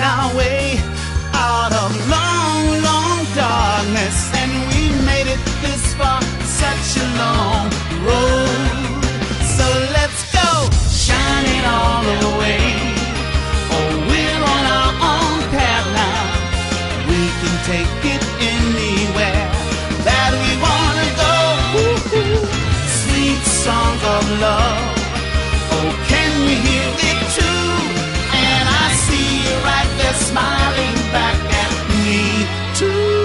our way out of long, long darkness, and we made it this far, such a long road. So let's go, shining all the way. Oh, we're on our own path now. We can take it anywhere that we wanna go. Woo-hoo. Sweet songs of love. Oh, can you hear it too? And I see you right there smiling back at me too.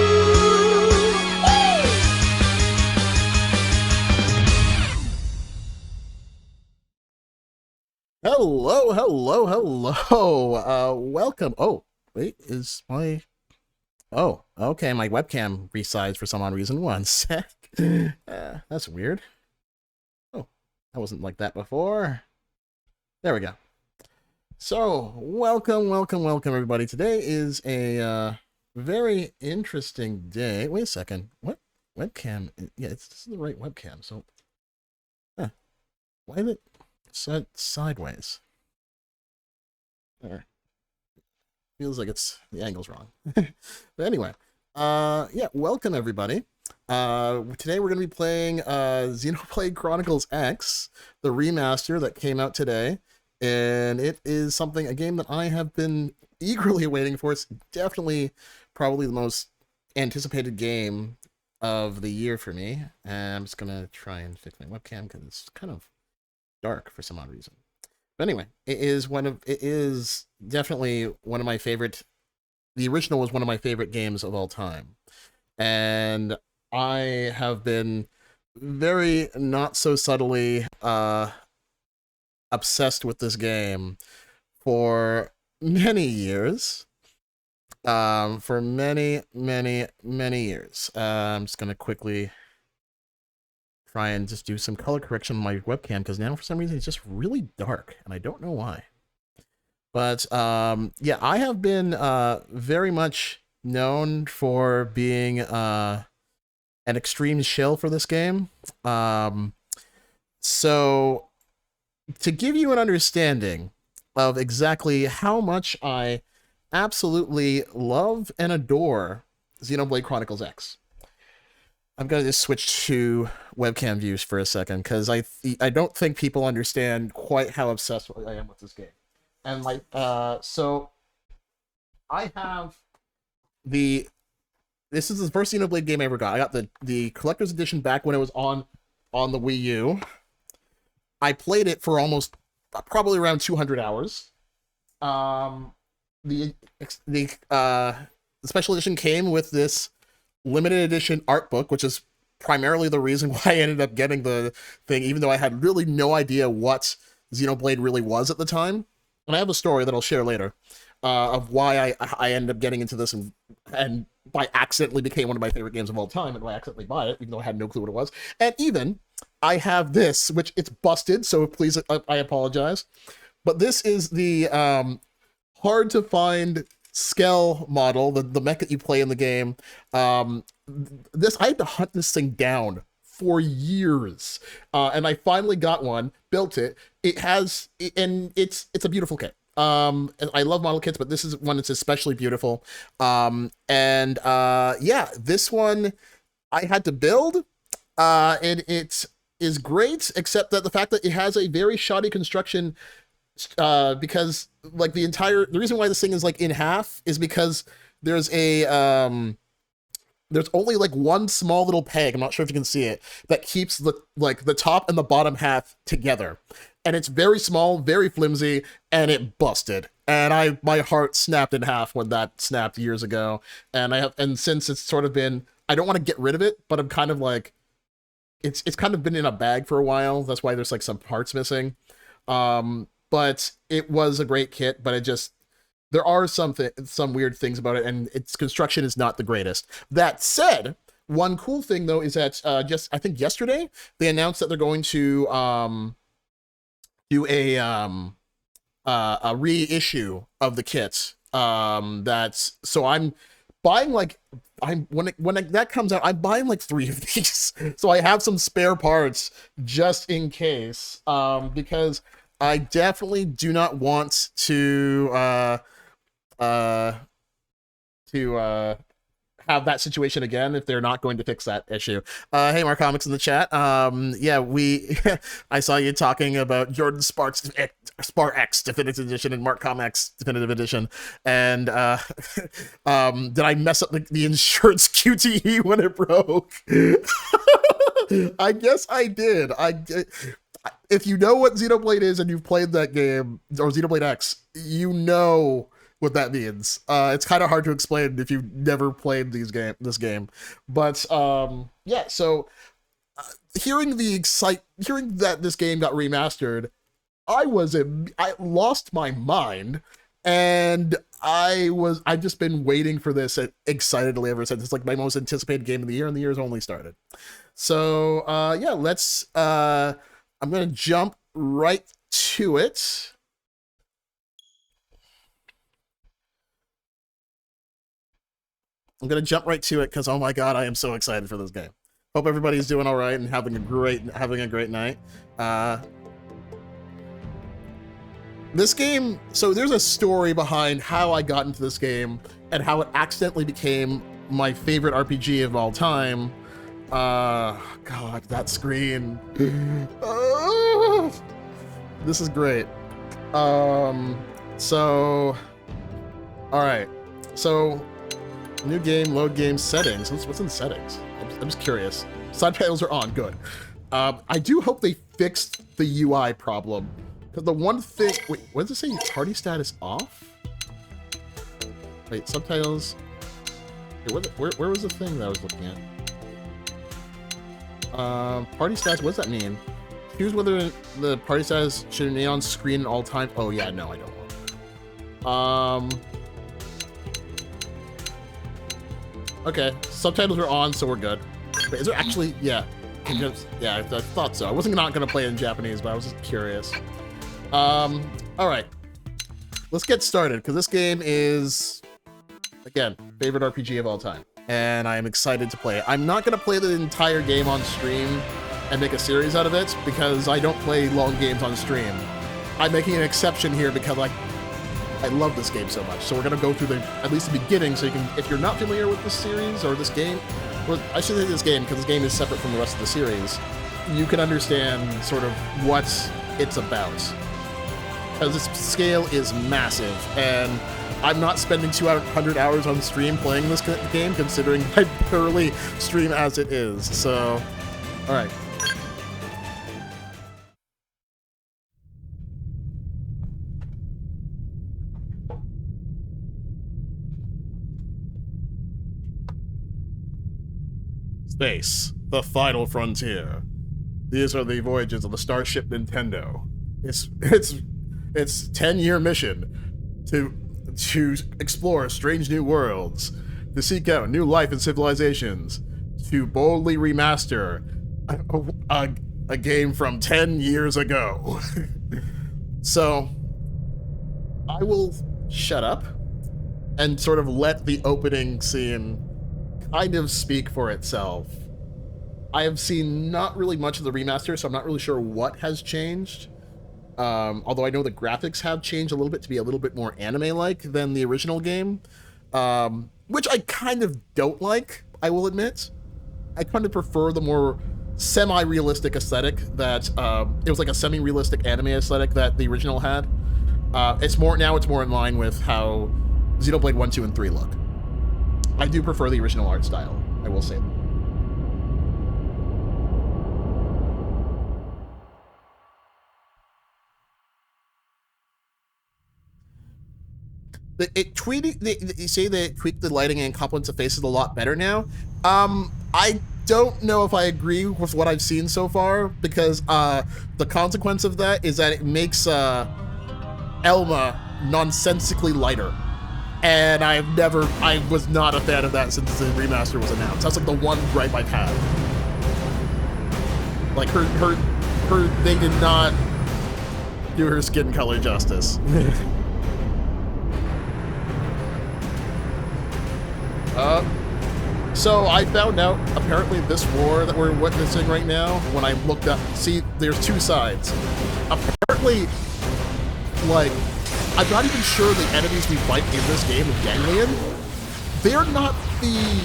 Hello, hello, hello. Welcome. Oh, wait, is my... Oh, okay, my webcam resized for some odd reason. One sec. That's weird. Oh, that wasn't like that before. There we go. So, welcome, everybody. Today is a very interesting day. Wait a second. What webcam? Yeah, this is the right webcam. So, why is it set sideways? There. Feels like the angle's wrong. But anyway, yeah, welcome everybody. Today we're going to be playing Xenoblade Chronicles X, the remaster that came out today. And it is a game that I have been eagerly waiting for. It's definitely probably the most anticipated game of the year for me. And I'm just going to try and fix my webcam because it's kind of dark for some odd reason. But anyway, it is definitely one of my favorite. The original was one of my favorite games of all time. And I have been very not so subtly obsessed with this game for many years. For many years. I'm just gonna quickly try and just do some color correction on my webcam because now for some reason it's just really dark and I don't know why. But yeah, I have been very much known for being an extreme shill for this game. So to give you an understanding of exactly how much I absolutely love and adore Xenoblade Chronicles X, I'm going to just switch to webcam views for a second, because I don't think people understand quite how obsessed I am with this game. And like, so I have this is the first Xenoblade game I ever got. I got the collector's edition back when it was on the Wii U. I played it for probably around 200 hours. The special edition came with this limited edition art book, which is primarily the reason why I ended up getting the thing, even though I had really no idea what Xenoblade really was at the time. And I have a story that I'll share later of why I ended up getting into this and by accidentally became one of my favorite games of all time, and why I accidentally bought it, even though I had no clue what it was. And even I have this, which it's busted, so please, I apologize. But this is the hard to find Skell model, the mech that you play in the game. I had to hunt this thing down for years, and I finally got one, built it. And it's a beautiful kit. And I love model kits, but this is one that's especially beautiful. Yeah, this one I had to build, and it is great, except that the fact that it has a very shoddy construction. Because like the reason why this thing is like in half is because there's only like one small little peg, I'm not sure if you can see it, that keeps the top and the bottom half together, and it's very small, very flimsy, and it busted, and my heart snapped in half when that snapped years ago. And since it's sort of been, I don't want to get rid of it, but I'm kind of like, it's kind of been in a bag for a while. That's why there's like some parts missing. But it was a great kit, but there are some weird things about it, and its construction is not the greatest. That said, one cool thing though is that I think yesterday they announced that they're going to do a reissue of the kit. So I'm buying when that comes out, I'm buying like 3 of these, so I have some spare parts just in case, because I definitely do not want to uh, to have that situation again if they're not going to fix that issue. Hey, Mark Comics in the chat. Yeah, I saw you talking about Jordan Sparks X Definitive Edition and Mark Comics Definitive Edition, and did I mess up the insurance QTE when it broke? I guess I did. If you know what Xenoblade is and you've played that game, or Xenoblade X, you know what that means. It's kind of hard to explain if you've never played this game. But yeah, so hearing that this game got remastered, I lost my mind, and I've just been waiting for this excitedly ever since. It's like my most anticipated game of the year, and the year's only started. So yeah, I'm gonna jump right to it. I'm gonna jump right to it because, oh my god, I am so excited for this game. Hope everybody's doing all right and having a great night. This game, so there's a story behind how I got into this game and how it accidentally became my favorite RPG of all time. God, that screen. This is great. So, all right. So, new game, load game, settings. What's in settings? I'm just curious. Subtitles are on, good. I do hope they fixed the UI problem. Because the one thing, wait, what does it say? Party status off? Wait, subtitles. Wait, where was the thing that I was looking at? Party status, what does that mean? Choose whether the party status should remain on screen at all times. Oh yeah, no, I don't want that. Okay, subtitles are on, so we're good. Wait, is there actually, yeah, yeah, I thought so. I wasn't not gonna play it in Japanese, but I was just curious. All right, let's get started, because this game is, again, favorite RPG of all time, and I'm excited to play it. I'm not gonna play the entire game on stream and make a series out of it, because I don't play long games on stream. I'm making an exception here because I love this game so much. So we're gonna go through at least the beginning, so you can, if you're not familiar with this series or this game, well, I should say this game because this game is separate from the rest of the series, you can understand sort of what it's about. Because its scale is massive, and I'm not spending 200 hours on stream playing this game, considering I barely stream as it is. So, all right. Space, the final frontier. These are the voyages of the Starship Nintendo. Its 10-year mission to explore strange new worlds, to seek out new life and civilizations, to boldly remaster a game from 10 years ago. So, I will shut up and sort of let the opening scene kind of speak for itself. I have seen not really much of the remaster, so I'm not really sure what has changed. Although I know the graphics have changed a little bit to be a little bit more anime-like than the original game, which I kind of don't like, I will admit. I kind of prefer the more semi-realistic aesthetic that, it was like a semi-realistic anime aesthetic that the original had. It's more in line with how Xenoblade 1, 2, and 3 look. I do prefer the original art style, I will say. They say they tweaked the lighting and complements the faces a lot better now. I don't know if I agree with what I've seen so far, because the consequence of that is that it makes Elma nonsensically lighter. And I was not a fan of that since the remaster was announced. That's like the one gripe I've had. Like they did not do her skin color justice. So I found out, apparently this war that we're witnessing right now, when I looked up, see, there's two sides. Apparently, like, I'm not even sure the enemies we fight in this game of Ganglion, they're not the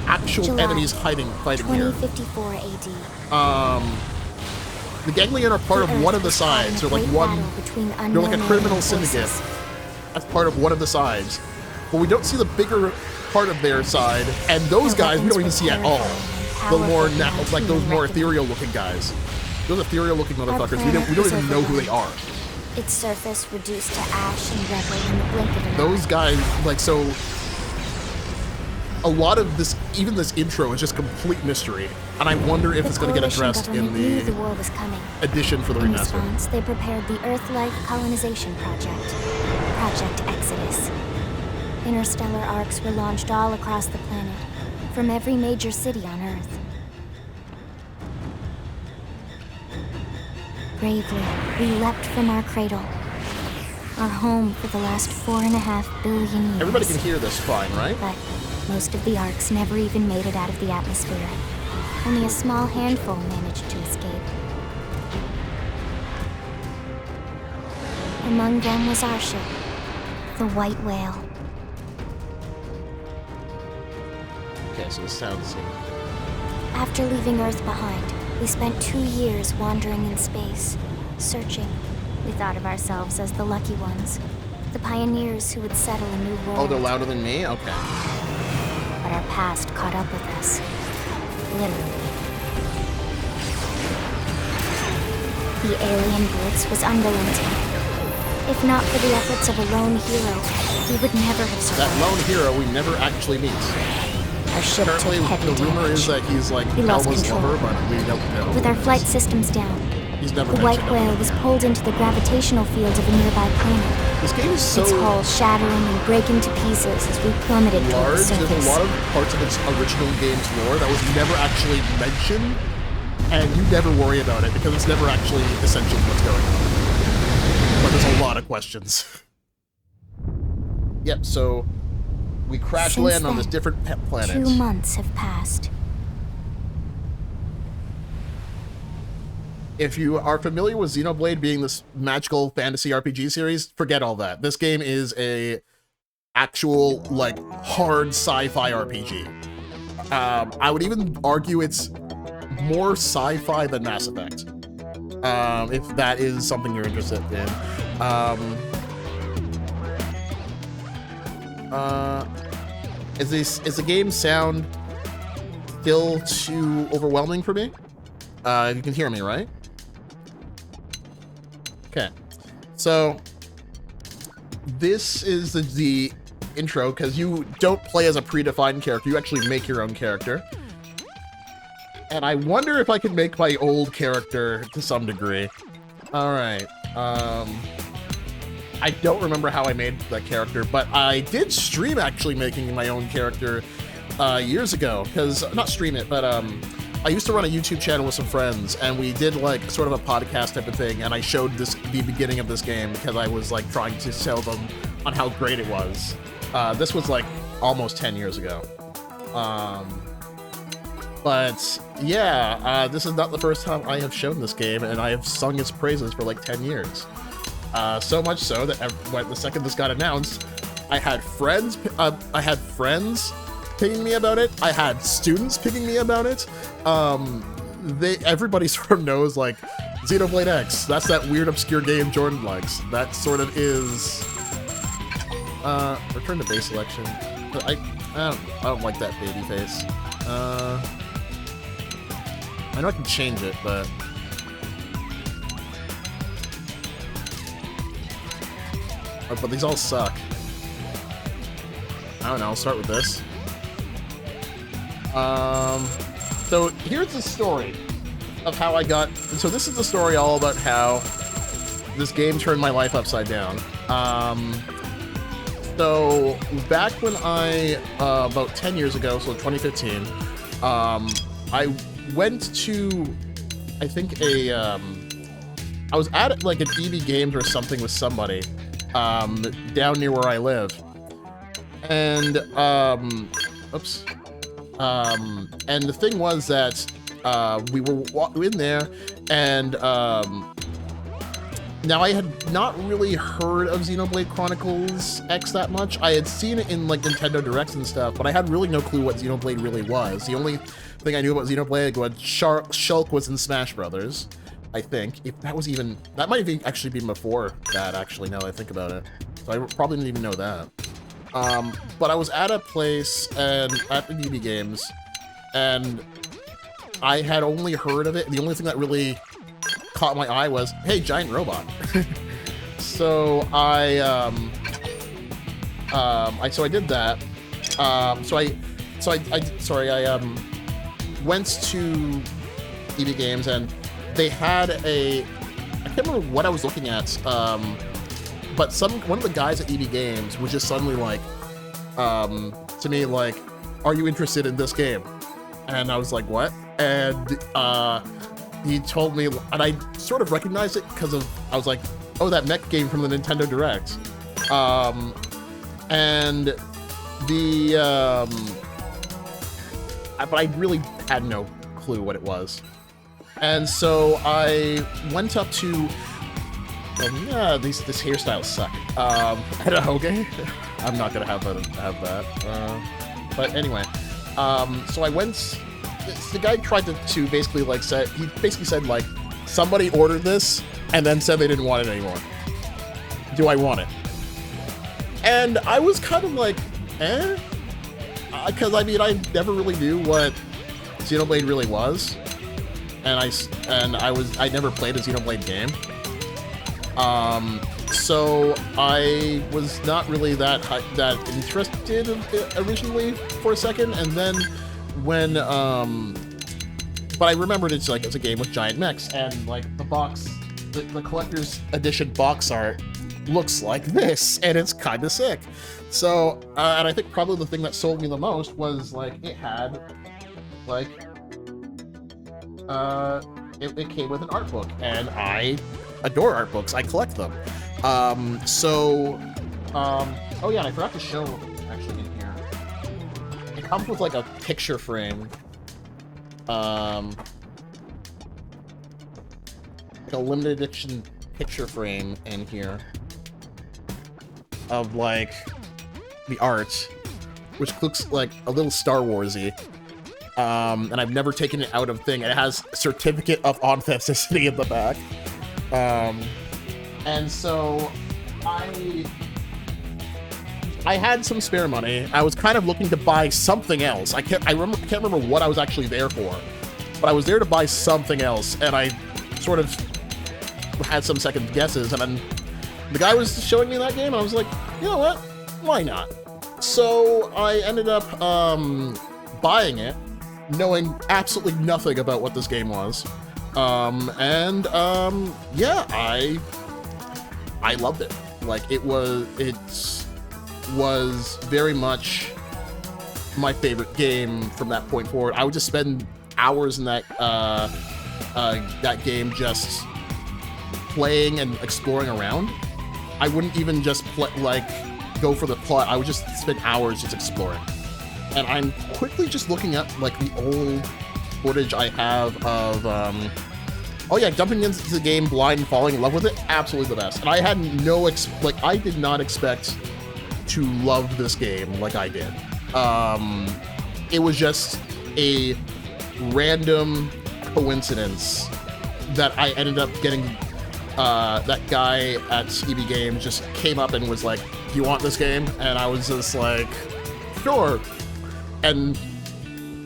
actual July enemies fighting here. 2054 AD. The Ganglion are part of one of the sides. They're like they're like a criminal syndicate. That's part of one of the sides. But we don't see the bigger part of their side, and those guys we don't even see at all. The more like those more ethereal looking guys. Those ethereal looking motherfuckers, we don't even know who they are. Its surface reduced to ash and rubble in the blink of an eye. Those guys, like, so a lot of this, even this intro, is just complete mystery, and I wonder if it's going to get addressed in the war was coming. edition for the In remaster. response, they prepared the Earth-like colonization project, Project Exodus. Interstellar arcs were launched all across the planet, from every major city on Earth. Bravely, we leapt from our cradle, our home for the last 4.5 billion years. Everybody can hear this fine, right? But most of the arcs never even made it out of the atmosphere. Only a small handful managed to escape. Among them was our ship, the White Whale. Okay, so this sounds... After leaving Earth behind, we spent 2 years wandering in space, searching. We thought of ourselves as the lucky ones, the pioneers who would settle a new world. Oh, they're louder than me? Okay. But our past caught up with us. Literally. The alien blitz was unrelenting. If not for the efforts of a lone hero, we would never have survived. That lone hero we never actually meet. Our ship Apparently, took heavy the rumor damage. is that he's like We lost Elma's control. lover, but we don't know. With our flight systems down, He's never the White mentioned Whale was pulled into the gravitational field of a nearby planet. This game is so Its hull shattering and breaking to pieces as we plummeted toward the large. surface. There's a lot of parts of its original game's lore that was never actually mentioned, and you never worry about it because it's never actually essentially what's going on. But there's a lot of questions. Yep, so we crash Since land on then, this different planet. 2 months have passed. If you are familiar with Xenoblade being this magical fantasy RPG series, forget all that. This game is a actual, like, hard sci-fi RPG. I would even argue it's more sci-fi than Mass Effect. If that is something you're interested in. Is the game sound still too overwhelming for me? You can hear me, right? Okay, so this is the intro, because you don't play as a predefined character, you actually make your own character. And I wonder if I can make my old character to some degree. Alright, I don't remember how I made that character, but I did stream actually making my own character years ago, because, not stream it, but I used to run a YouTube channel with some friends, and we did like sort of a podcast type of thing, and I showed the beginning of this game because I was like trying to sell them on how great it was. This was like almost 10 years ago. But yeah, this is not the first time I have shown this game, and I have sung its praises for like 10 years. So much so that the second this got announced, I had friends pinging me about it. I had students pinging me about it. Everybody sort of knows, like, Xenoblade X. That's that weird obscure game Jordan likes. That sort of is. Return to base selection. I don't like that baby face. I know I can change it, but. Oh, but these all suck. I don't know. I'll start with this. So here's the story of how I got. So this is the story all about how this game turned my life upside down. So back when about 10 years ago, so 2015, I went to, I think I was at like an EB Games or something with somebody, down near where I live, and oops. And the thing was that we were in there, and Now, I had not really heard of Xenoblade Chronicles X that much. I had seen it in like Nintendo Directs and stuff, but I had really no clue what Xenoblade really was. The only thing I knew about Xenoblade was Shulk was in Smash Brothers, I think. If that was even... That might have actually been before that, actually, now that I think about it. So I probably didn't even know that. But I was at a place and at the DB Games, and I had only heard of it. The only thing that really caught my eye was, hey, giant robot. So I did that. I went to EB Games and they had I can't remember what I was looking at, but one of the guys at EB Games was just suddenly like, to me, like, are you interested in this game? And I was like, what? And he told me, and I sort of recognized it because I was like, oh, that mech game from the Nintendo Direct. But I really had no clue what it was. And so I went up to, this hairstyle suck. Okay, I'm not gonna have that. But anyway, so I went. The guy tried to basically like he basically said like, somebody ordered this and then said they didn't want it anymore. Do I want it? And I was kind of like, because I mean I never really knew what Xenoblade really was, and I never played a Xenoblade game. So I was not really that interested originally for a second, and then when but I remembered it's a game with giant mechs, and like the box, the collector's edition box art looks like this, and it's kind of sick. So and I think probably the thing that sold me the most was like it had like it came with an art book, and I adore art books. I collect them. Oh yeah, and I forgot to show actually in here. It comes with like a picture frame. Like a limited edition picture frame in here of like the art, which looks like a little Star Warsy. And I've never taken it out of thing. It has a certificate of authenticity in the back. And so I had some spare money. I was kind of looking to buy something else. I can't remember what I was actually there for, but I was there to buy something else, and I sort of had some second guesses, and then the guy was showing me that game, and I was like, you know what? Why not? So I ended up buying it, knowing absolutely nothing about what this game was. Yeah, I loved it. Like it was very much my favorite game from that point forward. I would just spend hours in that game just playing and exploring around. I wouldn't even just go for the plot. I would just spend hours just exploring. And I'm quickly just looking up like the old footage I have of jumping into the game blind and falling in love with it. Absolutely the best. And I had I did not expect to love this game like I did. It was just a random coincidence that I ended up getting that guy at EB Games just came up and was like, do you want this game? And I was just like, sure. And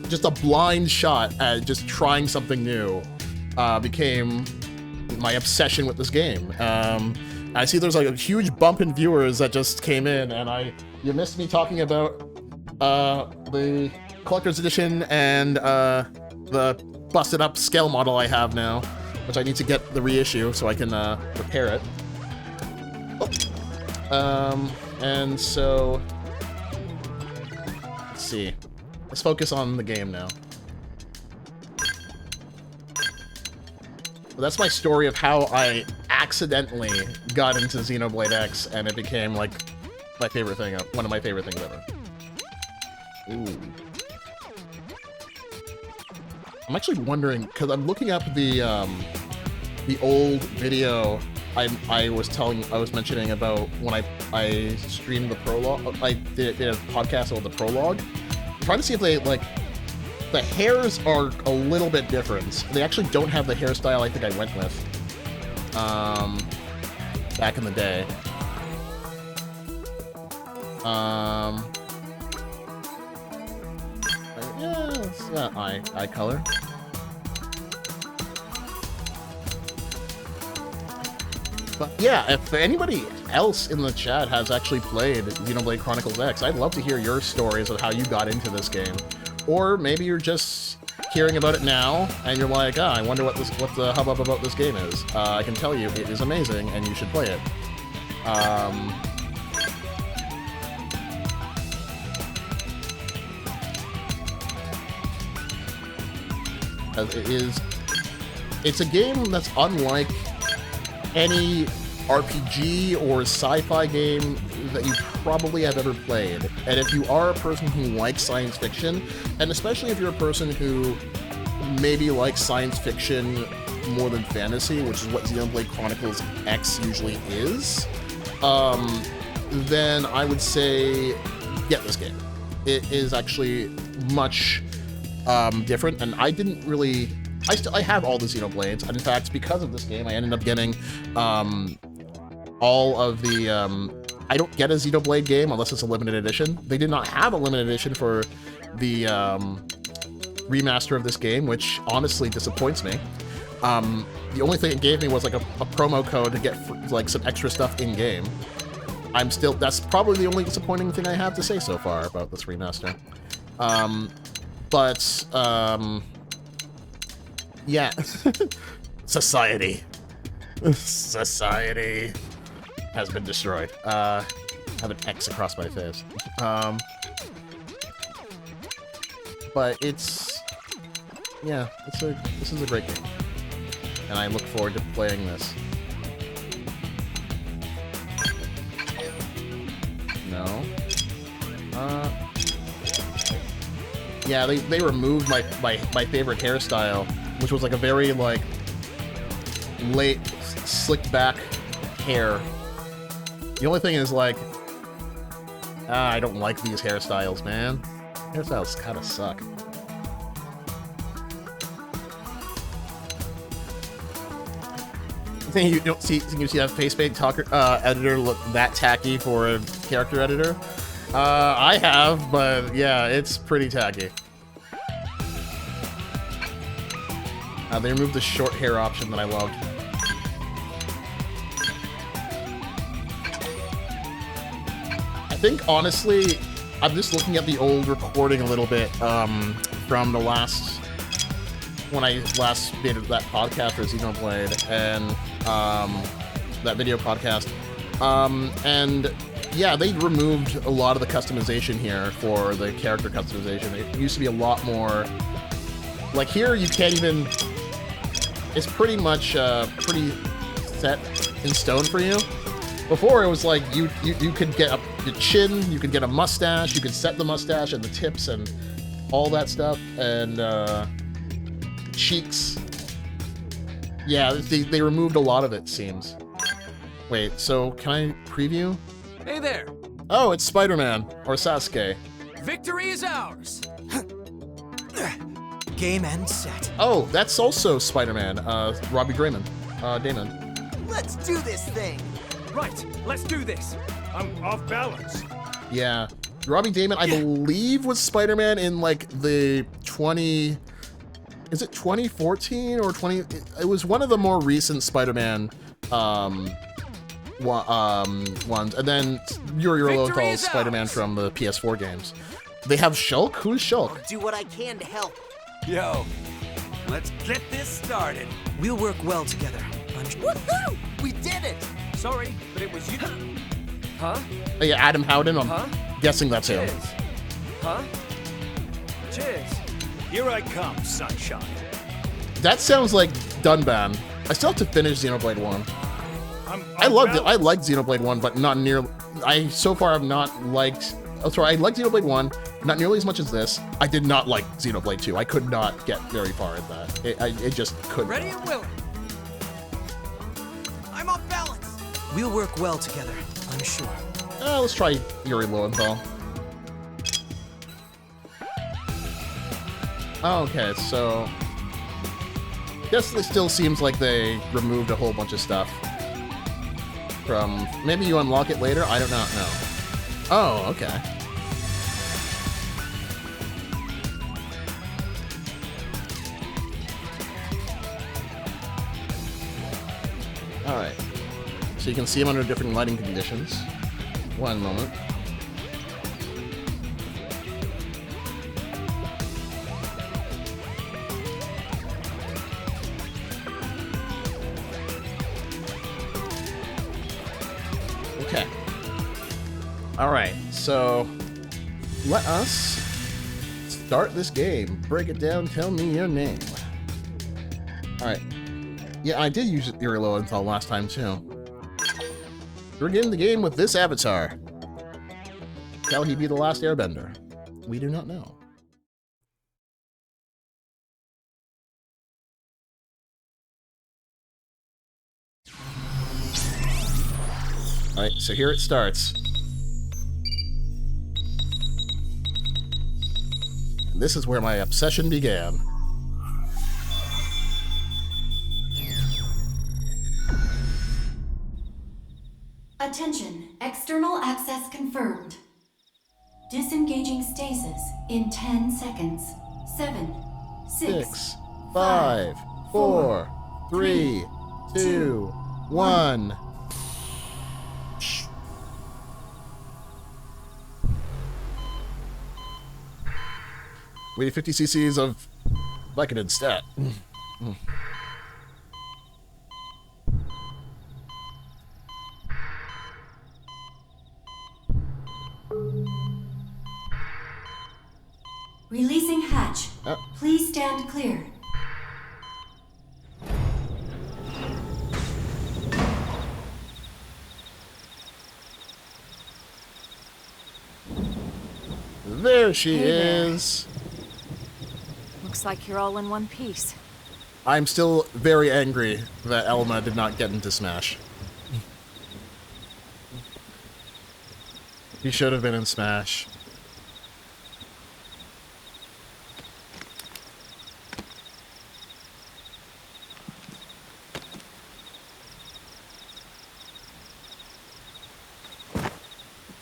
just a blind shot at just trying something new became my obsession with this game. I see there's like a huge bump in viewers that just came in, and you missed me talking about the collector's edition and the busted up scale model I have now, which I need to get the reissue so I can repair it. And so let's see. Let's focus on the game now. Well, that's my story of how I accidentally got into Xenoblade X, and it became like my favorite thing, one of my favorite things ever. Ooh. I'm actually wondering, because I'm looking up the old video I was mentioning about when I streamed the prologue. I did a podcast about the prologue. I'm trying to see if they like the hairs are a little bit different. They actually don't have the hairstyle I think I went with back in the day. Yeah, it's eye color. But yeah, if anybody else in the chat has actually played Xenoblade Chronicles X, I'd love to hear your stories of how you got into this game. Or maybe you're just hearing about it now, and you're like, I wonder what the hubbub about this game is. I can tell you, it is amazing, and you should play it. It's a game that's unlike any RPG or sci-fi game that you probably have ever played. And if you are a person who likes science fiction, and especially if you're a person who maybe likes science fiction more than fantasy, which is what Xenoblade Chronicles X usually is, then I would say get this game. It is actually much different, and I didn't really... I have all the Xenoblades, and in fact, because of this game, I ended up getting all of the... I don't get a Xenoblade game unless it's a limited edition. They did not have a limited edition for the remaster of this game, which honestly disappoints me. The only thing it gave me was like a promo code to get like some extra stuff in-game. That's probably the only disappointing thing I have to say so far about this remaster. Yeah. Society has been destroyed. I have an X across my face. But this is a great game. And I look forward to playing this. No. Yeah, they removed my favorite hairstyle, which was like a very like late slicked back hair. The only thing is like I don't like these hairstyles, man. Hairstyles kind of suck. I think you don't see that face paint editor look that tacky for a character editor. I have, but yeah, it's pretty tacky. They removed the short hair option that I loved. I think, honestly, I'm just looking at the old recording a little bit from the last... when I last made that podcast for Xenoblade, and that video podcast. And yeah, they removed a lot of the customization here for the character customization. It used to be a lot more... like here, you can't even... it's pretty much pretty set in stone for you. Before, it was like you could get your chin, you could get a mustache, you could set the mustache and the tips and all that stuff, and cheeks. Yeah, they removed a lot of it, seems. Wait, so can I preview? Hey there! Oh, it's Spider-Man, or Sasuke. Victory is ours! Game and set. Oh, that's also Spider-Man, Robbie Damon. Let's do this thing! Right, let's do this! I'm off balance. Yeah. Robbie Damon, I believe, was Spider-Man in, like, the 20... is it 2014 or 20... it was one of the more recent Spider-Man, ones. And then Yuri Lothal's Spider-Man from the PS4 games. They have Shulk? Who's Shulk? I'll do what I can to help. Yo, let's get this started. We'll work well together. Woohoo! We did it! Sorry, but it was you. Huh? Oh, yeah, Adam Howden. I'm guessing that's him. Cheers. Huh? Cheers. Here I come, sunshine. That sounds like Dunban. I still have to finish Xenoblade 1. I loved it. I liked Xenoblade 1, but not near... so far have not liked... oh, sorry, I liked Xenoblade 1, not nearly as much as this. I did not like Xenoblade 2. I could not get very far at that. It just couldn't. Ready and willing. I'm off balance! We'll work well together, I'm sure. Let's try Yuri Lowenthal. Okay, so... guess it still seems like they removed a whole bunch of stuff from... maybe you unlock it later? I do not know. Oh, okay. Alright. So you can see them under different lighting conditions. One moment. Okay. Alright, so let us start this game. Break it down, tell me your name. Alright. Yeah, I did use Yuri Lowenthal last time too. We're getting the game with this avatar. Shall he be the last airbender? We do not know. Alright, so here it starts. And this is where my obsession began. Attention, external access confirmed. Disengaging stasis in 10 seconds. 7, 6, 5, 4, 3, 2, 1. We need 50 cc's of Vicodin stat. Releasing hatch. Oh. Please stand clear. There she is. Looks like you're all in one piece. I'm still very angry that Elma did not get into Smash. He should have been in Smash.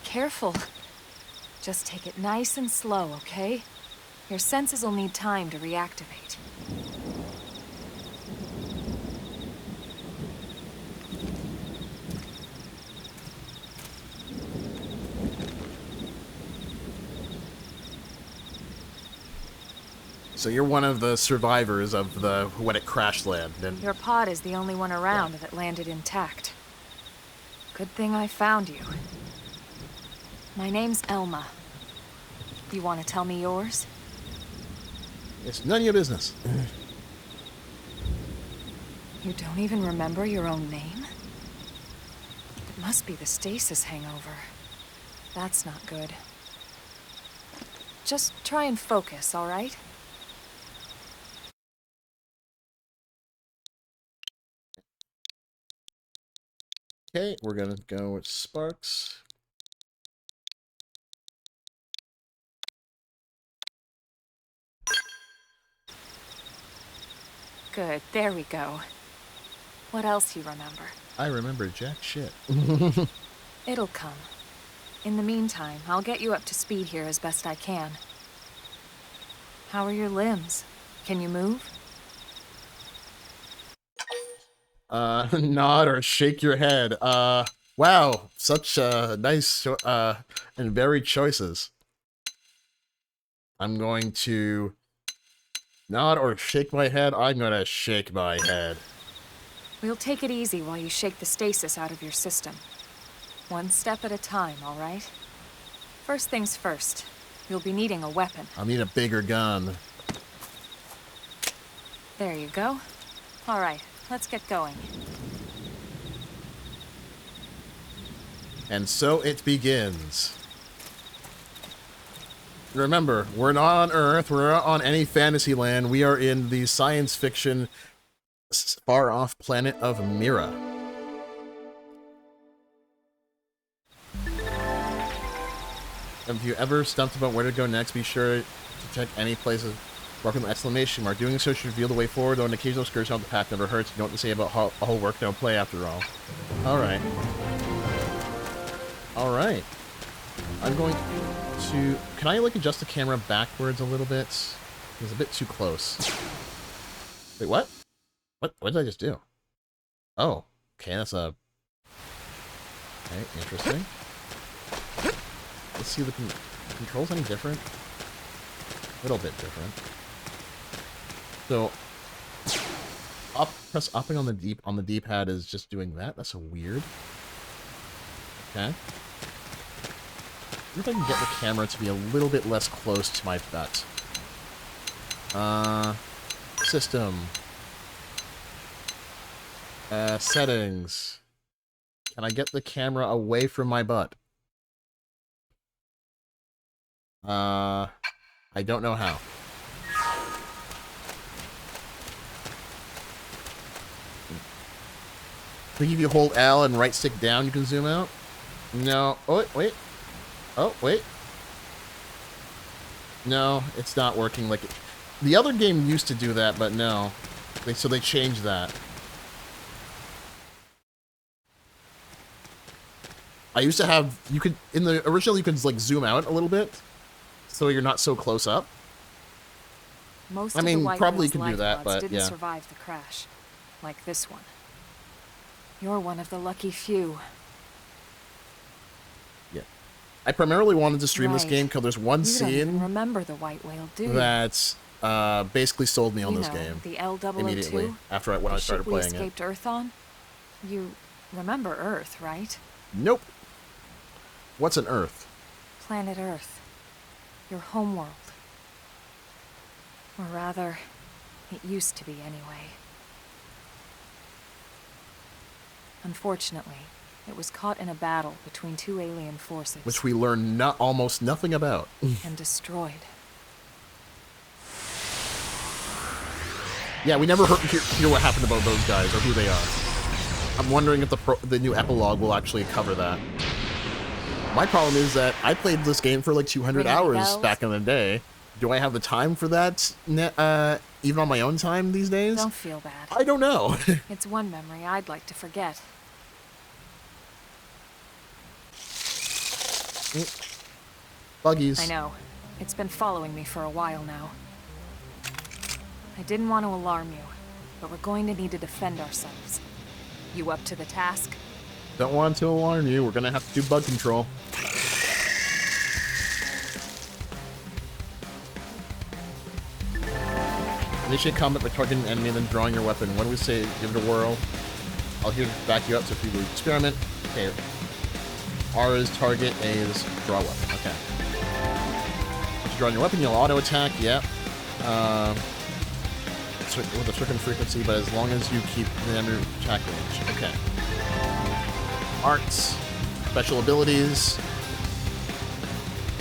Careful. Just take it nice and slow, okay? Your senses will need time to reactivate. So you're one of the survivors of the when it crash landed. And Your pod is the only one around that landed intact. Good thing I found you. My name's Elma. You want to tell me yours? It's none of your business. You don't even remember your own name? It must be the stasis hangover. That's not good. Just try and focus, all right? Okay, we're gonna go with Sparks. Good, there we go. What else you remember? I remember jack shit. It'll come. In the meantime, I'll get you up to speed here as best I can. How are your limbs? Can you move? Nod or shake your head. Wow, such nice and varied choices. I'm going to nod or shake my head. I'm gonna shake my head. We'll take it easy while you shake the stasis out of your system. One step at a time, all right? First things first, you'll be needing a weapon. I'll need a bigger gun. There you go. All right, let's get going. And so it begins. Remember, we're not on Earth, we're not on any fantasy land, we are in the science fiction far-off planet of Mira. If you ever stumped about where to go next, be sure to check any places. Mark with an exclamation mark. Doing so should reveal the way forward, though an occasional excursion on the path never hurts. You know what to say about whole work, no play after all. Alright. Alright. I'm going to... Can I, like, adjust the camera backwards a little bit? It's a bit too close. Wait, what? What did I just do? Oh. Okay, that's a... Okay, interesting. Let's see if the controls any different. A little bit different. So, press upping on the D-pad is just doing that. That's so weird. Okay. I wonder if I can get the camera to be a little bit less close to my butt. System. Settings. Can I get the camera away from my butt? I don't know how. I think if you hold L and right stick down, you can zoom out. No. Oh, wait. Oh, wait. No, it's not working like it. The other game used to do that, but no. So they changed that. I used to have, you could, in the original, you could like zoom out a little bit, so you're not so close up. Most I mean, of the White probably Whale's could do that, lifeblood but didn't yeah. survive the crash, like this one. You're one of the lucky few. Yeah, I primarily wanted to stream this Right. game because there's one You don't even scene remember the White Whale, do you? that basically sold me on You this know, game the L002, immediately after when I started the ship we playing it. escaped Earth on? You remember Earth, right? Nope. What's an Earth? Planet Earth. Your homeworld. Or rather, it used to be anyway. Unfortunately, it was caught in a battle between two alien forces. Which we learn almost nothing about. And destroyed. Yeah, we never hear what happened about those guys or who they are. I'm wondering if the new epilogue will actually cover that. My problem is that I played this game for like 200 hours back in the day. Do I have the time for that, even on my own time these days? Don't feel bad. I don't know. It's one memory I'd like to forget. Buggies. I know. It's been following me for a while now. I didn't want to alarm you, but we're going to need to defend ourselves. You up to the task? Don't want to alarm you. We're gonna have to do bug control. Initiate combat by targeting an enemy and then drawing your weapon. When we say give it a whirl, I'll here to back you up, so if you experiment. Okay. R is target, A is draw weapon. Okay. Once you draw your weapon, you'll auto attack, yep. With a certain frequency, but as long as you keep the enemy attack range. Okay. Arts, special abilities.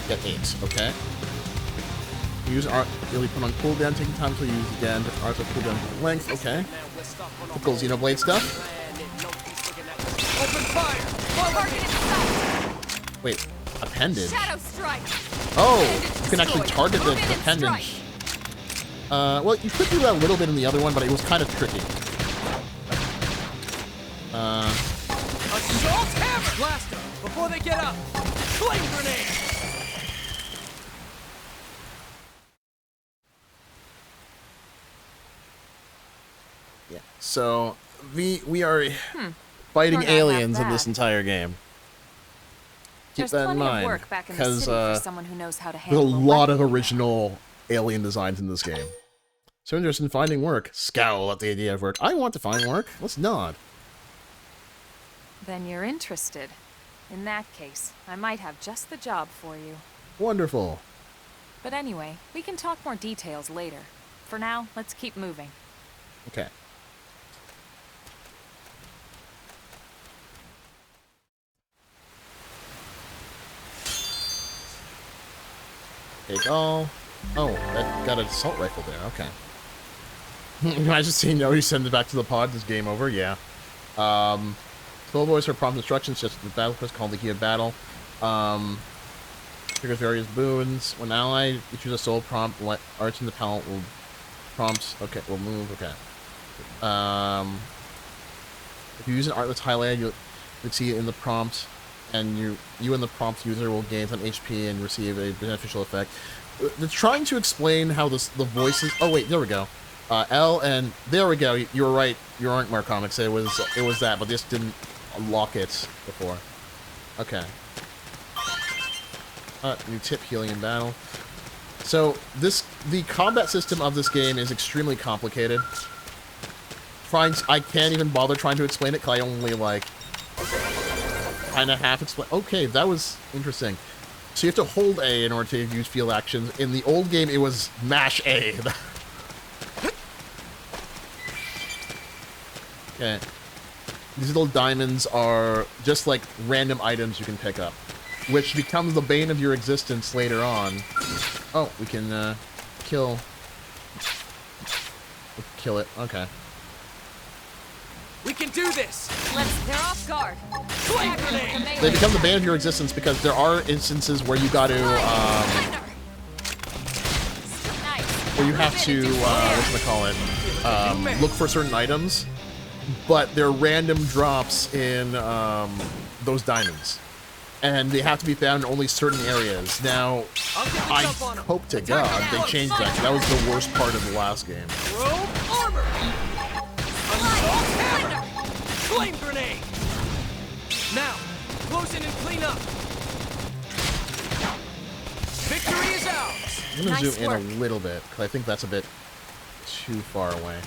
Get 8, okay. Use art, you'll be put on cooldown, taking time to use again, but arts will cooldown for length, okay. Typical Xenoblade stuff. Open fire! Wait, appendage? Shadow strike! Oh, you can actually target the appendage. Well, you could do that a little bit in the other one, but it was kind of tricky. Assault hammer! Blast them before they get up! Flame grenade! Yeah, so we are fighting aliens in this entire game. Keep that in mind, because there's a lot of original alien designs in this game. So interested in finding work. Scowl at the idea of work. I want to find work. Let's nod. Then you're interested. In that case, I might have just the job for you. Wonderful. But anyway, we can talk more details later. For now, let's keep moving. Okay. Take all. Oh, that got an assault rifle there. Okay. I just say no, you send it back to the pod, this game over, yeah. Slow voice for prompt instructions, just the battle quest called the heat of battle. Triggers various boons. When ally, you choose a soul prompt. Let arts in the palette will prompts. Okay, will move. Okay. If you use an art that's highlighted, you'll see it in the prompt, and you and the prompt user will gain some HP and receive a beneficial effect. They're trying to explain how the voices. Oh wait, there we go. L and there we go. You were right. You aren't more comics. It was that, but this didn't unlock it before. Okay. New tip: healing in battle. So the combat system of this game is extremely complicated. I can't even bother trying to explain it because I only like kind of half explain. Okay, that was interesting. So you have to hold A in order to use field actions. In the old game, it was mash A. Okay. These little diamonds are just like random items you can pick up, which becomes the bane of your existence later on. Oh, we can kill it. Okay. We can do this! They're off guard. They become the bane of your existence because there are instances where you got to look for certain items, but they're random drops in those diamonds, and they have to be found in only certain areas. Now, I hope to God they changed that. That was the worst part of the last game. Armor! Assault hammer! Flame grenade! Now, close in and clean up. Victory is ours! I'm gonna zoom in a little bit because I think that's a bit too far away.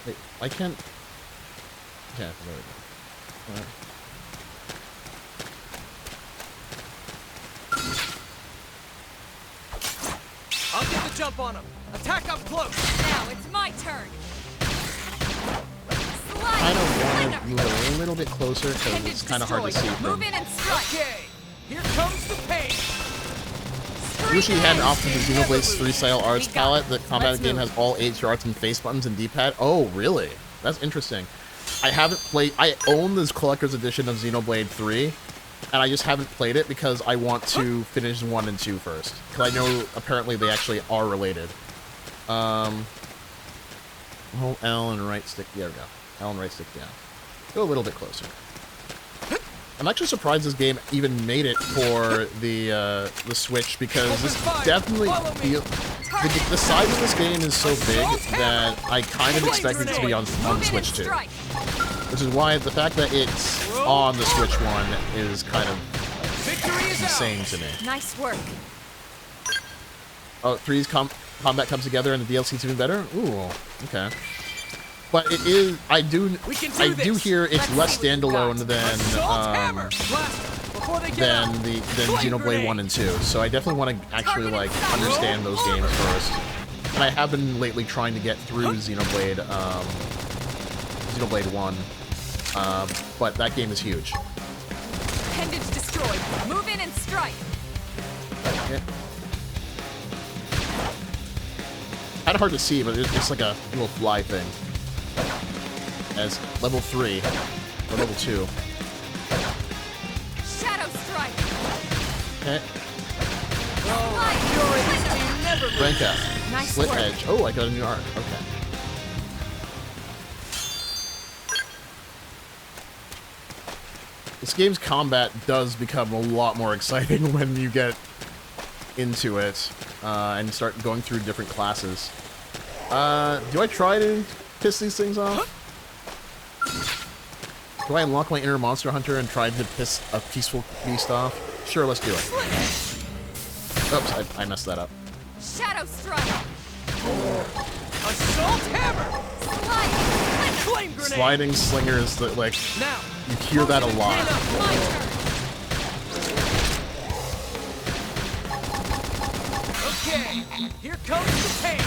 Wait, I can't. Yeah, there we go. I'll get the jump on him. Attack up close. Now it's my turn. I don't want to move a little bit closer because it's kind of hard to see from. Move in and strike. Okay, here comes the pain. Usually you had an option to Xenoblade's 3-style arts palette. The combat game has all 8 arts and face buttons and D-pad. Oh, really? That's interesting. I haven't played. I own this collector's edition of Xenoblade 3, and I just haven't played it because I want to finish 1 and 2 first. Because I know apparently they actually are related. Hold L and right stick. There we go. L and right stick down. Go a little bit closer. I'm actually surprised this game even made it for the Switch because this definitely feels. The size of this game is so big that I kind of expected it to be on the Switch too. Which is why the fact that it's on the Switch one is kind of insane to me. Nice work. Oh, 3's combat comes together and the DLC's even better? Ooh, okay. But it is, I do hear it's less standalone than Xenoblade 1 and 2. So I definitely want to actually like understand those games first. And I have been lately trying to get through Xenoblade 1. But that game is huge. Appendage destroyed. Move in and strike. Yeah. Kind of hard to see, but it's like a little fly thing. As level 3 or level 2. Shadow strike. Okay. Never Rank up. Nice Split work. edge. Oh, I got a new art. Okay. This game's combat does become a lot more exciting when you get into it and start going through different classes. Do I try to piss these things off? Do I unlock my inner monster hunter and try to piss a peaceful beast off? Sure, let's do it. Oops, I messed that up. Shadow strike. Assault hammer. Flame grenade. Sliding slingers that like Now, you hear that a lot. My turn. okay, here comes the pain.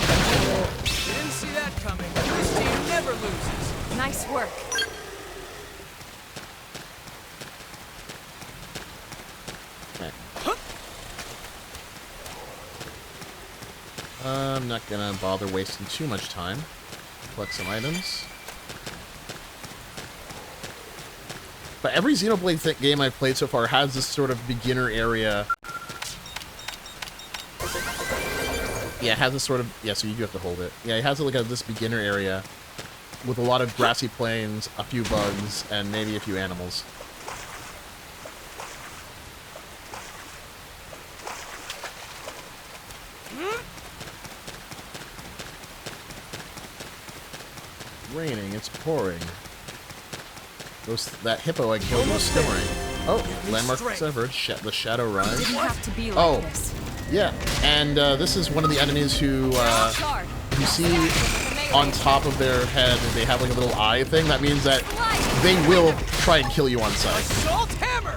Didn't see that coming. This team never loses. Nice work. Okay. I'm not gonna bother wasting too much time. Collect some items. But every Xenoblade game I've played so far has this sort of beginner area. Yeah, it has this sort of... Yeah, so you do have to hold it. Yeah, it has like this beginner area with a lot of grassy plains, a few bugs, and maybe a few animals. Raining, it's pouring. That hippo I killed was snoring. Oh, landmark discovered. The Shadow Rise. Didn't have to be like this. Yeah, and this is one of the enemies who you see on top of their head. They have like a little eye thing. That means that they will try and kill you on sight. Assault hammer.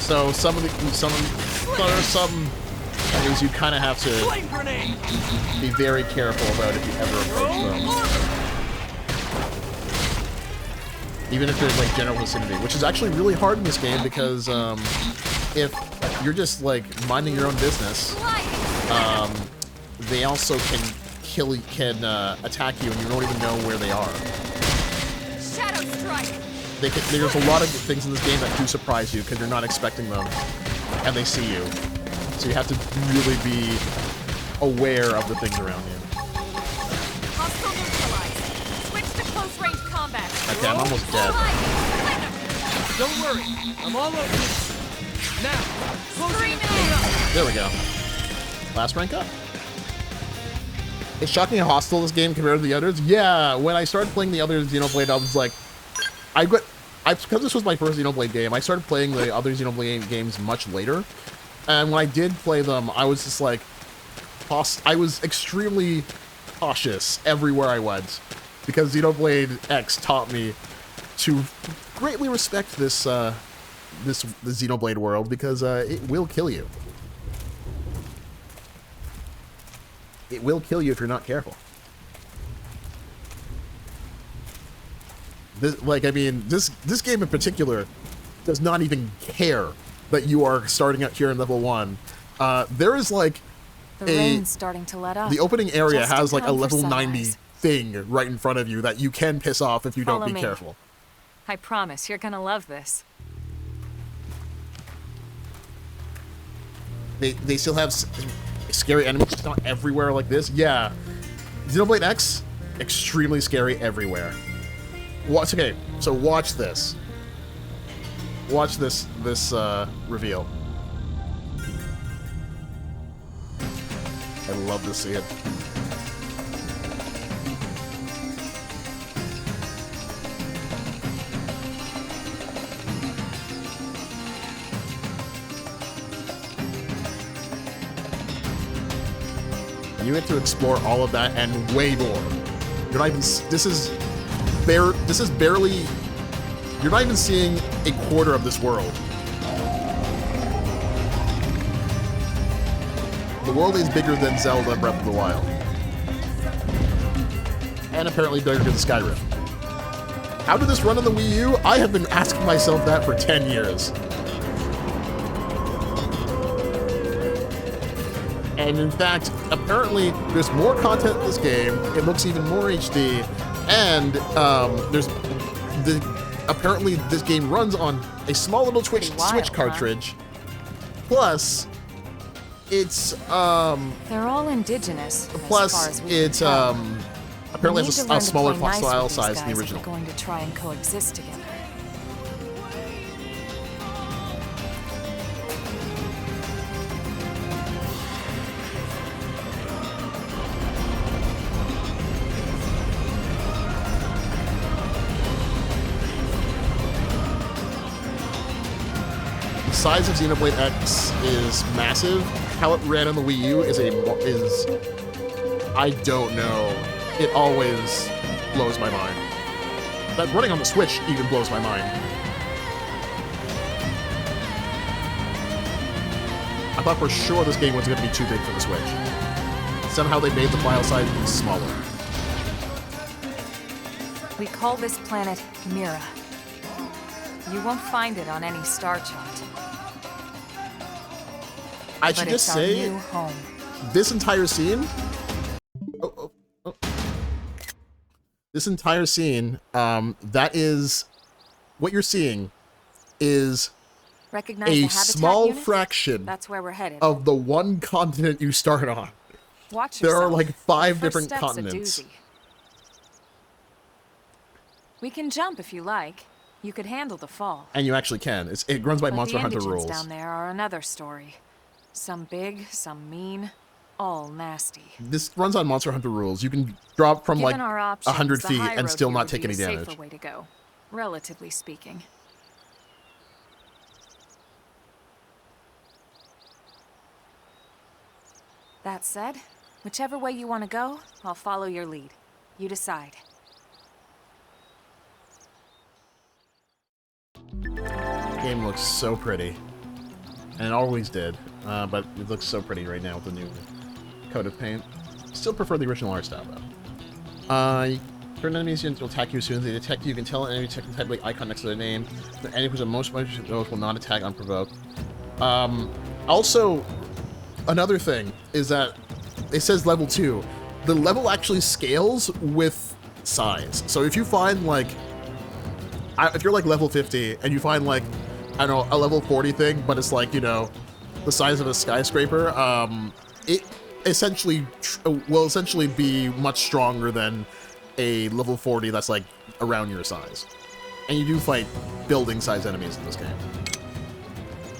So there are some enemies you kind of have to Flame grenade. be very careful about if you ever approach them. Even if there's like general vicinity, which is actually really hard in this game because if you're just like minding your own business, they also can attack you and you don't even know where they are. Shadow strike. There's a lot of things in this game that do surprise you because you're not expecting them, and they see you. So you have to really be aware of the things around you. Hostile neutralized. Switch to close range combat. Okay, I'm almost dead. Don't worry, I'm all over this. Now, closing it up. There we go. Last rank up. It's shockingly hostile, this game, compared to the others. Yeah, when I started playing the other Xenoblade, I was like... because this was my first Xenoblade game, I started playing the other Xenoblade games much later. And when I did play them, I was just like... I was extremely cautious everywhere I went. Because Xenoblade X taught me to greatly respect the Xenoblade world, because it will kill you. It will kill you if you're not careful. This game in particular does not even care that you are starting out here in level 1. There is like The rain's starting to let up. The opening area Just in has like a time for level 90 sunrise. thing right in front of you that you can piss off if you Follow don't be me. careful. I promise you're gonna love this. They still have scary enemies just not everywhere like this. Yeah, Xenoblade X, extremely scary everywhere. Okay, so watch this. Watch this reveal. I love to see it. You get to explore all of that and way more. You're not even. This is barely. You're not even seeing a quarter of this world. The world is bigger than Zelda Breath of the Wild, and apparently bigger than Skyrim. How did this run on the Wii U? I have been asking myself that for 10 years. And in fact, apparently, there's more content in this game. It looks even more HD, and apparently this game runs on a small little Switch cartridge. Plus, it's They're all indigenous. plus it's apparently has a smaller file size than the original. We're going to try and coexist together. The size of Xenoblade X is massive. How it ran on the Wii U is I don't know. It always blows my mind. That running on the Switch even blows my mind. I thought for sure this game was going to be too big for the Switch. Somehow they made the file size even smaller. We call this planet Mira. You won't find it on any star chart. I should But just it's our say, new home. this entire scene... This entire scene, that is... What you're seeing is Recognize a the habitat small unit? fraction That's where we're headed. of the one continent you start on. Watch There yourself. are like 5 First different step's continents. a doozy. We can jump if you like. You could handle the fall. And you actually can. It runs by But Monster the Hunter indigents rules. down there are another story. Some big, some mean, all nasty. This runs on Monster Hunter rules. You can drop from Given like our options, 100 the feet high and road still here not would take be any a damage. safer way to go, relatively speaking. That said, whichever way you want to go, I'll follow your lead. You decide. The game looks so pretty. And it always did. But it looks so pretty right now with the new coat of paint. Still prefer the original art style, though. Certain enemies will attack you as soon as they detect you. You can tell an enemy detecting type like icon next to their name. The enemy who's the most punishing those will not attack unprovoked. Also, another thing is that it says level 2. The level actually scales with size. So if you find like, if you're like level 50 and you find like, I don't know, a level 40 thing, but it's like, you know, the size of a skyscraper, it essentially will essentially be much stronger than a level 40 that's like around your size. And you do fight building size enemies in this game.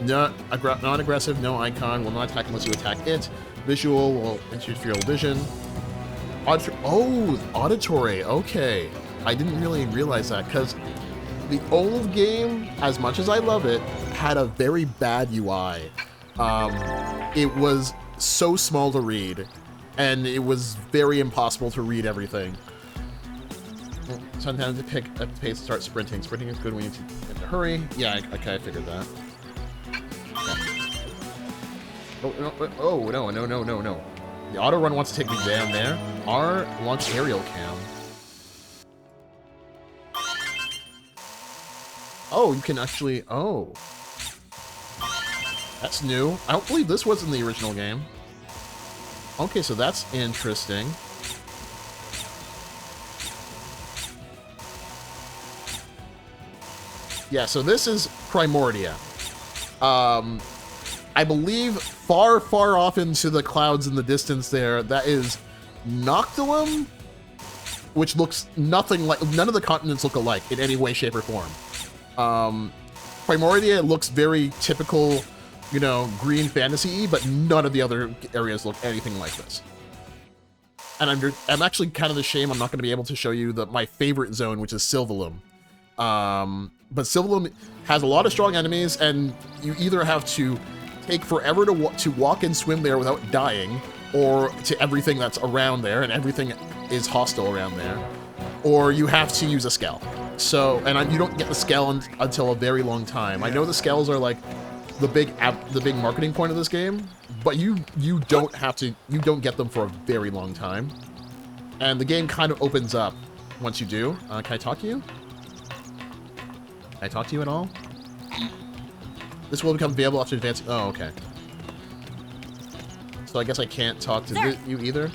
Non-aggressive, no icon, will not attack unless you attack it. Visual will interfere with vision. Auditory, okay. I didn't really realize that, because the old game, as much as I love it, had a very bad UI. It was so small to read, and it was very impossible to read everything. Sometimes to pick a pace to start sprinting. Sprinting is good when you have to hurry. Yeah, okay, I figured that. Okay. Oh, no. The auto run wants to take me down there. R launch aerial cam. Oh, you can actually, oh. That's new. I don't believe this was in the original game. Okay, so that's interesting. Yeah, so this is Primordia. I believe far, far off into the clouds in the distance there, that is Noctilum, which looks nothing like, none of the continents look alike in any way, shape, or form. Primordia looks very typical, you know, green fantasy-y, but none of the other areas look anything like this. And I'm actually kind of ashamed I'm not going to be able to show you my favorite zone, which is Sylvalum. But Sylvalum has a lot of strong enemies, and you either have to take forever to walk and swim there without dying, or to everything that's around there, and everything is hostile around there, or you have to use a Skell. So, and you don't get the Skell until a very long time. I know the Skells are like the big marketing point of this game, but you don't get them for a very long time, and the game kind of opens up once you do. Can I talk to you? Can I talk to you at all? This will become available after advancing. Oh, okay. So I guess I can't talk to you either.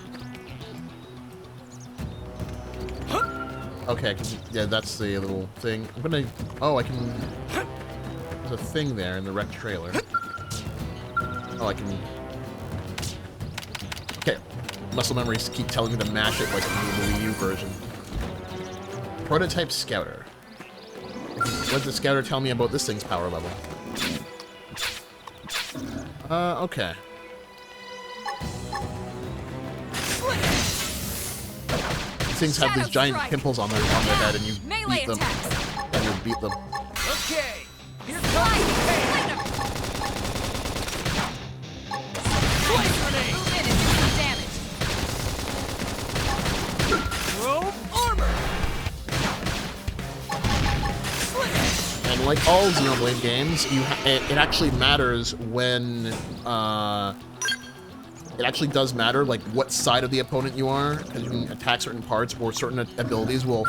Okay, yeah, that's the little thing. I'm gonna. Oh, I can. There's a thing there in the wrecked trailer. Oh, I can. Okay, muscle memories keep telling me to mash it like in the Wii U version. Prototype Scouter. What does the Scouter tell me about this thing's power level? Okay. These things have these giant pimples on their head, and you beat them. And you beat them. Okay, here comes the pain. Move in and do some damage. Robe armor. And like all Xenoblade games, it actually matters when it actually does matter like what side of the opponent you are, because you can attack certain parts, or certain abilities will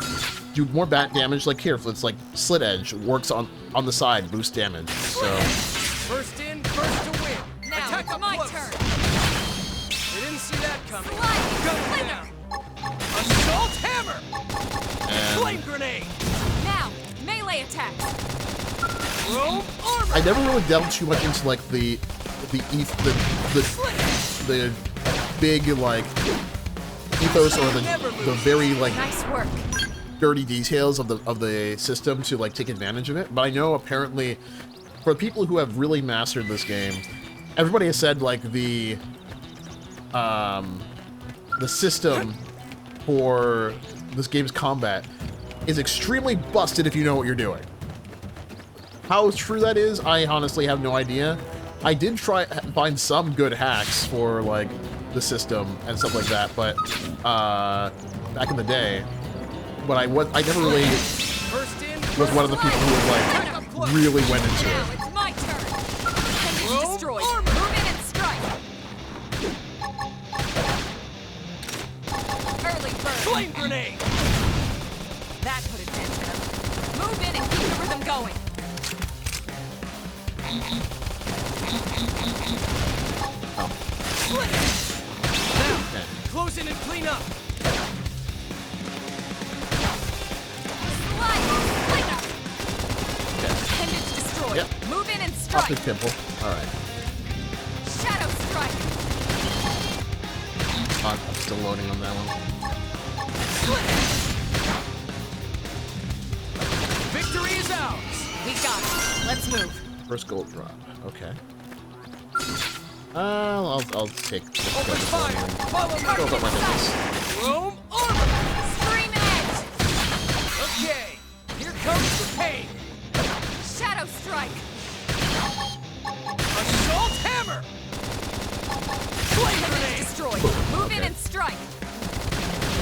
do more bat damage. Like here, it's like Slit Edge works on the side, boost damage. So First in, first to win. Now Attack it's up my close. turn. Didn't see that coming. Gun it down. Assault hammer. Flame grenade. Now, melee attacks. Roam armor. I never really delved too much into like the big like ethos or the very like Nice work. dirty details of the system to like take advantage of it. But I know apparently for people who have really mastered this game, everybody has said like the system for this game's combat is extremely busted if you know what you're doing. How true that is, I honestly have no idea. I did try find some good hacks for like the system and stuff like that, but back in the day. But I never really was one of the people who like really went into Now it. it's my turn. Appendage destroyed. Move in and strike. Early bird. Flame grenade. That put a dent in them. Move in and keep the rhythm going. Now, close in and clean up. Appendage destroyed. Yep. Move in and Optic strike. Pimple. Alright. Shadow strike. I'm still loading on that one. Victory is ours. We got it. Let's move. First gold drop. Okay. I'll take this Open credit fire. and Follow build up my my business. Roam armor. Scream edge. Okay, here comes the pain. Shadow strike. Assault hammer. Flame Appendage grenade. destroyed. Move in and strike.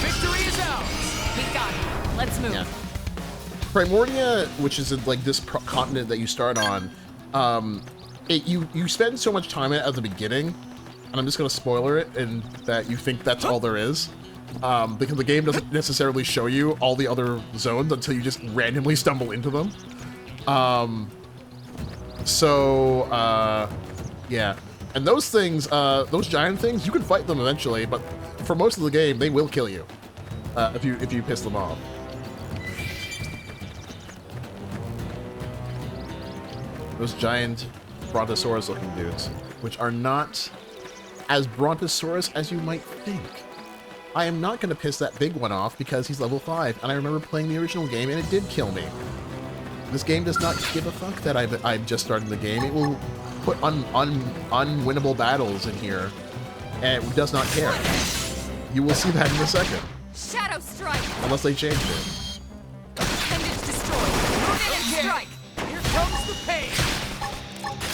Victory is ours. We got it. Let's move. Yeah. Primordia, which is like this continent that you start on, you spend so much time at the beginning, and I'm just gonna spoiler it, and that you think that's all there is, because the game doesn't necessarily show you all the other zones until you just randomly stumble into them. Yeah, and those things, those giant things, you can fight them eventually, but for most of the game, they will kill you if you piss them off. Those giant brontosaurus-looking dudes, which are not as brontosaurus as you might think. I am not going to piss that big one off because he's level 5, and I remember playing the original game and it did kill me. This game does not give a fuck that I've just started the game. It will put unwinnable battles in here, and it does not care. You will see that in a second, Shadow strike. unless they changed it. Appendage destroyed. Move in and strike. Here comes the pain.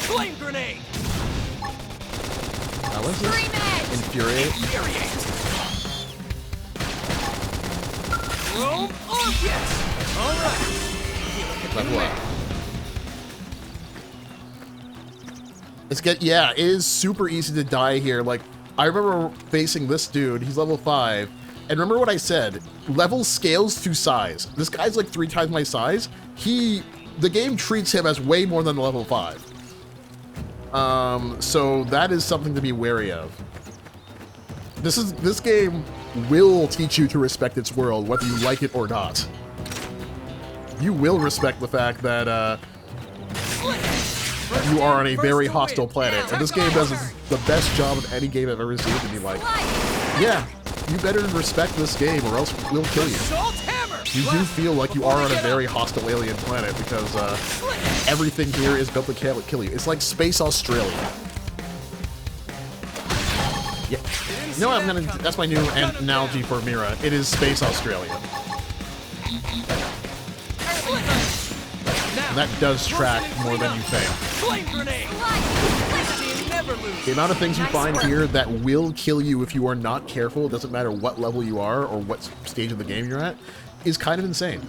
Flame grenade. What is this? Scream edge. Infuriate? Infuriate. Roam arm. Yes. All right. Level up. Yeah, it is super easy to die here. Like, I remember facing this dude, he's level 5, and remember what I said, level scales to size. This guy's like 3 times my size. The game treats him as way more than level 5. So that is something to be wary of. This game will teach you to respect its world, whether you like it or not. You will respect the fact that you are on a very hostile planet, and this game does the best job of any game I've ever seen to be like, yeah, you better respect this game or else we'll kill you. Assault hammer. You do feel like you are on a very hostile alien planet because everything here is built to kill you. It's like Space Australia. Yeah. You know what, that's my new analogy for Mira. It is Space Australia. And that does track more than you think. Flame grenade. This team never loses. The amount of things you find here that will kill you if you are not careful, it doesn't matter what level you are or what stage of the game you're at, is kind of insane.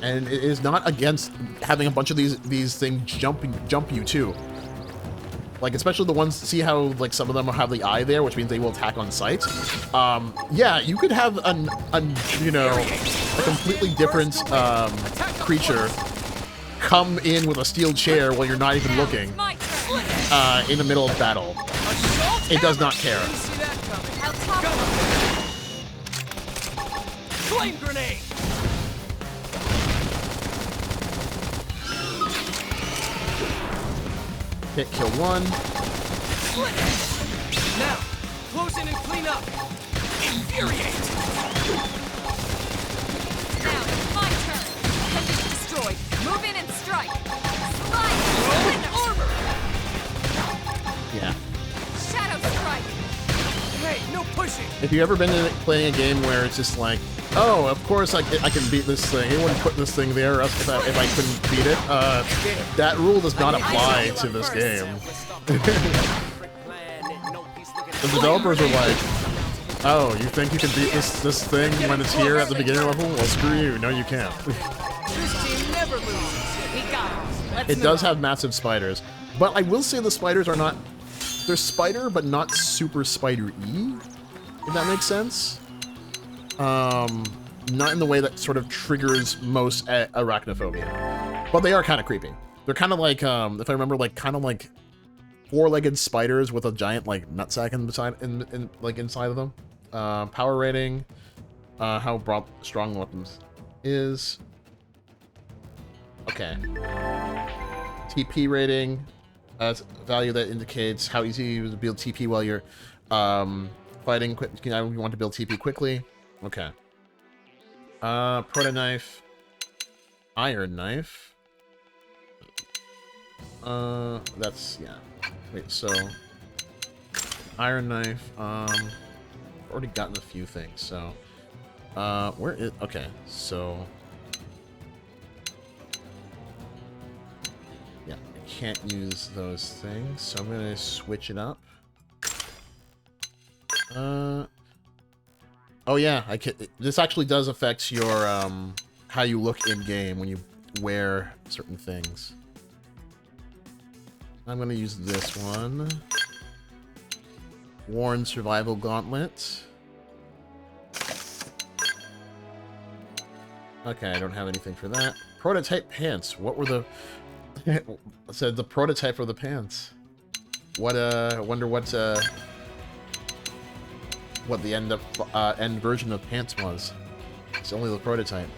And it is not against having a bunch of these things jump you too. Like, especially the ones, see how like some of them have the eye there, which means they will attack on sight. Yeah, you could have a completely different creature come in with a steel chair while you're not even looking in the middle of battle. It does not care. Didn't see that coming. Flame grenade! Hit, kill one. Now, close in and clean up. Infuriate! Now, my turn. Appendage destroyed. Move in and strike. Slide! Split armor! Yeah. Shadow strike! Hey, no pushing! If you've ever been playing a game where it's just like, oh, of course I can beat this thing. It wouldn't put this thing there if I couldn't beat it. That rule does not apply to this game. The developers are like, oh, you think you can beat this thing when it's here at the beginning level? Well, screw you. No, you can't. This team never loses. We got it. Let's It does have massive spiders. But I will say the spiders are not... They're spider, but not super spider-y. If that makes sense. Not in the way that sort of triggers most arachnophobia. But they are kind of creepy. They're kind of like, if I remember, like kind of like four-legged spiders with a giant like nutsack inside of them. Power rating, how strong weapons is. Okay. TP rating, value that indicates how easy you to build TP while you're fighting. You want to build TP quickly. Okay. Proto knife, iron knife. That's yeah. Wait, so iron knife. Already gotten a few things. So, where is? Okay, so yeah, I can't use those things. So I'm gonna switch it up. Oh yeah, I can. This actually does affect your how you look in game when you wear certain things. I'm gonna use this one. Worn Survival Gauntlet. Okay, I don't have anything for that. Prototype pants. What were the? I said the prototype of the pants. What? I wonder what the end version of pants was. It's only the prototype.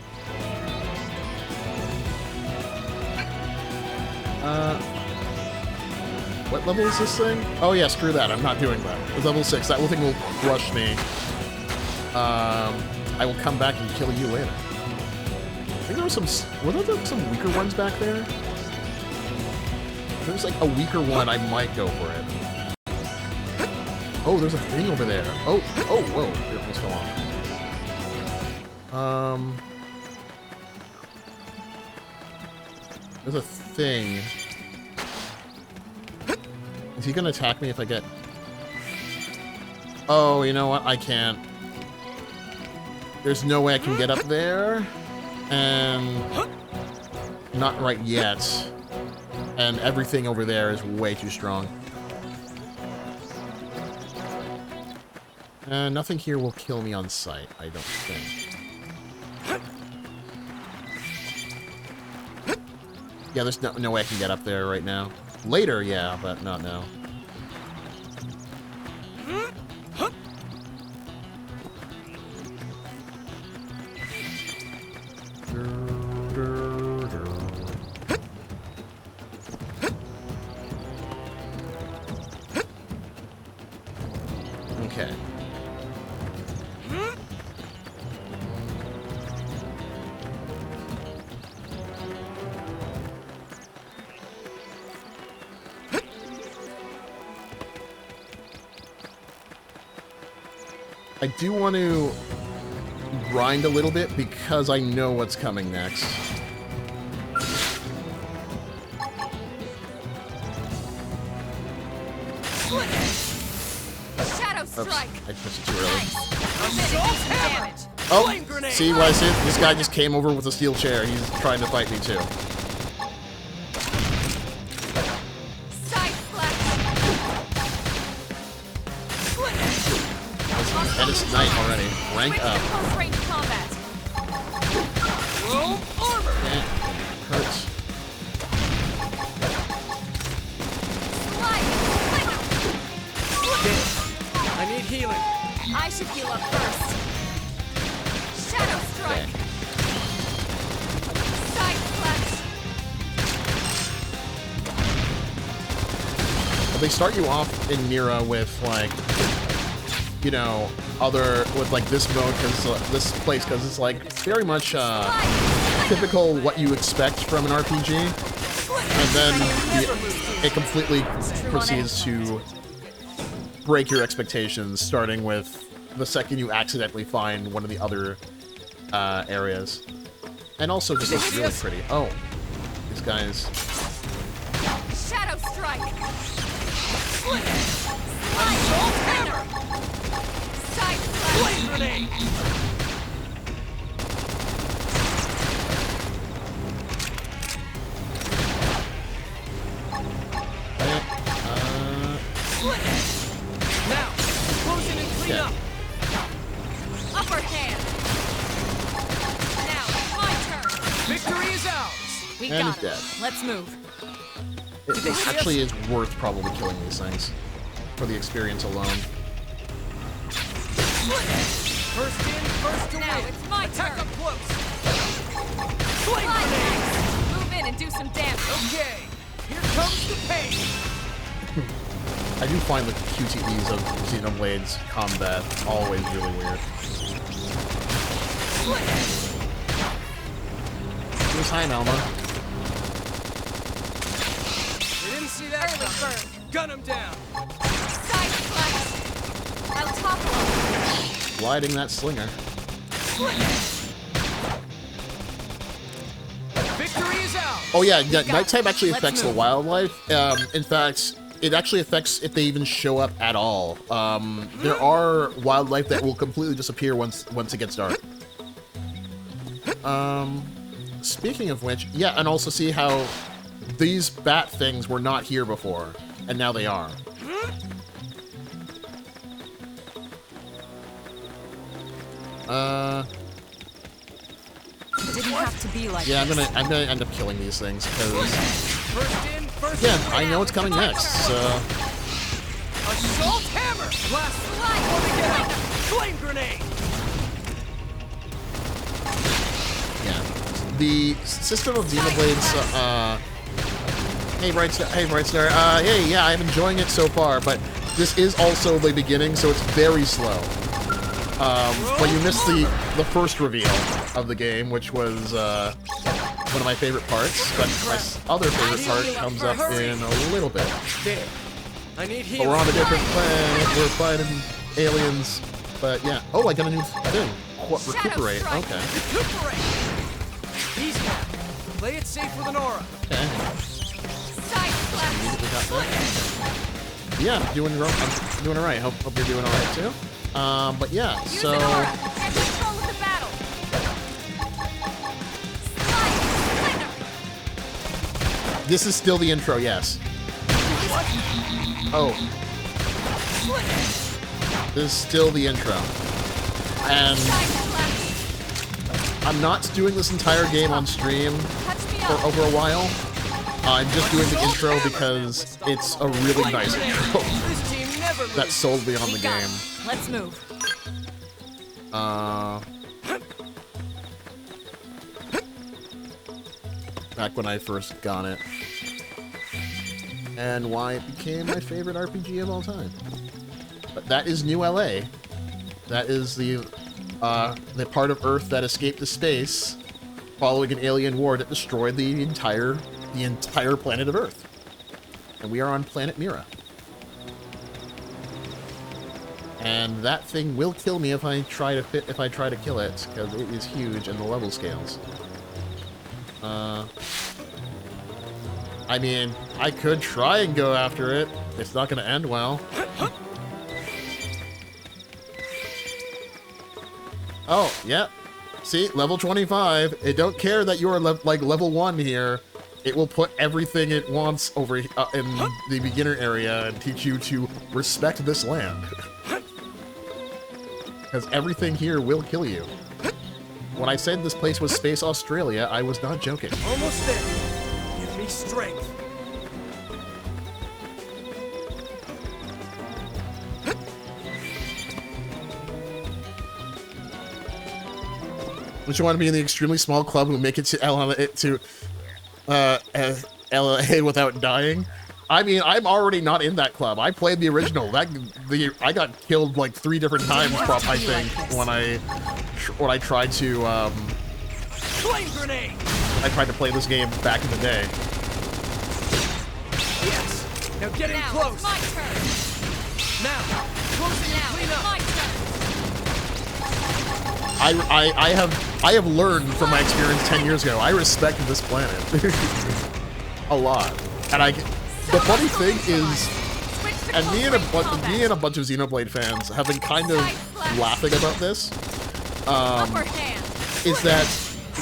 What level is this thing? Oh yeah, screw that. I'm not doing that. It's level 6. That thing will crush me. I will come back and kill you later. I think there was were there some weaker ones back there? If there's like a weaker one, I might go for it. Oh, there's a thing over there. Oh, whoa. Here, let's go on. There's a thing. Is he gonna attack me if I get... Oh, you know what? I can't. There's no way I can get up there. And... Not right yet. And everything over there is way too strong. Nothing here will kill me on sight, I don't think. Yeah, there's no way I can get up there right now. Later, yeah, but not now. Okay. I do want to grind a little bit because I know what's coming next. Shadow strike. Oops, I pushed it too early. Damage. Oh, see what I said? This guy just came over with a steel chair. He's trying to fight me too. Side slash. And it's night already. Rank up. Close range combat. Roll armor! Eh, hurts. healing. I should heal up first. Shadow strike. Side slash. They start you off in Mira with, like, you know, with like this mode, because this place, because it's like very much typical what you expect from an RPG, and then it completely proceeds to break your expectations, starting with the second you accidentally find one of the other areas. And also just looks really pretty. Oh, these guys. Shadow strike. Side Flame grenade. Now, close in and clean up. upper hand. Now, my turn. Victory is ours. We And got he's it. dead. Let's move. It actually is worth probably killing these things for the experience alone. First in, first to Now win. it's my Attack turn. up close. Flame Fly grenade. next. Move in and do some damage. Okay, here comes the pain. I do find the QTEs of Xenoblade's combat always really weird. Here's hi, Alma. You didn't see that Early coming. bird. Gun him down. Side slash. I'll topple him. Gliding that slinger. Victory is ours. Oh yeah, got nighttime it. actually Let's affects the move. wildlife. In fact, it actually affects if they even show up at all. There are wildlife that will completely disappear once it gets dark. Speaking of which, yeah, and also see how these bat things were not here before, and now they are. Didn't have to be like Yeah, I'm this. gonna end up killing these things because First in, first yeah, to I win. know it's coming next. So Assault hammer. Blast Slide. before they get out. Flame grenade. yeah, the system of Xenoblade's. Hey Brightstar. Hey Brightstar. Hey, yeah, I'm enjoying it so far, but this is also the beginning, so it's very slow. But you missed the first reveal of the game, which was one of my favorite parts. But my other favorite part comes up in a little bit. There. I need But healing. we're on a different planet. We're fighting aliens. But yeah. Oh, I got a new thing. Recuperate. strike. Okay. Recuperate. Easy now. Play it safe with an aura. Okay. Side slash. Immediately got that. Yeah, I'm doing alright. Hope you're doing alright too. But yeah, Use so an aura. Get control of the battle. Slide. Splinter. this is still the intro, yes. Oh. This is still the intro. And Side slash. I'm not doing this entire game on stream Touch me for up. over a while. I'm just doing the intro because it's a really nice intro This team never loses. that sold me on We the got game. it. Let's move. Back when I first got it. And why it became my favorite RPG of all time. But that is New LA. That is the part of Earth that escaped to space following an alien war that destroyed the entire planet of Earth. And we are on planet Mira. And that thing will kill me if I try to kill it, because it is huge in the level scales. I mean, I could try and go after it. It's not going to end well. Oh, yeah. See, level 25. It don't care that you're like level 1 here. It will put everything it wants over in the beginner area and teach you to respect this land. Because everything here will kill you. When I said this place was Space Australia, I was not joking. Almost there. Give me strength. Don't you want to be in the extremely small club who make it to LA without dying? I mean, I'm already not in that club. I played the original. I got killed like 3 different times, I think, when I tried to Flame grenade! I tried to play this game back in the day. Yes! Now get in close! It's my turn! Now! Close in and clean up! My turn! I have learned from my experience 10 years ago. I respect this planet. A lot. And the funny thing is, and me and a bunch of Xenoblade fans have been kind of laughing about this, is that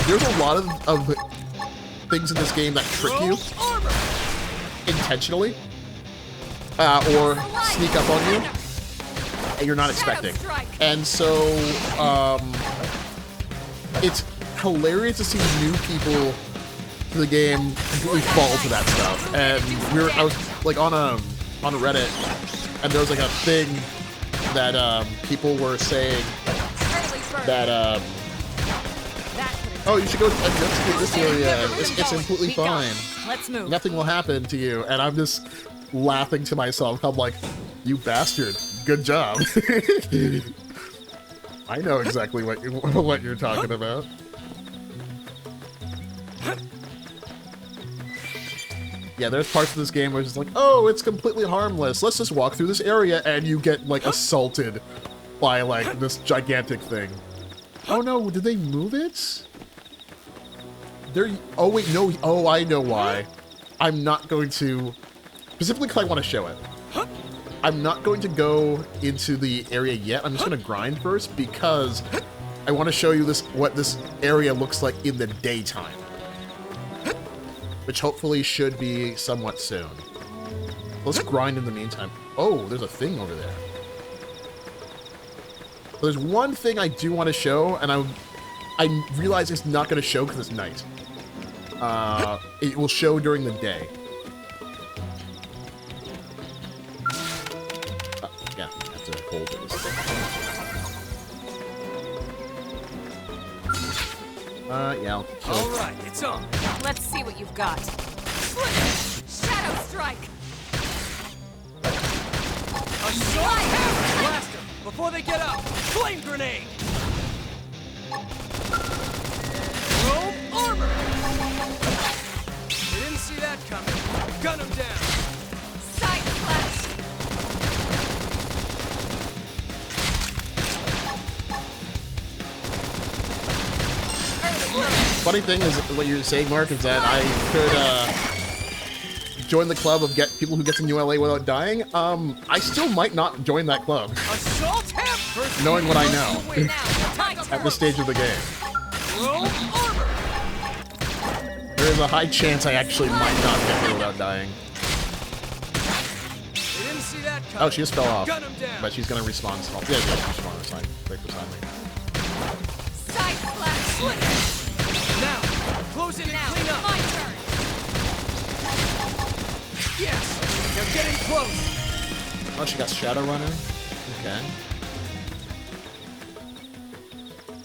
there's a lot of things in this game that trick you intentionally, or sneak up on you, and you're not expecting. And so, it's hilarious to see new people to the game completely fall to that stuff. And I was like on a Reddit, and there was like a thing that people were saying that oh, you should go investigate this area. It's completely fine. Let's move. Nothing will happen to you. And I'm just laughing to myself. I'm like, you bastard. Good job. I know exactly what you're talking about. Yeah, there's parts of this game where it's just like, oh, it's completely harmless. Let's just walk through this area, and you get like assaulted by like this gigantic thing. Oh no, did they move it? Oh wait, no. Oh, I know why. I'm not going to, specifically because I want to show it. I'm not going to go into the area yet. I'm just going to grind first because I want to show you what this area looks like in the daytime, which hopefully should be somewhat soon. Let's grind in the meantime. Oh, there's a thing over there. There's one thing I do want to show, and I realize it's not going to show because it's night. It will show during the day. Yeah, I have to hold it. Yeah. All right, it's on. Let's see what you've got. Shadow strike. Assault hammer! Blast them before they get up. Flame grenade. Robe armor. You didn't see that coming. Gun him down. Side flash. Funny thing is, what you're saying, Mark, is that I could join the club of people who get to New LA without dying. I still might not join that club, Assault hammer. knowing what I know at this stage of the game. Robe armor. There is a high chance I actually might not get there without dying. You didn't see that coming. Oh, she just fell off, Gun him down. but she's gonna respawn. Yeah, she's respawn this time, right beside me. Side flash. Now, close in and Now, clean up. my turn. Yes. Now get in close. Oh, she got Shadow Runner. Okay.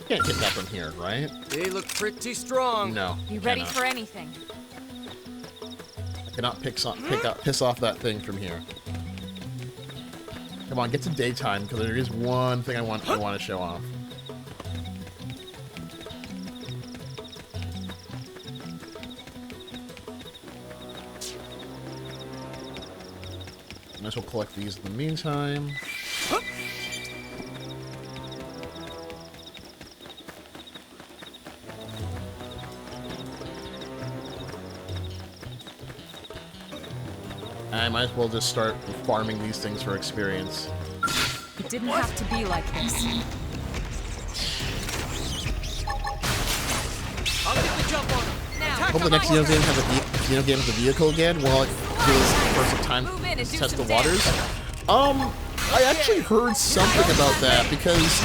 Can't hit that from here, right? They look pretty strong. No. Be ready cannot. for anything. I cannot piss off that thing from here. Come on, get to daytime because there is one thing I want to show off. Might as well collect these in the meantime. I might as well just start farming these things for experience. It didn't have to be like this. I'll get the jump on him. Now, Hope the next Xeno game has a vehicle again. Well, it feels first time move in and do test the some waters. I actually heard something about that because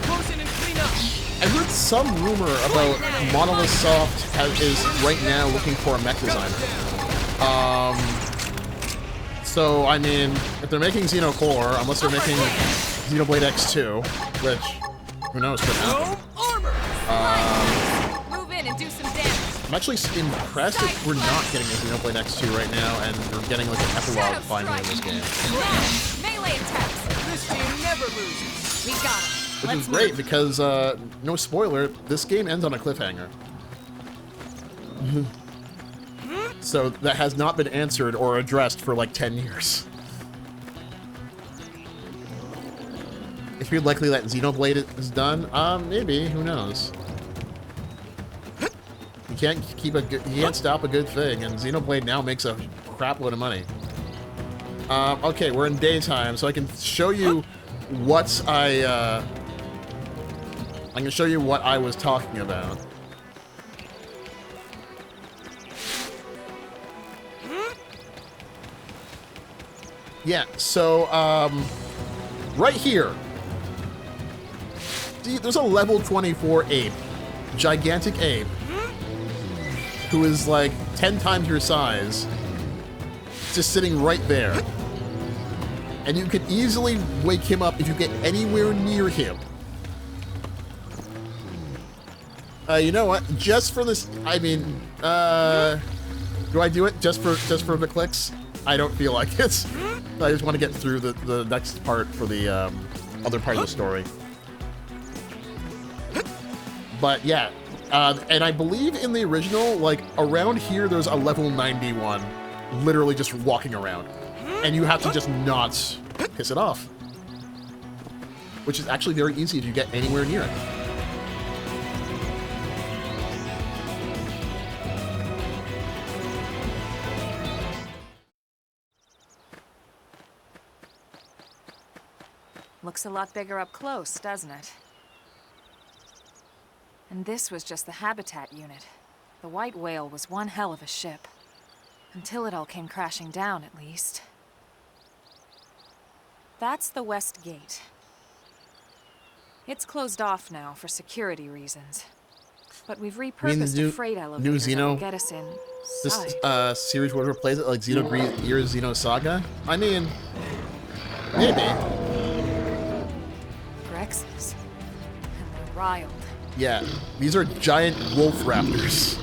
Close in and clean up. I heard some rumor about Monolith Soft is right now looking for a mech designer. So I mean, if they're making Xeno 4, unless they're making Xenoblade X2, which who knows could happen. Robe armor. Move in and do some damage. I'm actually impressed that we're not getting a Xenoblade X2 right now, and we're getting like an epilogue finally in this game. Melee attacks. This team never loses. We got him. Which is great because, no spoiler, this game ends on a cliffhanger. So that has not been answered or addressed for like 10 years. If you're likely that Xenoblade is done, maybe, who knows? You can't stop a good thing, and Xenoblade now makes a crap load of money. Okay, we're in daytime, so I can show you what I can show you what I was talking about. Yeah, so, right here. See, there's a level 24 ape. Gigantic ape. Who is like 10 times your size. Just sitting right there. And you can easily wake him up if you get anywhere near him. You know what? Just for this, I mean, do I do it just for the clicks? I don't feel like it. I just want to get through the next part for the other part of the story. But yeah, and I believe in the original, like around here, there's a level 91, literally just walking around, and you have to just not piss it off, which is actually very easy if you get anywhere near it. Looks a lot bigger up close, doesn't it? And this was just the habitat unit. The white whale was one hell of a ship. Until it all came crashing down, at least. That's the west gate. It's closed off now for security reasons. But we've repurposed a freight elevator that will get us in. This series would replace it like Xenogears Xenosaga? I mean, maybe. Grexes. And they're riled. Yeah, these are giant wolf raptors.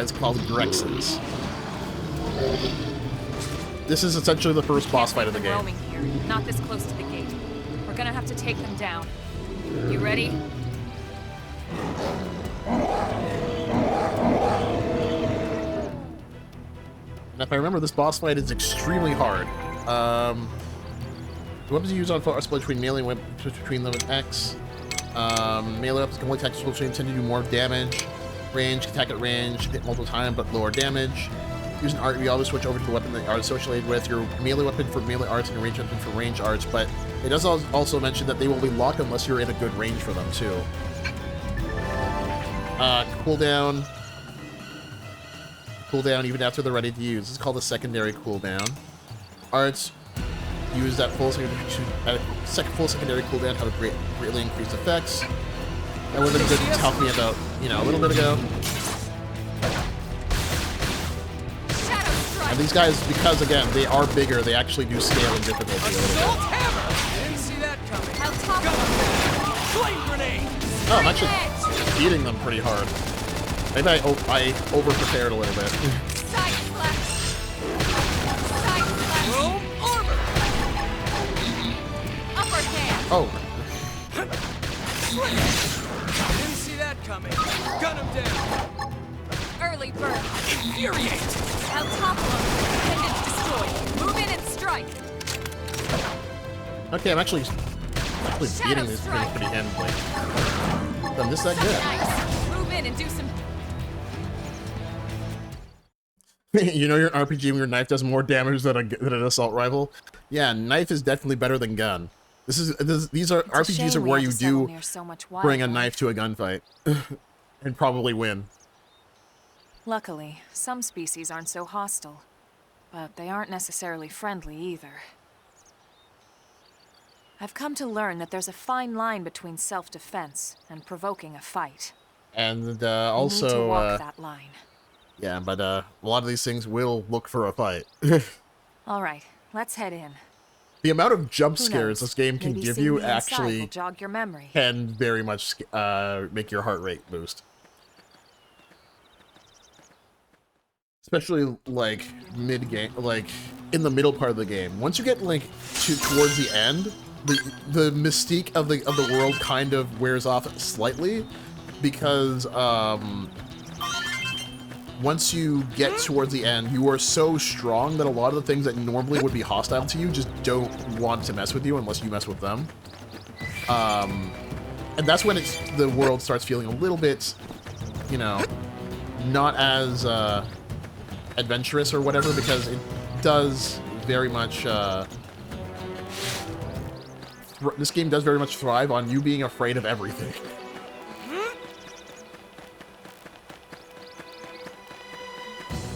It's called Grexes. This is essentially the first boss fight of the game. Roaming here, not this close to the gate. We're gonna have to take them down. You ready? And if I remember, this boss fight is extremely hard. The weapons you use on foot are split between melee and weapons between them with X. Melee weapons can only attack which tend to do more damage. Range, attack at range, hit multiple times, but lower damage. Using art, you always switch over to the weapon that you are associated with. Your melee weapon for melee arts and your range weapon for range arts, but it does also mention that they will be locked unless you're in a good range for them, too. Cooldown. Cooldown even after they're ready to use. This is called a secondary cooldown. Arts. Use that full secondary cooldown to have greatly increased effects. That would have been good to tell me about, you know, a little bit ago. And these guys, because again, they are bigger, they actually do scale in difficulty a little bit. Didn't see that coming. Flame grenade! Oh, I'm actually beating them pretty hard. Maybe I over-prepared a little bit. Side slash! Side slash! Room armor! Upper hand! Oh. Didn't see that coming. Gun him down. Early bird! Infuriate! El Topo! Pendant destroyed! Move in and strike! Okay, I'm actually beating these pretty handily. I'm just that good. Nice! Move in and do some... You know, your RPG when your knife does more damage than an assault rifle. Yeah, knife is definitely better than gun. These are RPGs are where you do bring a knife to a gunfight and probably win. Luckily, some species aren't so hostile, but they aren't necessarily friendly either. I've come to learn that there's a fine line between self-defense and provoking a fight. And also, we need to walk that line. Yeah, but a lot of these things will look for a fight. All right, let's head in. The amount of jump Who scares knows? this game can Maybe give seeing you the inside actually will jog your memory. can very much make your heart rate boost. Especially like mid-game, like in the middle part of the game. Once you get like towards the end, the mystique of the world kind of wears off slightly, because once you get towards the end, you are so strong that a lot of the things that normally would be hostile to you just don't want to mess with you unless you mess with them. And that's when the world starts feeling a little bit, you know, not as adventurous or whatever, because it does very much this game does very much thrive on you being afraid of everything.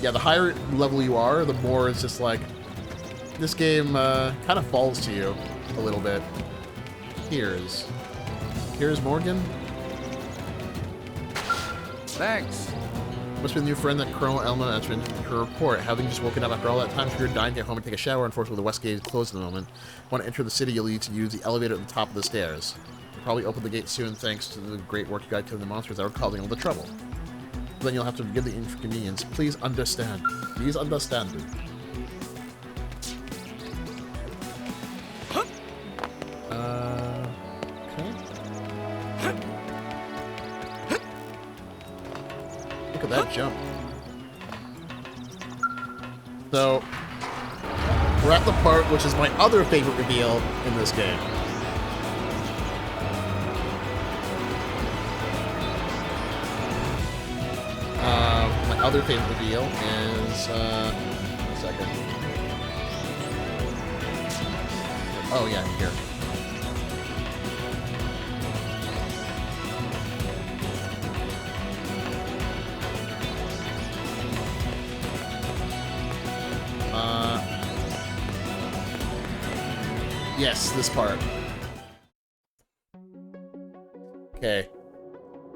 Yeah, the higher level you are, the more it's just like this game kind of falls to you a little bit. Here's Morgan. Thanks. Must be the new friend that Colonel Elma mentioned in her report. Having just woken up after all that time, figured dying to get home and take a shower. Unfortunately, the west gate is closed at the moment. Want to enter the city, you'll need to use the elevator at the top of the stairs. You'll probably open the gate soon, thanks to the great work you guys killing the monsters that are causing all the trouble. Then you'll have to forgive the inconvenience. Please understand. Please understand it. Okay. Look at that jump. So, we're at the part which is my other favorite reveal in this game. My other favorite reveal is, one second. Oh yeah, here. Yes, this part. Okay.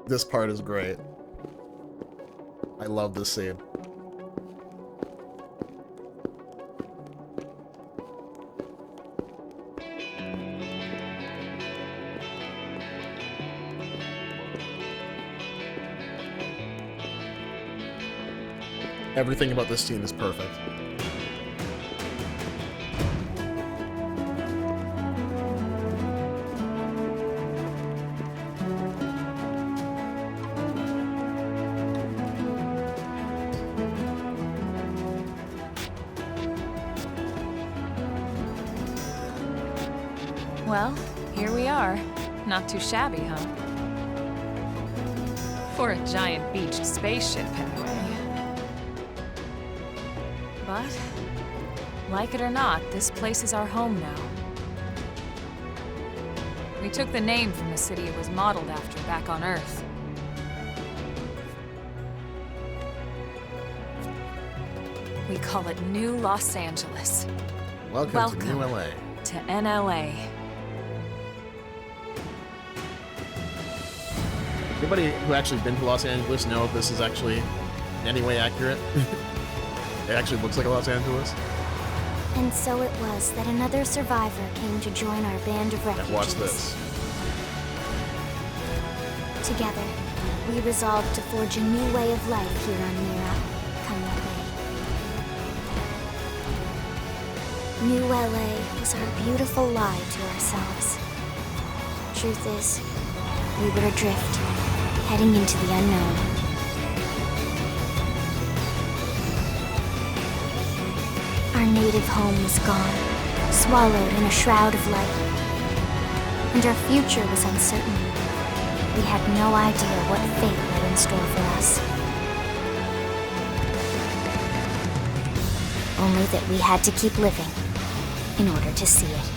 This part is great. I love this scene. Everything about this scene is perfect. Well, here we are. Not too shabby, huh? For a giant beached spaceship, anyway. But, like it or not, this place is our home now. We took the name from the city it was modeled after back on Earth. We call it New Los Angeles. Welcome to New LA. To NLA. Anybody who actually been to Los Angeles know if this is actually in any way accurate? It actually looks like Los Angeles. And so it was that another survivor came to join our band of refugees. Now watch this. Together, we resolved to forge a new way of life here on Mira. Come what may. New LA was our beautiful lie to ourselves. Truth is, we were adrift, heading into the unknown. Our native home was gone, swallowed in a shroud of light. And our future was uncertain. We had no idea what fate lay in store for us. Only that we had to keep living in order to see it.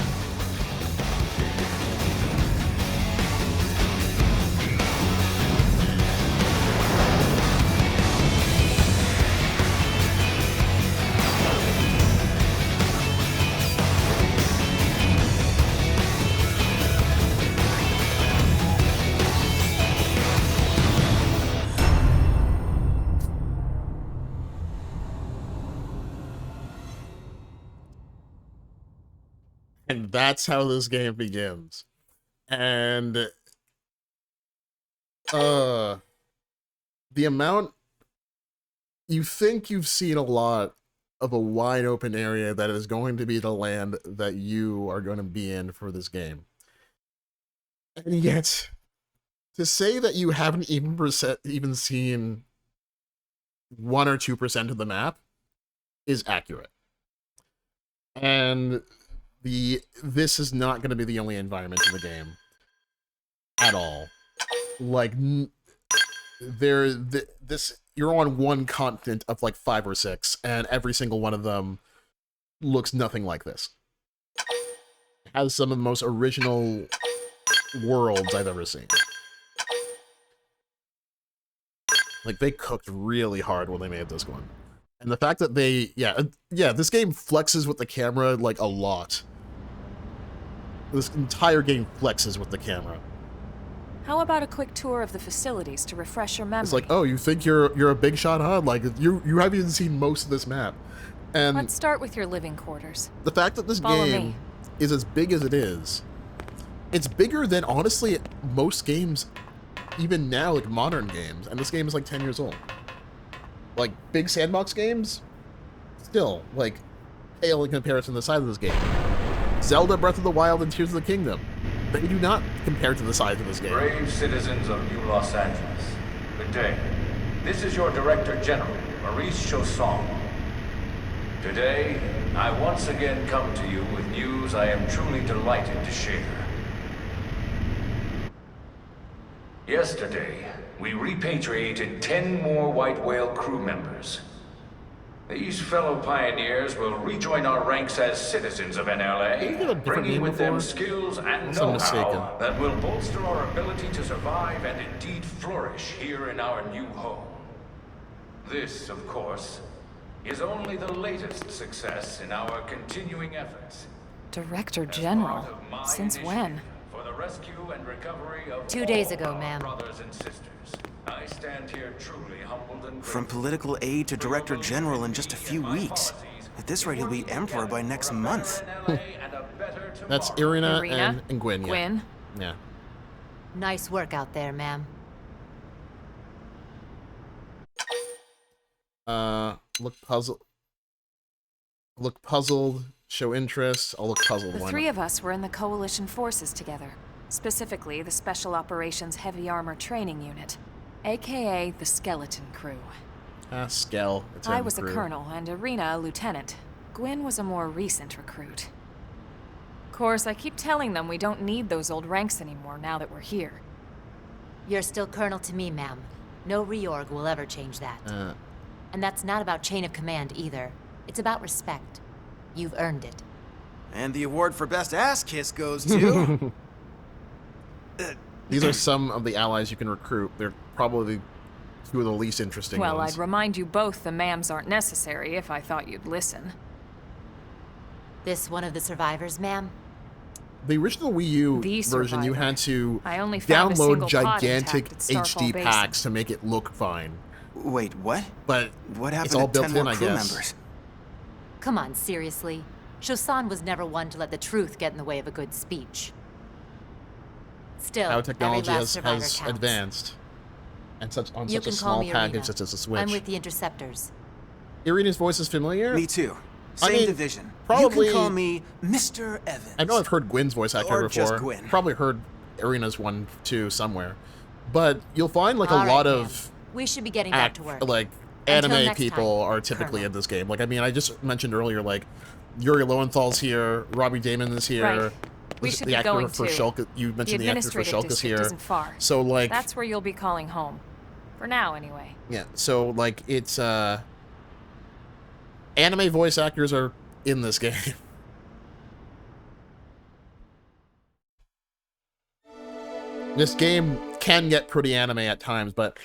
And that's how this game begins. And the amount, you think you've seen a lot of a wide open area that is going to be the land that you are going to be in for this game. And yet, to say that you haven't even seen 1 or 2% of the map is accurate. And this is not going to be the only environment in the game at all. Like, you're on one continent of like 5 or 6, and every single one of them looks nothing like this. It has some of the most original worlds I've ever seen. Like, they cooked really hard when they made this one. And the fact that this game flexes with the camera, like, a lot. This entire game flexes with the camera. How about a quick tour of the facilities to refresh your memory? It's like, oh, you think you're a big shot, huh? Like, you haven't even seen most of this map. And let's start with your living quarters. the fact that this Follow game me. is as big as it is, it's bigger than, honestly, most games, even now, like, modern games. And this game is, like, 10 years old. Like, big sandbox games, still, like, pale in comparison to the size of this game. Zelda Breath of the Wild and Tears of the Kingdom, they do not compare to the size of this game. Brave citizens of New Los Angeles, good day. This is your Director General, Maurice Chausson. Today, I once again come to you with news I am truly delighted to share. Yesterday, we repatriated 10 more White Whale crew members. These fellow pioneers will rejoin our ranks as citizens of Did you get a NLA, different bringing name with them before? skills and Unless I'm mistaken. know-how that will bolster our ability to survive and indeed flourish here in our new home. This, of course, is only the latest success in our continuing efforts. Director As General? part of my Since initiative when? For the rescue and recovery of 2 days all ago, our ma'am. brothers and sisters. I stand here truly humbled and From grateful. political aide to director general in just a few weeks. At this rate, he'll be emperor by next month. That's Irina, Irina? and Gwyn. Yeah. Gwyn? Yeah. Nice work out there, ma'am. Look puzzled. Look puzzled. Show interest. I'll look puzzled. The Why three not? of us were in the Coalition forces together. Specifically, the Special Operations Heavy Armor Training Unit, aka the Skeleton Crew. Skell. I was a colonel and Irina a lieutenant. Gwyn was a more recent recruit. Of course, I keep telling them we don't need those old ranks anymore now that we're here. You're still colonel to me, ma'am. No reorg will ever change that. And that's not about chain of command either. It's about respect. You've earned it. And the award for best ass kiss goes to... These are some of the allies you can recruit. They're probably two of the least interesting Well, ones. I'd remind you both the ma'ams aren't necessary if I thought you'd listen. This one of the survivors, ma'am? The original Wii U The version, you survivor. had to I only found a download single pod gigantic intact at Starfall HD Basin. packs to make it look fine. Wait, what? But What happened it's all to built 10 more in, I crew guess. members? Come on, seriously. Chausson was never one to let the truth get in the way of a good speech. Still, How every technology last has survivor counts. advanced, and on You such a can call small me package Irina. such as a Switch. I'm with the Interceptors. Irina's voice is familiar. Me too. I Same mean, division. probably- You can call me Mr. Evans. I know I've heard Gwyn's voice actor Or just before. Gwyn. Probably heard Irina's one too somewhere. But you'll find like All a right, lot ma'am. of We should be getting back to work. like Until anime next people time, are typically Colonel. in this game. Like, I mean, I just mentioned earlier, like Yuri Lowenthal's here, Robbie Damon is here. Right. We This- should the be actor going for too. Shulk. You The mentioned the actor for administrative Shulk is district here. isn't far. So like, That's where you'll be calling home. For now, anyway. yeah. So like, it's anime voice actors are in this game. This game can get pretty anime at times, but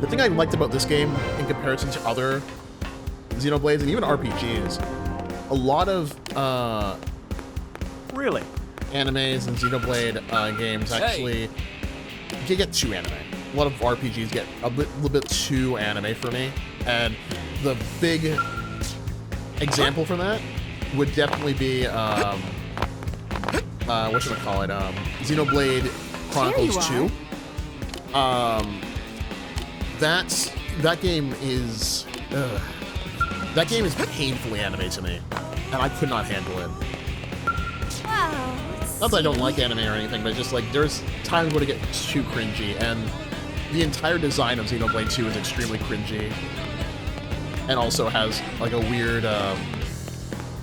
the thing I liked about this game in comparison to other Xenoblades and even RPGs, a lot of Really? animes and Xenoblade games actually get too anime. A lot of RPGs get a little bit too anime for me, and the big example for that would definitely be whatchamacallit, Xenoblade Chronicles 2. That game is painfully anime to me, and I could not handle it. Wow. Not that I don't like anime or anything, but just like there's times when it gets too cringy, and the entire design of Xenoblade 2 is extremely cringy, and also has like a weird.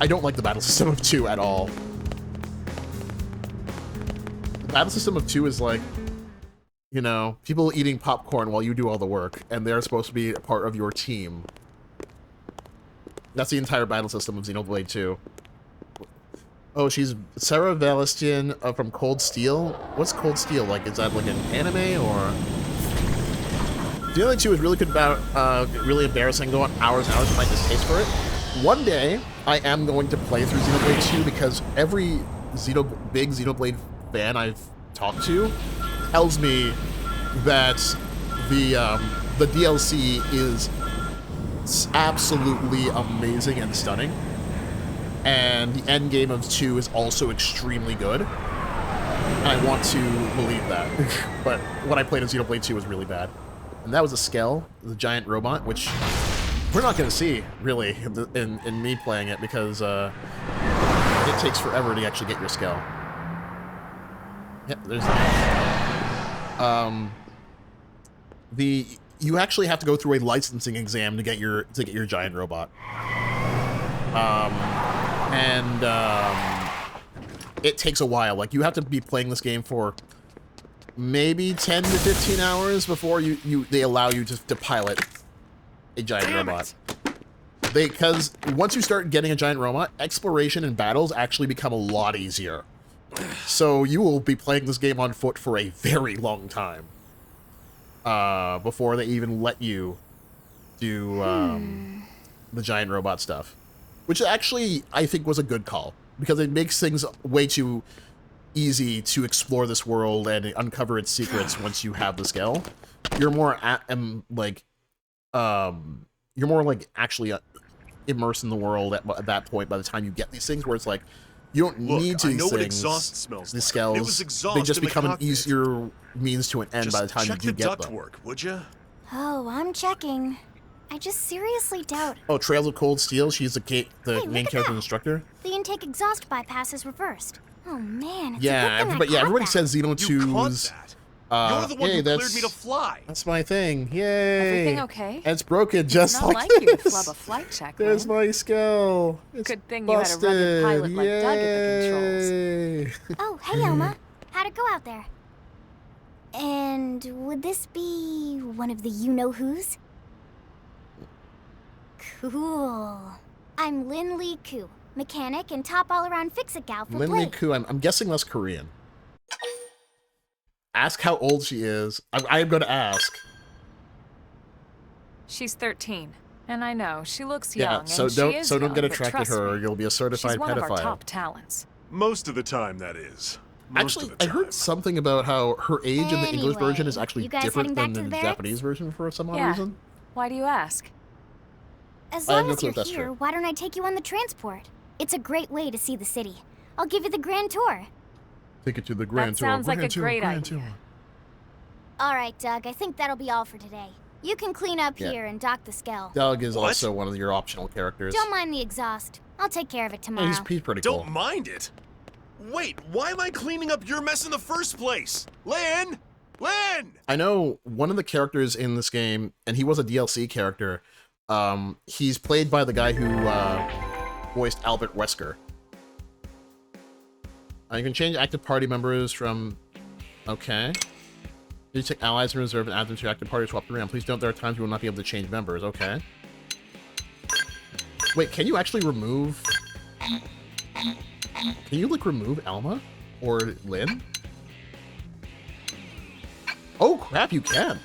I don't like the battle system of 2 at all. The battle system of 2 is like, you know, people eating popcorn while you do all the work, and they're supposed to be a part of your team. That's the entire battle system of Xenoblade 2. Oh, she's Sarah Valestian from Cold Steel? What's Cold Steel? Like, is that like an anime, or...? Xenoblade 2 is really good about, really embarrassing, go on hours and hours to find distaste for it. One day, I am going to play through Xenoblade 2 because every big Xenoblade fan I've talked to tells me that the DLC is absolutely amazing and stunning, and the end game of 2 is also extremely good. And I want to believe that, but what I played in Xenoblade 2 was really bad, and that was a Skell, the giant robot, which we're not going to see really in me playing it because it takes forever to actually get your Skell. Yep, there's that. You actually have to go through a licensing exam to get your giant robot. It takes a while. Like, you have to be playing this game for maybe 10 to 15 hours before they allow you to pilot a giant robot. Because once you start getting a giant robot, exploration and battles actually become a lot easier. So you will be playing this game on foot for a very long time before they even let you do the giant robot stuff. Which actually, I think, was a good call, because it makes things way too easy to explore this world and uncover its secrets once you have the skill. You're more actually immersed in the world at that point by the time you get these things, where it's like, you don't need to these things, these skills. They just become an easier means to an end by the time you do get them. Would you? Oh, I'm checking. I just seriously doubt. Oh, Trails of Cold Steel. She's the main character instructor. The intake exhaust bypass is reversed. Oh man, it's yeah, everybody says Xeno 2's. You're the one who that's, cleared me to fly. That's my thing. Yay! Everything okay? And it's broken just it's not like you to this. flub a flight check. There's my skill. It's good thing busted. You had a rugged pilot like Doug at the controls. Oh, hey Elma. How'd it go out there? And would this be one of the you-know-who's? Cool. I'm Lin Lee Koo, mechanic and top all-around fix-it gal for Lin Lee Koo, I'm guessing that's Korean. Ask how old she is. I am going to ask. She's 13, and I know she looks young. Yeah, so don't get attracted to her, or you'll be a certified pedophile. She's one of our top talents. Most of the time, that is. Actually, I heard something about how her age in the English version is actually different than the Japanese version for some odd reason. Why do you ask? As long as you're here, why don't I take you on the transport? It's a great way to see the city. I'll give you the grand tour. Take it to the grand tour. That sounds like a great idea. All right, Doug, I think that'll be all for today. You can clean up here and dock the Skell. Doug is also one of your optional characters. Don't mind the exhaust. I'll take care of it tomorrow. Yeah, he's pretty cool. Don't mind it? Wait, why am I cleaning up your mess in the first place? Lynn! Lynn! I know one of the characters in this game, and he was a DLC character. He's played by the guy who voiced Albert Wesker. You can change active party members from... Okay. You take allies and reserve and add them to your active party, swap them around. Please note there are times you will not be able to change members. Okay. Wait, can you actually remove... Can you, like, remove Elma? Or Lynn? Oh, crap, you can.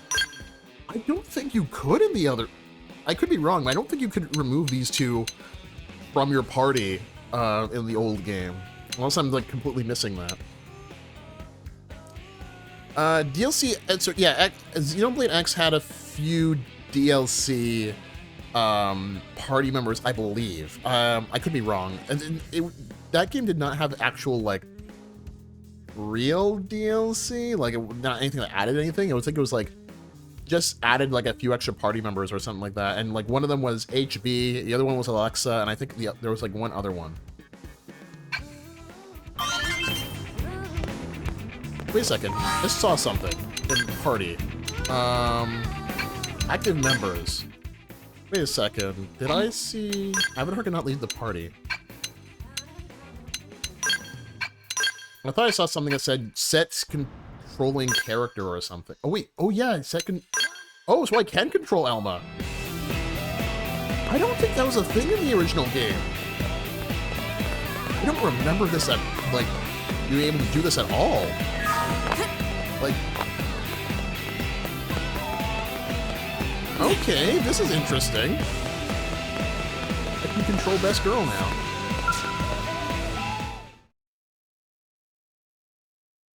I don't think you could in the other... I could be wrong, but I don't think you could remove these two from your party in the old game. Unless I'm, like, completely missing that. DLC... So, yeah, Xenoblade X had a few DLC party members, I believe. I could be wrong. And that game did not have actual, like, real DLC. Like, not anything that added anything. I think it was, like, just added, like, a few extra party members or something like that. And, like, one of them was HB, the other one was Alexa, and I think there was, like, one other one. Wait a second. I just saw something in party. Active members. Wait a second. Did I see... I haven't heard her not leave the party. I thought I saw something that said sets controlling character or something. Oh, wait. Oh, yeah. Oh, so I can control Elma. I don't think that was a thing in the original game. I don't remember this at, like, you able to do this at all. Like... Okay, this is interesting. I can control Best Girl now.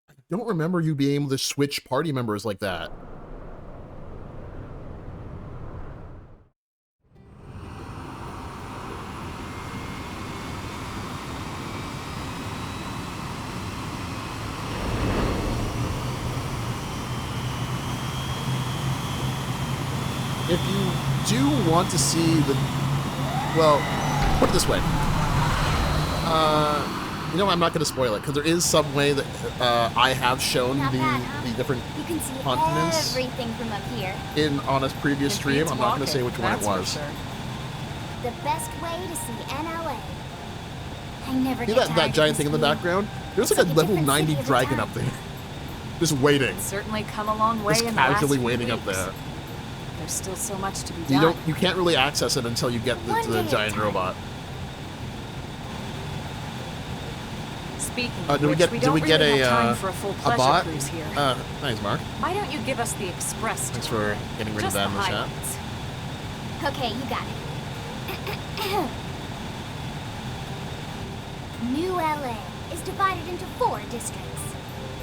I don't remember you being able to switch party members like that. If you do want to see the... Well, put it this way. You know, I'm not going to spoil it, because there is some way that I have shown the different continents everything from up here. on a previous stream. I'm not going to say which one it was. The best way to see NLA. I never See get that giant thing in the background? There's like a level 90 dragon up there. Just waiting. It's certainly come a long way Just in the last casually few waiting up weeks. there. There's still so much to be done. You can't really access it until you get the giant robot. Speaking Did of we which, get don't a really have time for a full pleasure bot? cruise here. Thanks, Mark. Why don't you give us the express Thanks tour? for getting rid of Just that in the chat. highlights. Okay, you got it. New LA is divided into 4 districts.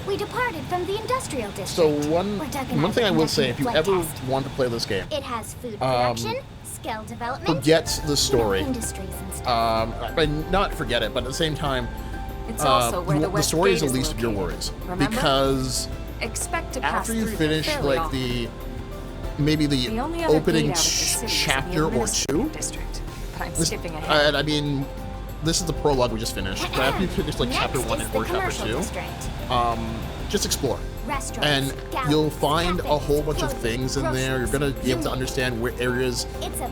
We departed from the industrial district. So one thing I will say, if you ever want to play this game, it has food production, skill development, forget the story. Industries and stuff. Not forget it, but at the same time, It's also where the the story is the West Gate least of your located. worries. Remember? Because Expect to pass after you through finish there fairly like often. maybe The the only other opening gate out of the city is the chapter or administrative 2, district, but I'm skipping ahead. I mean, this is the prologue we just finished. But after you finish like chapter 1 or chapter 2, just explore. And you'll find a whole bunch of things in there. You're gonna be able to understand where areas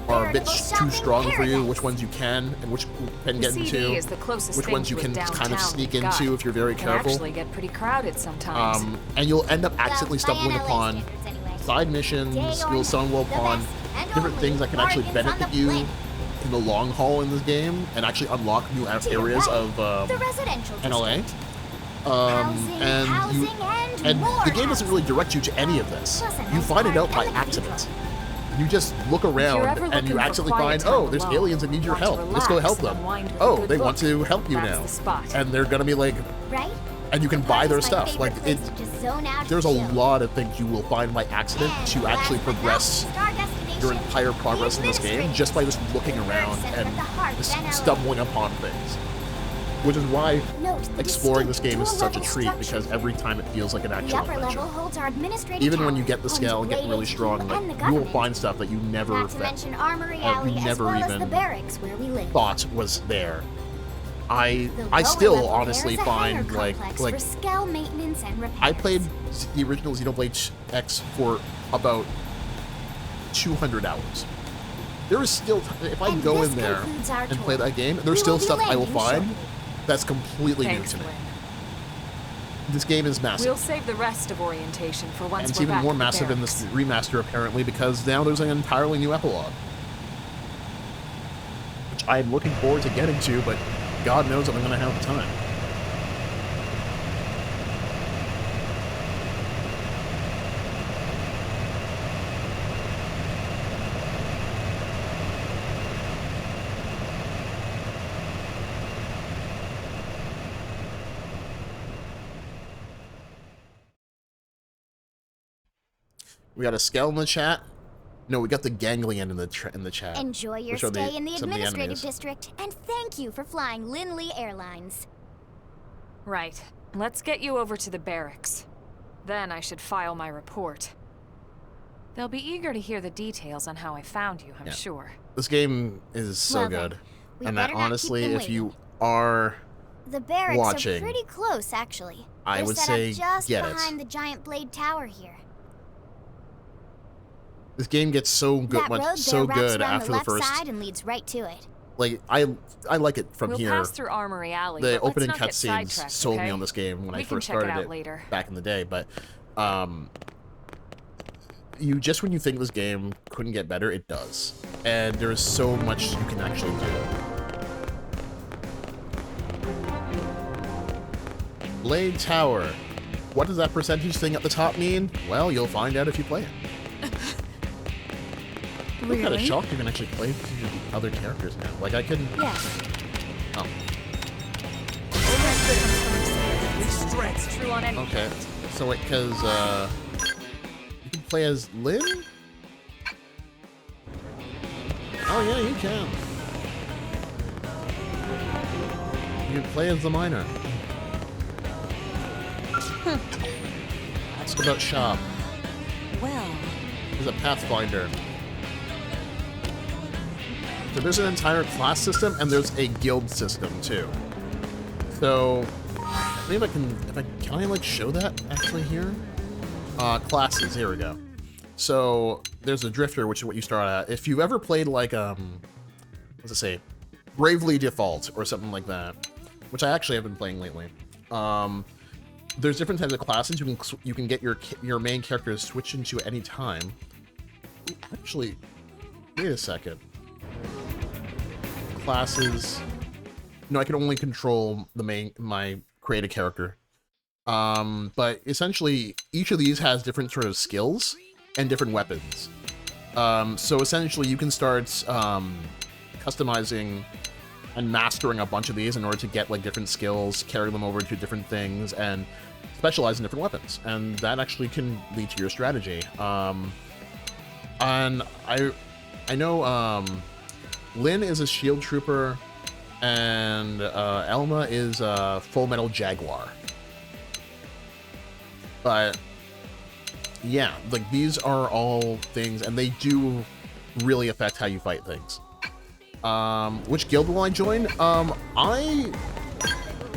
are a bit too strong for you, which ones you can, and which you can get into, is the closest which thing ones you to a can kind of downtown sneak we've got. into if you're very Can careful. actually get pretty crowded sometimes. And you'll end up accidentally stumbling upon side missions. You'll stumble upon different things that can actually benefit you in the long haul in this game, and actually unlock new areas of NLA. And the game doesn't really direct you to any of this. You find it out by accident. You just look around and you accidentally find, oh, there's aliens that need your help. Let's go help them. Oh, they want to help you now. And they're gonna be like, and you can buy their stuff. Like, there's a lot of things you will find by accident to actually progress your entire progress in this game just by just looking around and just stumbling upon things. Which is why exploring this game is such a treat, because every time it feels like an actual adventure. Even when you get the scale and get really strong, like, you will find stuff that you never even thought was there. I still honestly find like I played the original Xenoblade X for about 200 hours. There is still, if I go in there and play that game, there's still stuff I will find that's completely new to me. This game is massive. We'll save the rest of orientation for once And it's we're even back more at the massive in this barracks. remaster, apparently, because now there's an entirely new epilogue. Which I'm looking forward to getting to, but God knows if I'm going to have the time. We got a Skell in the chat. No, we got the ganglion in the chat. Enjoy your which are stay in the some of administrative enemies. district, and thank you for flying Lindley Airlines. Right. Let's get you over to the barracks. Then I should file my report. They'll be eager to hear the details on how I found you, I'm sure. This game is so Well then, good. we And that better not keep honestly, them if you waiting. are The barracks watching, are pretty close, actually. I They're would set say up just get it. behind the giant blade tower here. this game gets so good, That road so there wraps good around after the the left first. side and leads right to it. Like I like it from We'll here. pass through Armory Alley, The but let's opening not get cutscenes sidetracked, sold me okay? on this game when We I can first check it started out it later. back in the day, but you just when you think this game couldn't get better, it does. And there's so much you can actually do. Blade Tower. What does that percentage thing at the top mean? Well, you'll find out if you play it. I'm kind of shocked you can actually play the other characters now. Like I can. Yeah. Oh. It's true on any Okay. So wait, because you can play as Lynn? Oh yeah, you can. You can play as the miner. Ask about shop. Well, There's a Pathfinder. So there's an entire class system and there's a guild system too. So maybe can I like show that actually here? Classes, here we go. So there's a drifter, which is what you start at. If you've ever played like what's it say? Bravely Default or something like that, which I actually have been playing lately. There's different types of classes you can get your main character to switch into at any time. Actually, wait a second. Classes. No, I can only control my created character. But essentially, each of these has different sort of skills and different weapons. So essentially, you can start customizing and mastering a bunch of these in order to get like different skills, carry them over to different things, and specialize in different weapons. And that actually can lead to your strategy. And I know Lynn is a shield trooper, and Elma is a Full Metal Jaguar. But yeah, like these are all things, and they do really affect how you fight things. Which guild will I join? I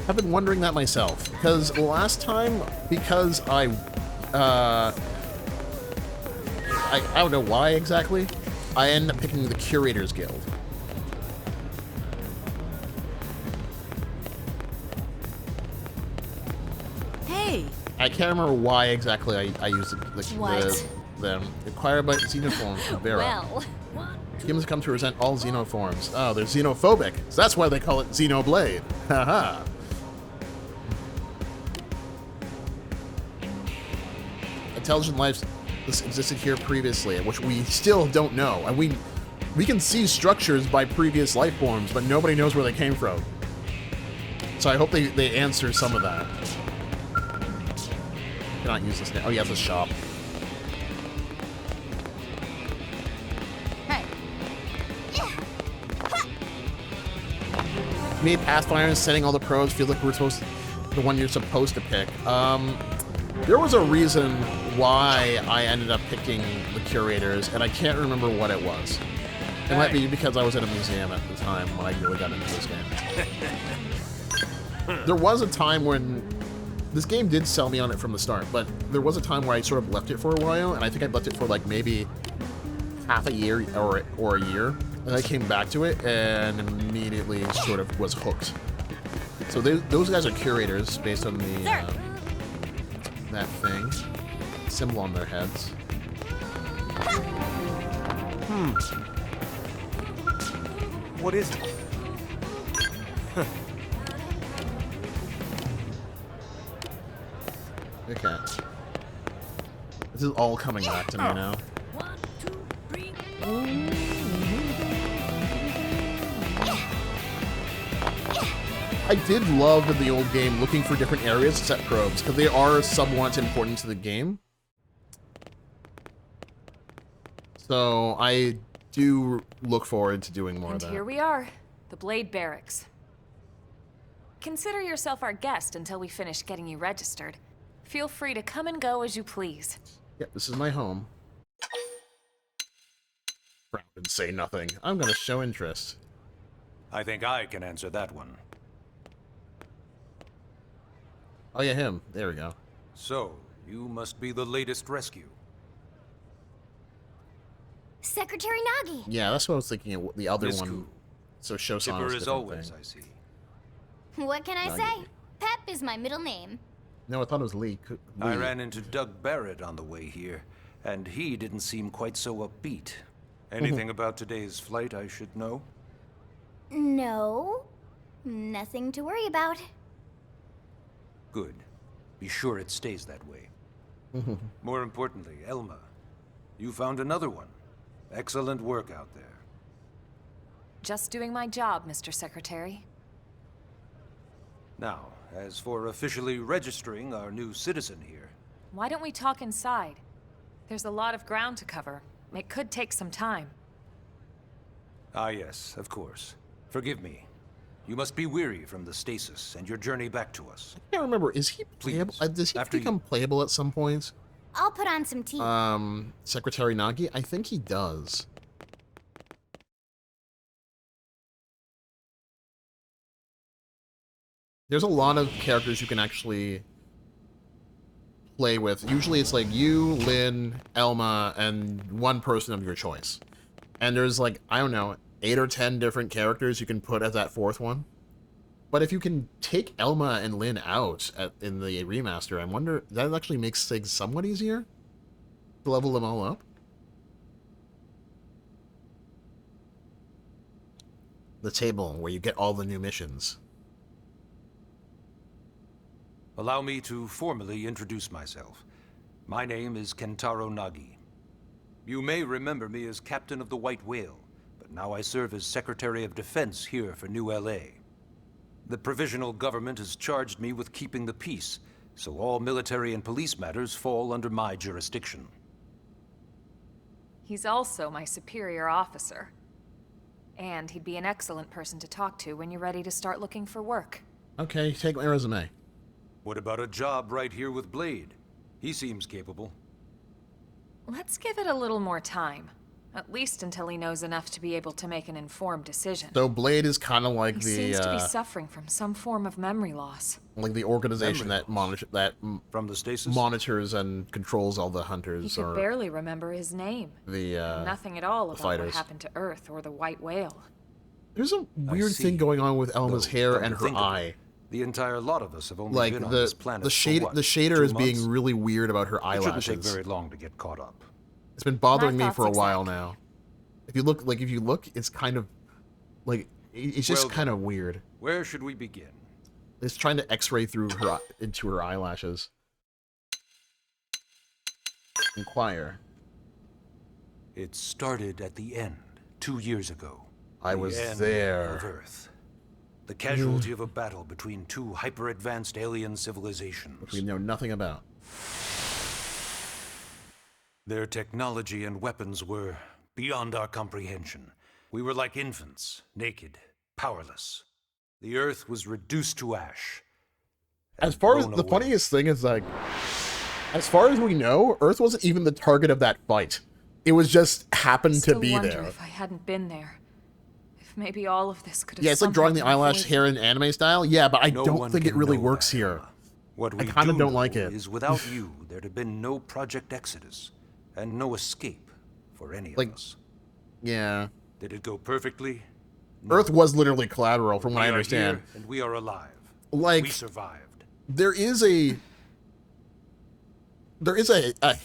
have been wondering that myself, because last time, because I don't know why exactly, I ended up picking the Curators Guild. hey, I can't remember why exactly I used them. Acquired by Xenoform from Vera. Well, Humans come to resent all xenoforms. Oh, they're xenophobic. So that's why they call it Xenoblade. Haha. Intelligent life existed here previously, which we still don't know. And we can see structures by previous life forms, but nobody knows where they came from. So I hope they answer some of that. Cannot use this now. Oh, yeah, it's a shop. Me, Pathfinder, and setting all the pros feels like we're the one you're supposed to pick. There was a reason why I ended up picking the Curators, and I can't remember what it was. It might be because I was at a museum at the time when I really got into this game. There was a time when this game did sell me on it from the start, but there was a time where I sort of left it for a while, and I think I left it for like maybe half a year or a year. And I came back to it and immediately sort of was hooked. So those guys are Curators based on the that thing symbol on their heads. What is it? Okay. This is all coming back to me now. I did love in the old game looking for different areas to set probes, because they are somewhat important to the game. So I do look forward to doing more of And that. here we are, the Blade Barracks. Consider yourself our guest until we finish getting you registered. Feel free to come and go as you please. Yep, this is my home. Frown and say nothing. I'm gonna show interest. I think I can answer that one. Oh yeah, him. There we go. So, you must be the latest rescue. Secretary Nagi! Yeah, that's what I was thinking. The other Miss one. Ku. So Shosan Chipper is a as different always, thing. I see. What can I Nagi. say? Pep is my middle name. No, I thought it was Lee. I ran into Doug Barrett on the way here, and he didn't seem quite so upbeat. Anything about today's flight I should know? No. Nothing to worry about. Good. Be sure it stays that way. More importantly, Elma, you found another one. Excellent work out there. Just doing my job, Mr. Secretary. Now, as for officially registering our new citizen here, Why don't we talk inside? There's a lot of ground to cover. It could take some time. ah yes, of course. Forgive me. You must be weary from the stasis and your journey back to us. I can't remember. Is he playable? Please, Does he after become playable at some point? I'll put on some tea. Secretary Nagi? I think he does. There's a lot of characters you can actually play with. Usually it's like you, Lynn, Elma, and one person of your choice. And there's like, I don't know, 8 or 10 different characters you can put as that fourth one. But if you can take Elma and Lynn out in the remaster, I wonder, that actually makes things somewhat easier to level them all up. The table where you get all the new missions. Allow me to formally introduce myself. My name is Kentaro Nagi. You may remember me as Captain of the White Whale, but now I serve as Secretary of Defense here for New LA. The provisional government has charged me with keeping the peace, so all military and police matters fall under my jurisdiction. He's also my superior officer. And he'd be an excellent person to talk to when you're ready to start looking for work. Okay, take my resume. What about a job right here with Blade? He seems capable. Let's give it a little more time. At least until he knows enough to be able to make an informed decision. So Blade is kind of like He the seems to be suffering from some form of memory loss. like the organization that From the stasis? monitors and controls all the He hunters could or barely remember his name. the Nothing at all about fighters. what happened to Earth or the White Whale. There's a weird see. thing going on with Elma's Though, hair come and to her think of it, eye. The entire lot of us have only Like been on this planet the for shade what, the shader 2 is being months? really weird about her It shouldn't eyelashes. take very long to get caught up. It's been bothering My me for a thoughts while exact. now. If you look, it's kind of like it's just Well, kind of weird. Where should we begin? It's trying to X-ray through her into her eyelashes. Inquire. It started at the end, 2 years ago. I The was end there. Of Earth. The casualty of a battle between 2 hyper-advanced alien civilizations. Which we know nothing about. Their technology and weapons were beyond our comprehension. We were like infants, naked, powerless. The Earth was reduced to ash. As far as blown the away. funniest thing is, like, as far as we know, Earth wasn't even the target of that fight. It was just happened to Still be wonder there. if I hadn't been there. If maybe all of this could have Yeah, it's like drawing the somehow been eyelash avoided. hair in anime style. Yeah, but I No don't one think it can really know works that, here. Emma. What we kinda do don't like know it. is without you, there'd have been no Project Exodus, and no escape for any Like- of us. Yeah. Did it go perfectly? Earth was literally collateral, from what I We are understand. here, and we are alive. Like, we survived. there is a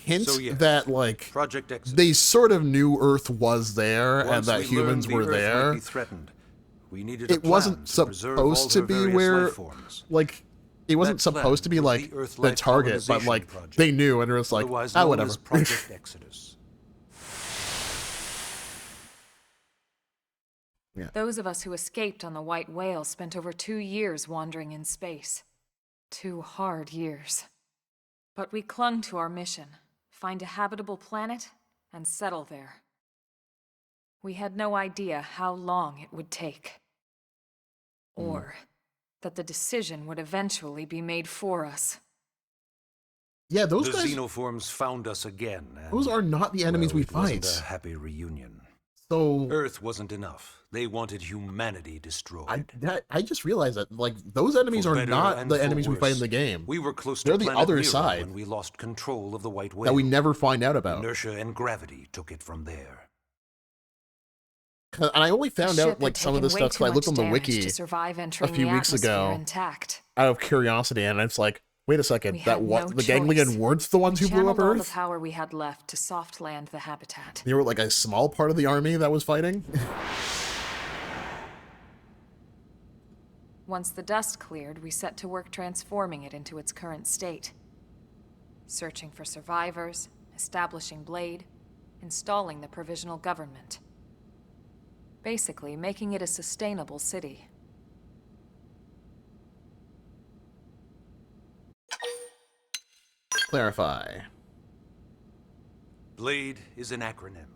hint So, yes, that, like, Project Exodus. they sort of knew Earth was there and Once that we learned humans the were Earth might there. be threatened, we needed a It plan wasn't to preserve all supposed to her be various where, life forms. like, it wasn't That plan supposed to be was like the Earth the Life target, but Colonization like Project, they knew, and it was like, otherwise ah, known whatever. as Project Exodus. Those of us who escaped on the White Whale spent over 2 years wandering in space. 2 hard years. But we clung to our mission. Find a habitable planet and settle there. We had no idea how long it would take. Or that the decision would eventually be made for us. Yeah, those the guys. Xenoforms found us again. And, Those are not the enemies we it wasn't fight. a happy reunion. So Earth wasn't enough. They wanted humanity destroyed. I just realized that like those enemies For are better not and the for enemies we fight in worse, the game. We were close They're to the planet other Mira side when we lost control of the White Whale. that we never find out about. Inertia and gravity took it from there. And I only found out like some of this stuff because I looked on the wiki a few weeks ago out of curiosity, and it's like, wait a second, that the Ganglion weren't the ones who blew up all the Earth? power we had left to soft land the habitat. They were like a small part of the army that was fighting? Once the dust cleared, we set to work transforming it into its current state. Searching for survivors, establishing Blade, installing the provisional government. Basically, making it a sustainable city. Clarify. Blade is an acronym.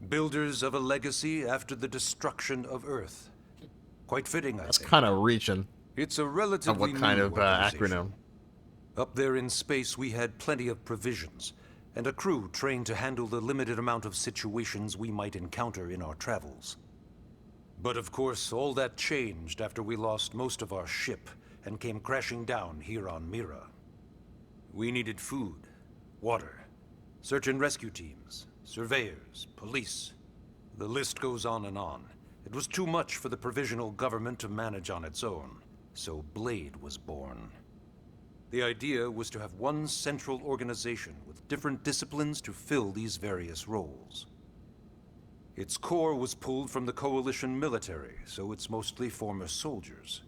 Builders of a legacy after the destruction of Earth. Quite fitting, I think. That's kind of reaching. It's a relatively what kind new of acronym? Up there in space, we had plenty of provisions, and a crew trained to handle the limited amount of situations we might encounter in our travels. But of course, all that changed after we lost most of our ship and came crashing down here on Mira. We needed food, water, search and rescue teams, surveyors, police. The list goes on and on. It was too much for the provisional government to manage on its own, so Blade was born. The idea was to have one central organization with different disciplines to fill these various roles. Its core was pulled from the Coalition military, so it's mostly former soldiers.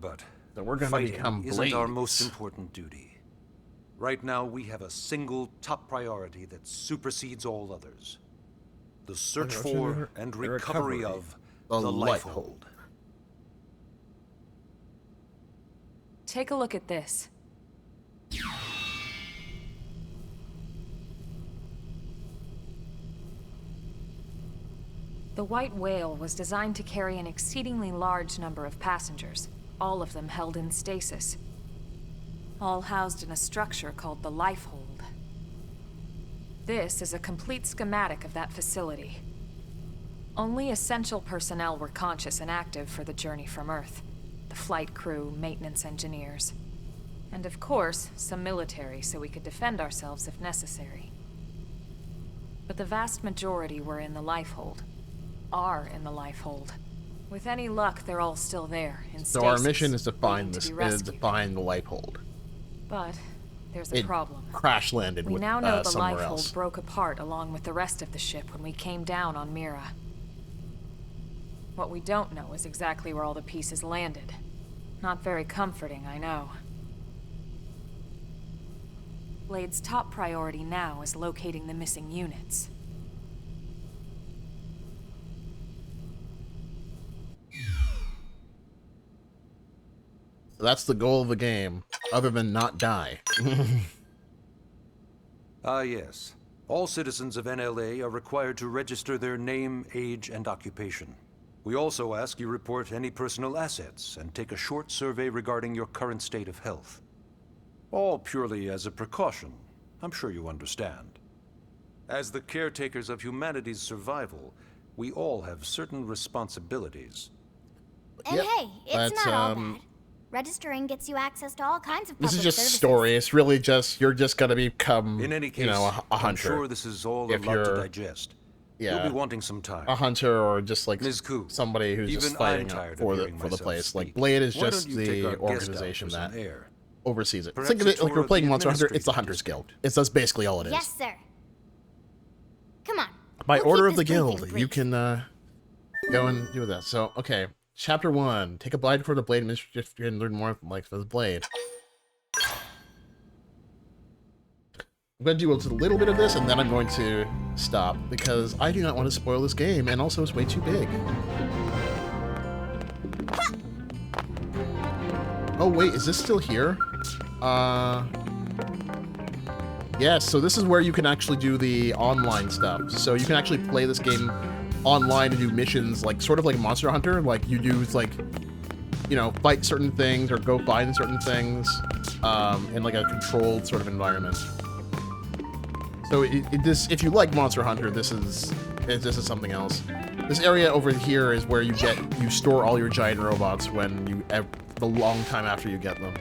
But we're gonna fighting become isn't our Blades. most important duty. Right now, we have a single top priority that supersedes all others. The search for and recovery of the Lifehold. Take a look at this. The White Whale was designed to carry an exceedingly large number of passengers, all of them held in stasis. All housed in a structure called the Lifehold. This is a complete schematic of that facility. Only essential personnel were conscious and active for the journey from Earth. The flight crew, maintenance engineers. And of course, some military so we could defend ourselves if necessary. But the vast majority were in the Lifehold. Are in the Lifehold. With any luck, they're all still there, in So our stasis, mission is to find waiting this, to be rescued. to find the Lifehold. But there's a It problem. crash landed We with now know the somewhere Lifehold else. broke apart along with the rest of the ship when we came down on Mira. What we don't know is exactly where all the pieces landed. Not very comforting, I know. Blade's top priority now is locating the missing units. So that's the goal of the game, other than not die. Yes. All citizens of NLA are required to register their name, age, and occupation. We also ask you report any personal assets and take a short survey regarding your current state of health. All purely as a precaution. I'm sure you understand. As the caretakers of humanity's survival, we all have certain responsibilities. And Yep, hey, it's that's, not all bad. Registering gets you access to all kinds of public This is just services. story. It's really just you're just gonna become, In any case, you know, a I'm hunter. sure this is all a If lot to you're- digest. Yeah, You'll be wanting some time. a hunter or just like Ms. Koo, somebody who's just even fighting I'm tired for of the hearing place. myself Like speak. Blade is Why just don't you take the our guest out organization for some that air? oversees it. Perhaps Think of a it like tour we're of playing the Monster Hunter. It's the administrative Hunters district. Guild. That's basically all it is. Yes, sir. Come on. By We'll order keep of the this briefing guild, brief. you can go and do that. So, okay. Chapter 1. Take a Blade for the Blade Administrative and learn more like for the Blade. I'm going to do a little bit of this, and then I'm going to stop, because I do not want to spoil this game, and also it's way too big. Oh, wait, is this still here? Yeah, Yes, so this is where you can actually do the online stuff. So you can actually play this game online and do missions, like sort of like Monster Hunter. Like you do like, you know, fight certain things or go find certain things in like a controlled sort of environment. So if you like Monster Hunter, this is something else. This area over here is where you store all your giant robots when the long time after you get them.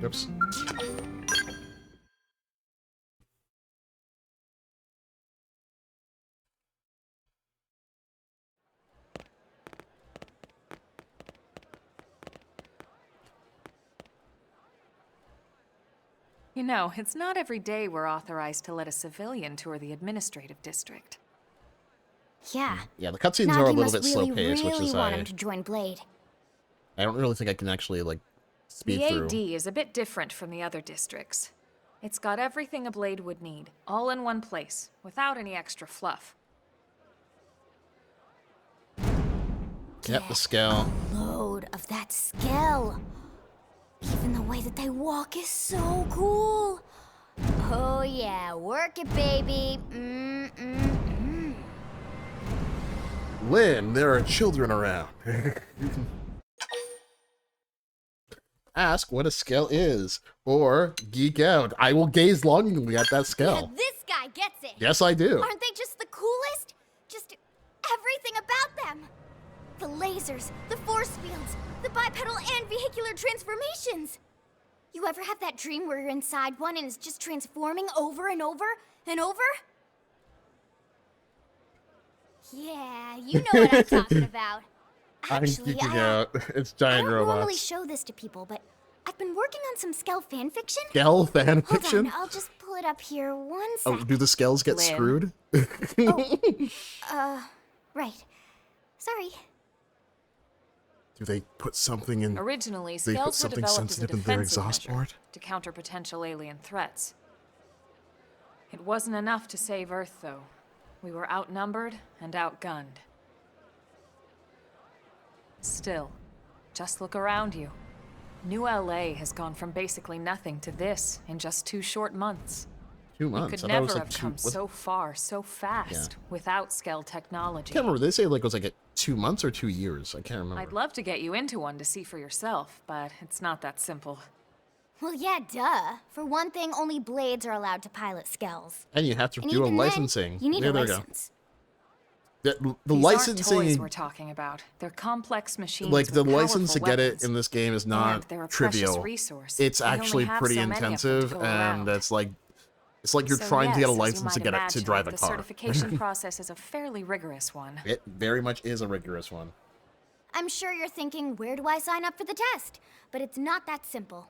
Oops. You know, it's not every day we're authorized to let a civilian tour the administrative district. Yeah. Yeah, the cutscenes Nagi are a little must bit slow really, paced, which is want him to join Blade. I don't really think I can actually like speed The through. AD is a bit different from the other districts. It's got everything a Blade would need, all in one place, without any extra fluff. Yep, the scale. Load of that scale. Even the way that they walk is so cool. Oh yeah, work it, baby. Lynn, there are children around. Ask what a scale is, or geek out. I will gaze longingly at that scale. Yeah, this guy gets it. Yes, I do. Aren't they just the coolest? Just everything about them. The lasers, the force fields, the bipedal and vehicular transformations. You ever have that dream where you're inside one and it's just transforming over and over and over? Yeah, you know what I'm talking about. Actually, I'm geeking out. It's giant I don't robots. normally show this to people, but I've been working on some Skell fanfiction. Skell fanfiction? Hold on, I'll just pull it up here one Oh, sec. do the Skells get screwed? Right. Sorry. Do they put something in? Originally, They put Skells were something developed as a sensitive in their defensive exhaust measure port? to counter potential alien threats. It wasn't enough to save Earth, though. We were outnumbered and outgunned. Still, just look around you. New LA has gone from basically nothing to this in just 2 short months. 2 months. We could I thought it was never like have come so far, so fast, without Skell I technology. can't remember. They say like it was like 2 months or 2 years. I can't remember. I'd love to get you into one to see for yourself, but it's not that simple. Well, yeah, duh. For one thing, only Blades are allowed to pilot Skells. And you have to And do a even then, licensing. you need Yeah, a there we go. license. The These licensing, aren't toys we're talking about. They're complex machines. like the with license to powerful get it weapons. in this game is And not they're a precious trivial. resource. It's We only actually have pretty so many of them to intensive, go and around. it's like you're So trying to get a yes, as you license to might get it to imagine, drive a the car. certification process is a fairly rigorous one. It very much is a rigorous one. I'm sure you're thinking, where do I sign up for the test? But it's not that simple.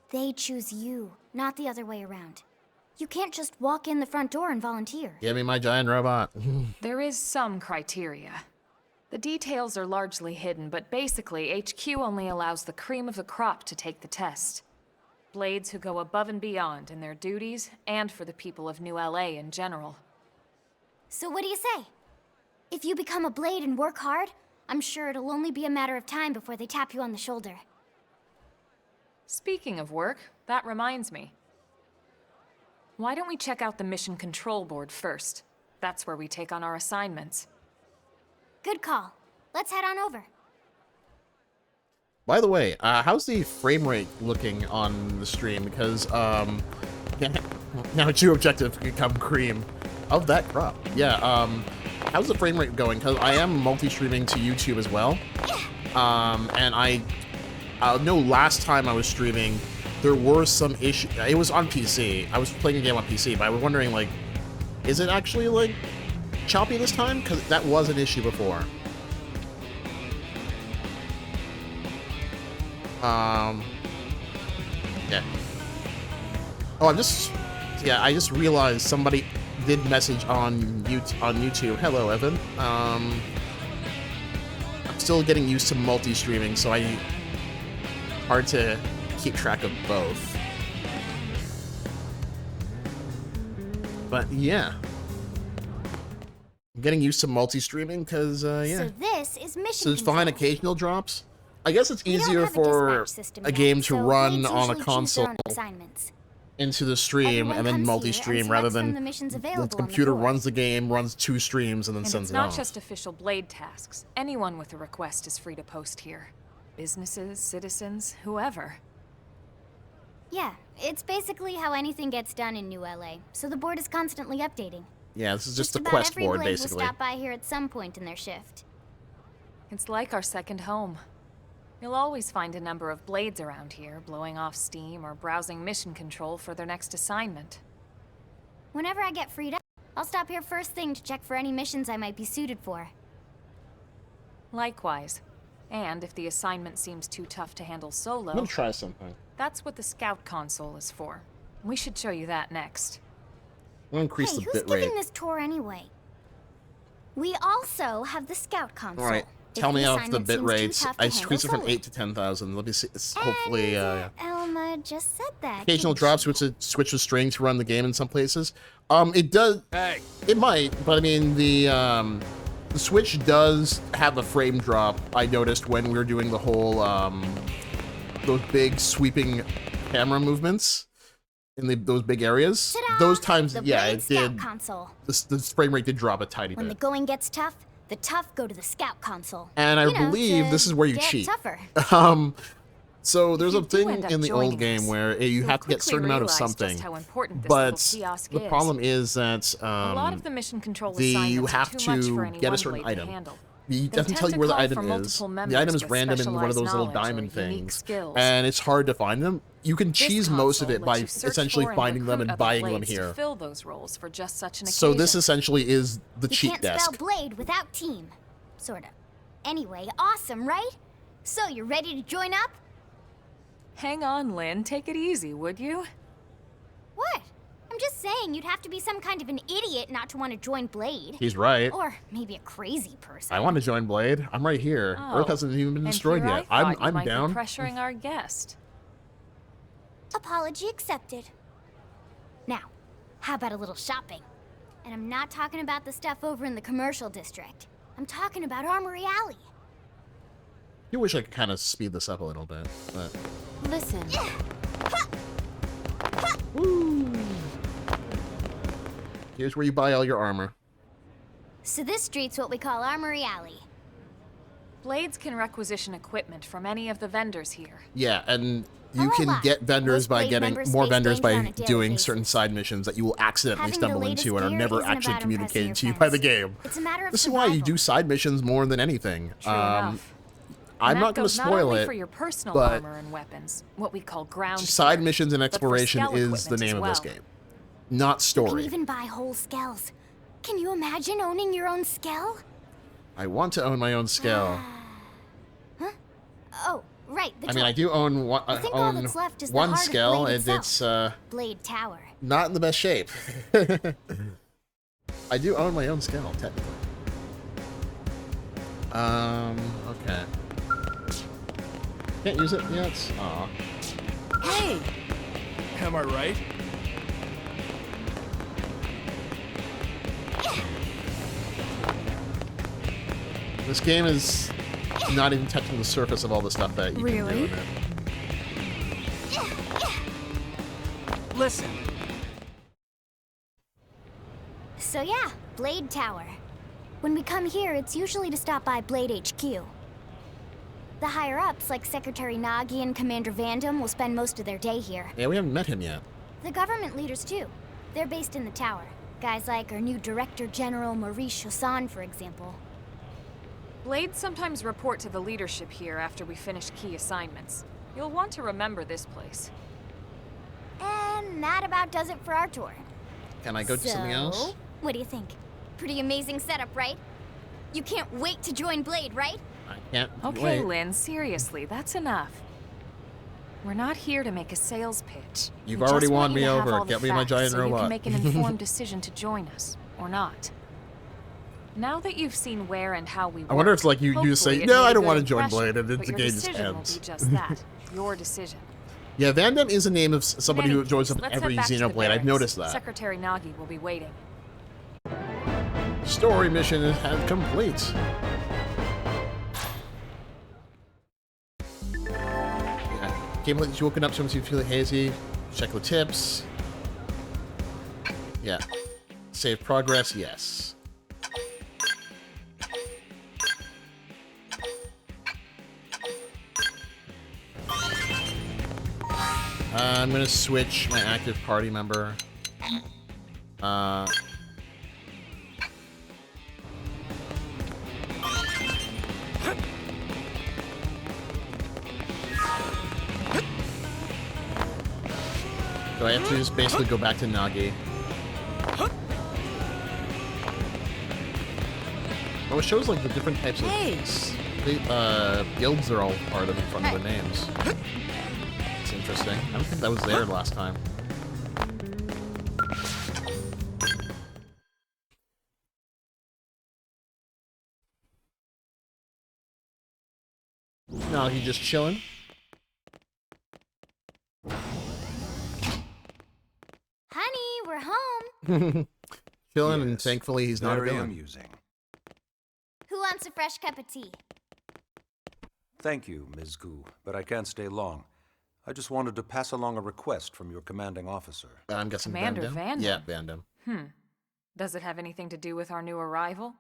They choose you, not the other way around. You can't just walk in the front door and volunteer. Give me my giant robot. There is some criteria. The details are largely hidden, but basically, HQ only allows the cream of the crop to take the test. Blades who go above and beyond in their duties, and for the people of New LA in general. So what do you say? If you become a Blade and work hard, I'm sure it'll only be a matter of time before they tap you on the shoulder. Speaking of work, that reminds me. Why don't we check out the mission control board first? That's where we take on our assignments. Good call. Let's head on over. By the way, how's the frame rate looking on the stream? Because now two objectives become cream of that crop. Yeah. How's the frame rate going? Because I am multi-streaming to YouTube as well. And I know last time I was streaming, there were some issues. It was on PC. I was playing a game on PC, but I was wondering, like, is it actually, like, choppy this time? Because that was an issue before. Yeah. Oh, I just realized somebody did message on YouTube. Hello, Evan. I'm still getting used to multi-streaming, so hard to keep track of both. But yeah, I'm getting used to multi-streaming because yeah. So this is mission So there's fine occasional drops, I guess it's We don't easier have a for dispatch system a yet, game to so run blades on a usually choose their console own assignments. into the stream Everyone and then comes here multi-stream and rather selects from than the missions the available on the computer board. runs the game, runs 2 streams, and then And sends it's it not off. just official Blade tasks. Anyone with a request is free to post here. Businesses, citizens, whoever. Yeah, it's basically how anything gets done in New LA, so the board is constantly updating. Yeah, this is just a about quest every board, blade basically. will stop by here at some point in their shift. It's like our second home. You'll always find a number of blades around here, blowing off steam or browsing mission control for their next assignment. Whenever I get freed up, I'll stop here first thing to check for any missions I might be suited for. Likewise. And if the assignment seems too tough to handle solo, I'm gonna try something. that's what the scout console is for. We should show you that next. I'm gonna increase Hey, the who's bit rate. giving this tour anyway? We also have the scout console. All right, If tell me the off the assignment bit seems too rates. tough to I handle increased it from solo. 8 to 10,000. Let me see. It's hopefully, Elma just said that. occasional didn't drops, she? switch the string to run the game in some places. It does. Hey. It might, but I mean the Switch does have a frame drop. I noticed when we were doing the whole those big sweeping camera movements in those big areas. Ta-da! Those times, The yeah, Blade it Scout did. console. The frame rate did drop a tiny When the bit. going gets tough, the tough go to the scout console. And I You know, believe to this is where you get cheat. tougher. So there's you a do thing end up in the joining old game us, where you you'll have to get a quickly certain amount of realize just something. how important this But little kiosk the is. problem is that A lot of the mission control you assignments have are too much for to any get a one certain blade to item. handle. He They doesn't tend tell to you where the call item for is. multiple The members item is with random in one of those little specialized knowledge or diamond unique things, skills. and it's hard to find them. You can This cheese most of console it by lets you search essentially for and finding them recruit and other buying them blades to here. fill those roles for just such an So this occasion. essentially is the You cheat can't desk. spell blade without team. Sorta. Anyway, awesome, right? So, you're ready to join up? Hang on, Lynn. Take it easy, would you? What? I'm just saying you'd have to be some kind of an idiot not to want to join Blade. He's right. Or maybe a crazy person. I want to join Blade. I'm right here. Oh, Earth hasn't even been and destroyed here yet. I thought you I'm might down. Be pressuring our guest. Apology accepted. Now, how about a little shopping? And I'm not talking about the stuff over in the commercial district. I'm talking about Armory Alley. You wish I could kind of speed this up a little bit, but Listen, here's where you buy all your armor. So this street's what we call Armory Alley. Blades can requisition equipment from any of the vendors here. Yeah, and you whole can lot. get vendors Most by Blade getting members more face vendors danger by on a daily doing basis. certain side missions that you will accidentally Having the stumble latest into and are gear never isn't actually about communicated impressing to your you by the friends. game. It's a matter of This is why you survival. do side missions more than anything. True enough. I'm And not that going to goes not spoil only it. for your personal but armor and weapons, what we call ground Side gear, missions and but for exploration scout is the equipment name as of this well. game, not You can story. even buy whole skells. Can you imagine owning your own skell? I want to own my own scale. Oh, right. The I mean, top. I do own one, I think all that's left is the one heart of scale, Blade and itself. it's Blade Tower. not in the best shape. I do own my own scale, technically. Okay. Can't use it yet? Aw. hey, Am I right? This game is not even touching the surface of all the stuff that you can do Really? in it. Listen, So yeah, Blade Tower. When we come here, it's usually to stop by Blade HQ. The higher-ups, like Secretary Nagi and Commander Vandam, will spend most of their day here. Yeah, we haven't met him yet. The government leaders, too. They're based in the tower. Guys like our new Director General Maurice Chausson, for example. Blades sometimes report to the leadership here after we finish key assignments. You'll want to remember this place. And that about does it for our tour. Can I go to something else? So, what do you think? Pretty amazing setup, right? You can't wait to join Blade, right? I can't Okay, wait. Lynn, seriously, that's enough. We're not here to make a sales pitch. You've We already just won want you me to have over. all the Get me my facts giant so you robot. can make an informed decision to join us, or not. Now that you've seen where and how we work, I wonder if, like, you just say, hopefully it "No, made I a don't good wanna join impression," Blade," and then but the your game just decision ends. will be just that, your decision. Yeah, Vandam is a name of somebody In who any joins case, up let's every head back to the Xenoblade. I've barracks. noticed that. Secretary Nagi will be waiting. Story mission is complete. Game that you woken up to, you feel hazy. Check the tips. Yeah. Save progress, yes. I'm gonna switch my active party member. So I have to just basically go back to Nagi. Oh, it shows like the different types of guilds are all part of in front of their names. It's interesting. I don't think that was there last time. No, he's just chilling. Honey, we're home. Chilling, and thankfully he's not a villain. Amusing. Who wants a fresh cup of tea? Thank you, Ms. Gu, but I can't stay long. I just wanted to pass along a request from your commanding officer. I'm guessing Commander Vandam? Vandam? Yeah, Vandam. Does it have anything to do with our new arrival?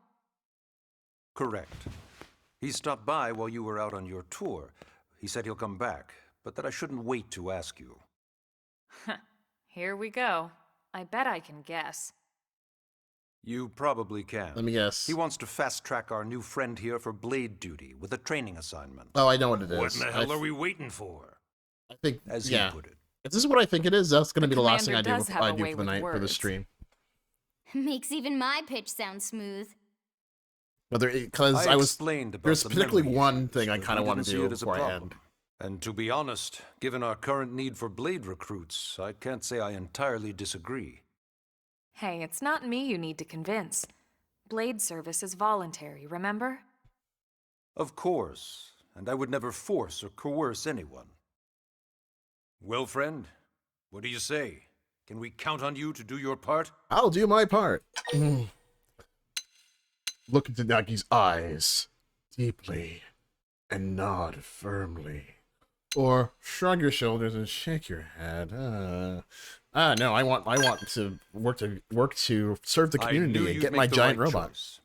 Correct. He stopped by while you were out on your tour. He said he'll come back, but that I shouldn't wait to ask you. Here we go. I bet I can guess. You probably can. Let me guess. He wants to fast-track our new friend here for blade duty with a training assignment. Oh, I know what it is. What in the hell are we waiting for? I think, As yeah. he put it. If this is what I think it is, that's going to be the last thing I Commander do, does have a way for the with night, for the words. stream. Makes even my pitch sound smooth. Because I was, explained about there's the particularly memory one issues, thing I but kind of we want didn't to see do it as a before I problem. end. And to be honest, given our current need for blade recruits, I can't say I entirely disagree. Hey, it's not me you need to convince. Blade service is voluntary, remember? Of course, and I would never force or coerce anyone. Well, friend, what do you say? Can we count on you to do your part? I'll do my part. Look into Nagi's eyes deeply and nod firmly. Or shrug your shoulders and shake your head. No, I want to work to serve the community and get my giant robot. Choice.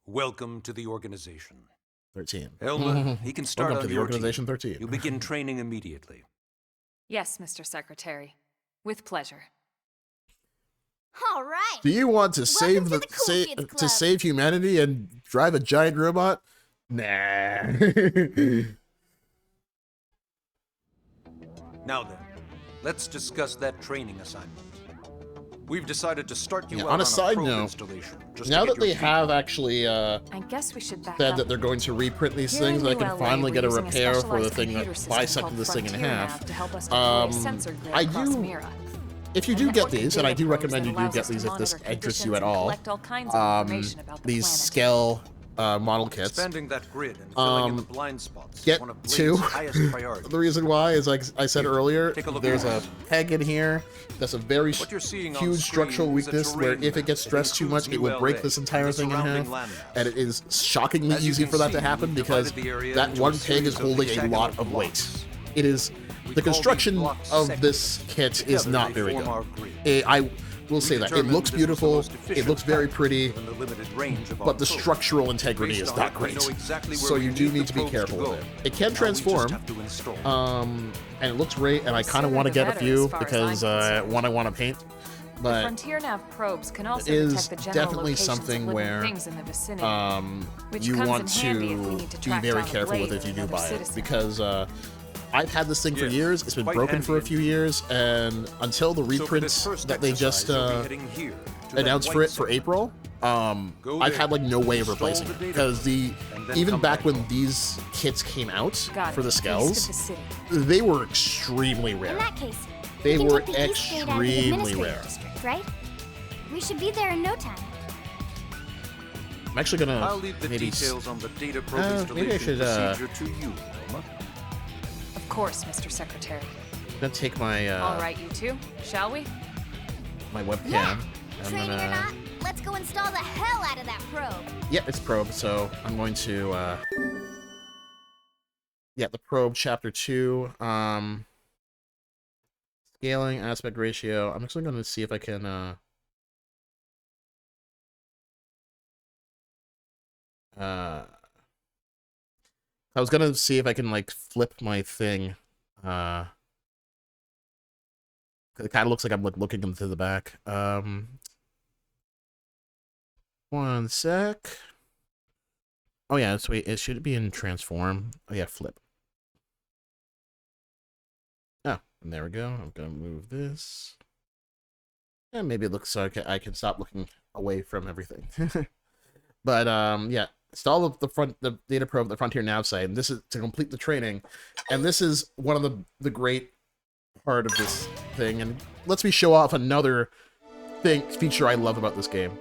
Welcome to the organization. 13. Elma, he can start Welcome on to the your organization. team. 13. You'll begin training immediately. Yes, Mr. Secretary. With pleasure. All right. Do you want to save to the Cool Kids Club. save humanity and drive a giant robot? Nah. Now then, let's discuss that training assignment. We've decided to start you Yeah, out on a side probe note, installation. Just now to get that they your feet have wet. actually I guess we should back said up. that they're going to reprint these Here in things, I New can LA, finally we're get a using repair for the specialized thing that computer system bisected called this thing in Frontier half. Nav to help us deploy a sensor grid I across do- Mira. If you A do get network of these, and I do data recommend you probes do that get allows these us if this to monitor interests you conditions at and all, collect all kinds of information about the these planet. scale model kits. Expanding that grid and filling in the blind spots is Get one of two. Blade's highest priorities. The reason why is, like I said earlier, take a look there's a around. peg in here that's a very What you're seeing on huge screen structural is a weakness where terrain if it gets map. It stressed too much, includes it will New break LA this entire and the thing in half. surrounding landmass. And it is shockingly As you easy can for that see, to happen we've because divided the area that into one a peg is series of holding a hexagonal lot of weight. blocks. It is We the call these construction blocks of sectors. this kit is Together not they very form our good. grid. I will say that it determined looks this was the beautiful, most it efficient looks very path pretty, given the limited range of our but the probe. structural integrity Based is on not it, we great. know exactly where So we you do need need the to be probes careful go. with it. It can Now we transform, just have to install. and it looks great, and I kind of Sooner want to the get a better, few as far as because I'm concerned. one I want to paint, but Frontier Nav probes can also it is detect the general definitely locations something of living where things in the vicinity, which you comes want in handy if we need to to be track very down a careful with blade if you or do another buy it citizen. because I've had this thing for Yes, years. It's been quite broken for a handy few years, and until the So for this reprints first that they just exercise, you'll be heading here to that announced for white it for zone. April, Go I've there, had like no way of install replacing the it data because probe, and then even come back back when home. these kits came out Got for it. the East of Skells, the city. they were extremely In rare. that case, They we can were take the East Gate out of the extremely administrative rare. district, right? We should be there in no time. I'm actually gonna I'll leave the maybe details on the data probe maybe I installation should, procedure to you, Elma. Of course, Mr. Secretary. I'm gonna take my All right, you two, shall we? my webcam. Yeah. I'm Training or gonna not, let's go install the hell out of that probe. yeah, it's probe. So I'm going to Yeah, the probe chapter 2. Scaling, aspect ratio. I'm actually going to see if I can I was gonna see if I can like flip my thing. It kind of looks like I'm like looking into the back. One sec. Oh yeah, so wait, it should be in transform. Oh yeah, flip. Oh, and there we go. I'm gonna move this. And maybe it looks like I can stop looking away from everything. But yeah, install the data probe, the Frontier Nav site, and this is to complete the training. And this is one of the great part of this thing, and lets me show off another feature I love about this game.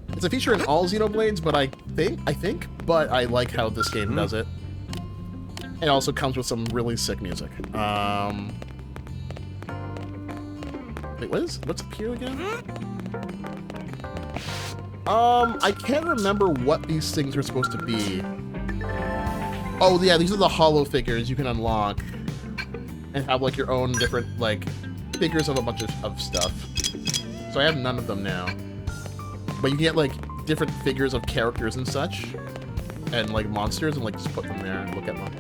It's a feature in all Xenoblades, but I like how this game does it. It also comes with some really sick music. Wait, what's up here again? I can't remember what these things are supposed to be. Oh yeah, these are the hollow figures you can unlock and have like your own different like figures of a bunch of stuff. So I have none of them now. But you can get like different figures of characters and such, and like monsters, and like just put them there and look at them.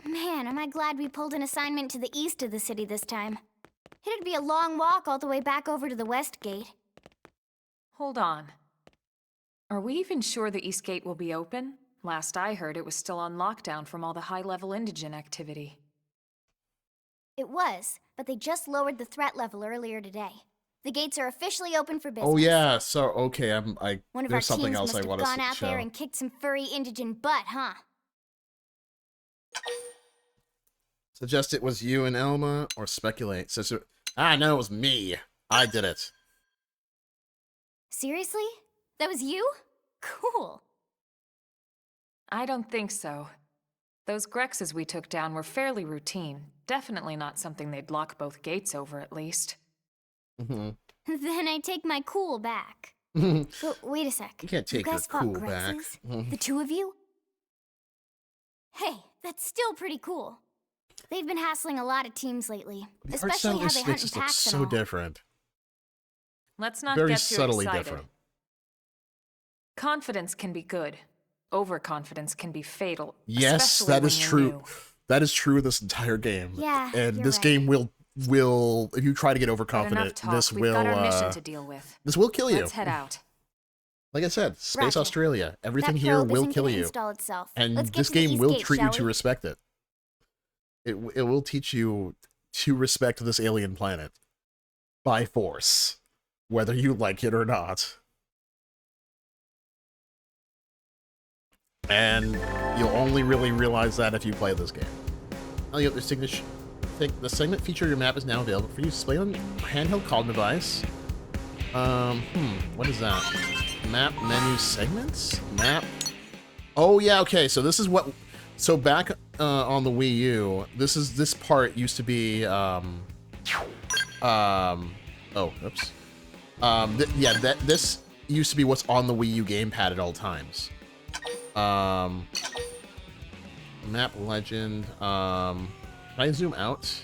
Man, am I glad we pulled an assignment to the east of the city this time. It'd be a long walk all the way back over to the west gate. Hold on. Are we even sure the East Gate will be open? Last I heard, it was still on lockdown from all the high-level indigent activity. It was, but they just lowered the threat level earlier today. The gates are officially open for business. Oh yeah, so okay, One of there's our something teams else must I have want to gone out show. there and kicked some furry indigent butt, huh? Suggest it was you and Elma, or speculate. No, it was me. I did it. Seriously? That was you? Cool. I don't think so. Those Grexes we took down were fairly routine. Definitely not something they'd lock both gates over, at least. Then I take my cool back. But wait a sec. You can't take your guys fought cool back. Grexes? The two of you? Hey, that's still pretty cool. They've been hassling a lot of teams lately, The art especially style how is they hunt just in looks packs and so all. different. Let's not Very get too subtly excited. different. Confidence can be good. Overconfidence can be fatal. Yes, especially that when is you're true. new. That is true this entire game. Yeah, and you're this right. game will if you try to get But overconfident, enough talk. this We've will got our mission to deal with. this will kill you. Let's head out. Like I said, Space Roger. Australia. Everything That here probe will isn't kill gonna you. install itself. And Let's get this to the game East will Gate, treat you shall to we? respect it. It will teach you to respect this alien planet by force, whether you like it or not. And you'll only really realize that if you play this game. Oh, you have the signature. The segment feature of your map is now available for you to display on handheld calling device. What is that? Map menu segments? Map. Oh yeah, okay. So this is what. So back on the Wii U, this part used to be. Oh, oops. This used to be what's on the Wii U gamepad at all times. Map legend. Can I zoom out?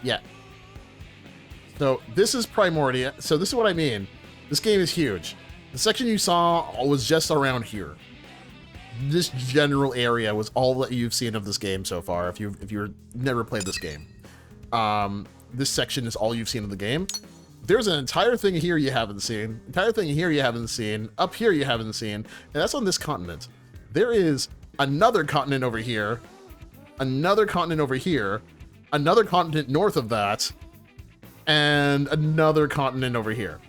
Yeah. So this is Primordia. So this is what I mean. This game is huge. The section you saw was just around here. This general area was all that you've seen of this game so far. If you've never played this game, this section is all you've seen of the game. There's an entire thing here you haven't seen. Entire thing here you haven't seen. Up here you haven't seen, and that's on this continent. There is another continent over here. Another continent over here. Another continent north of that. And another continent over here.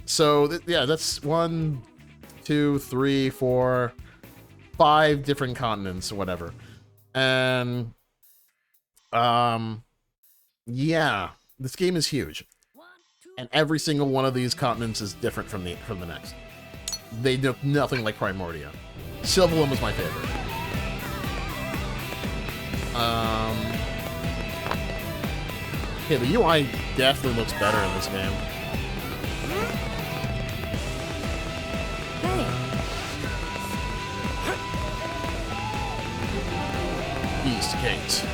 So, yeah, that's 1, 2, 3, 4, 5 different continents or whatever. And, yeah, this game is huge. And every single one of these continents is different from the next. They look nothing like Primordia. Silver one was my favorite. Okay, the UI definitely looks better in this game. East Gate.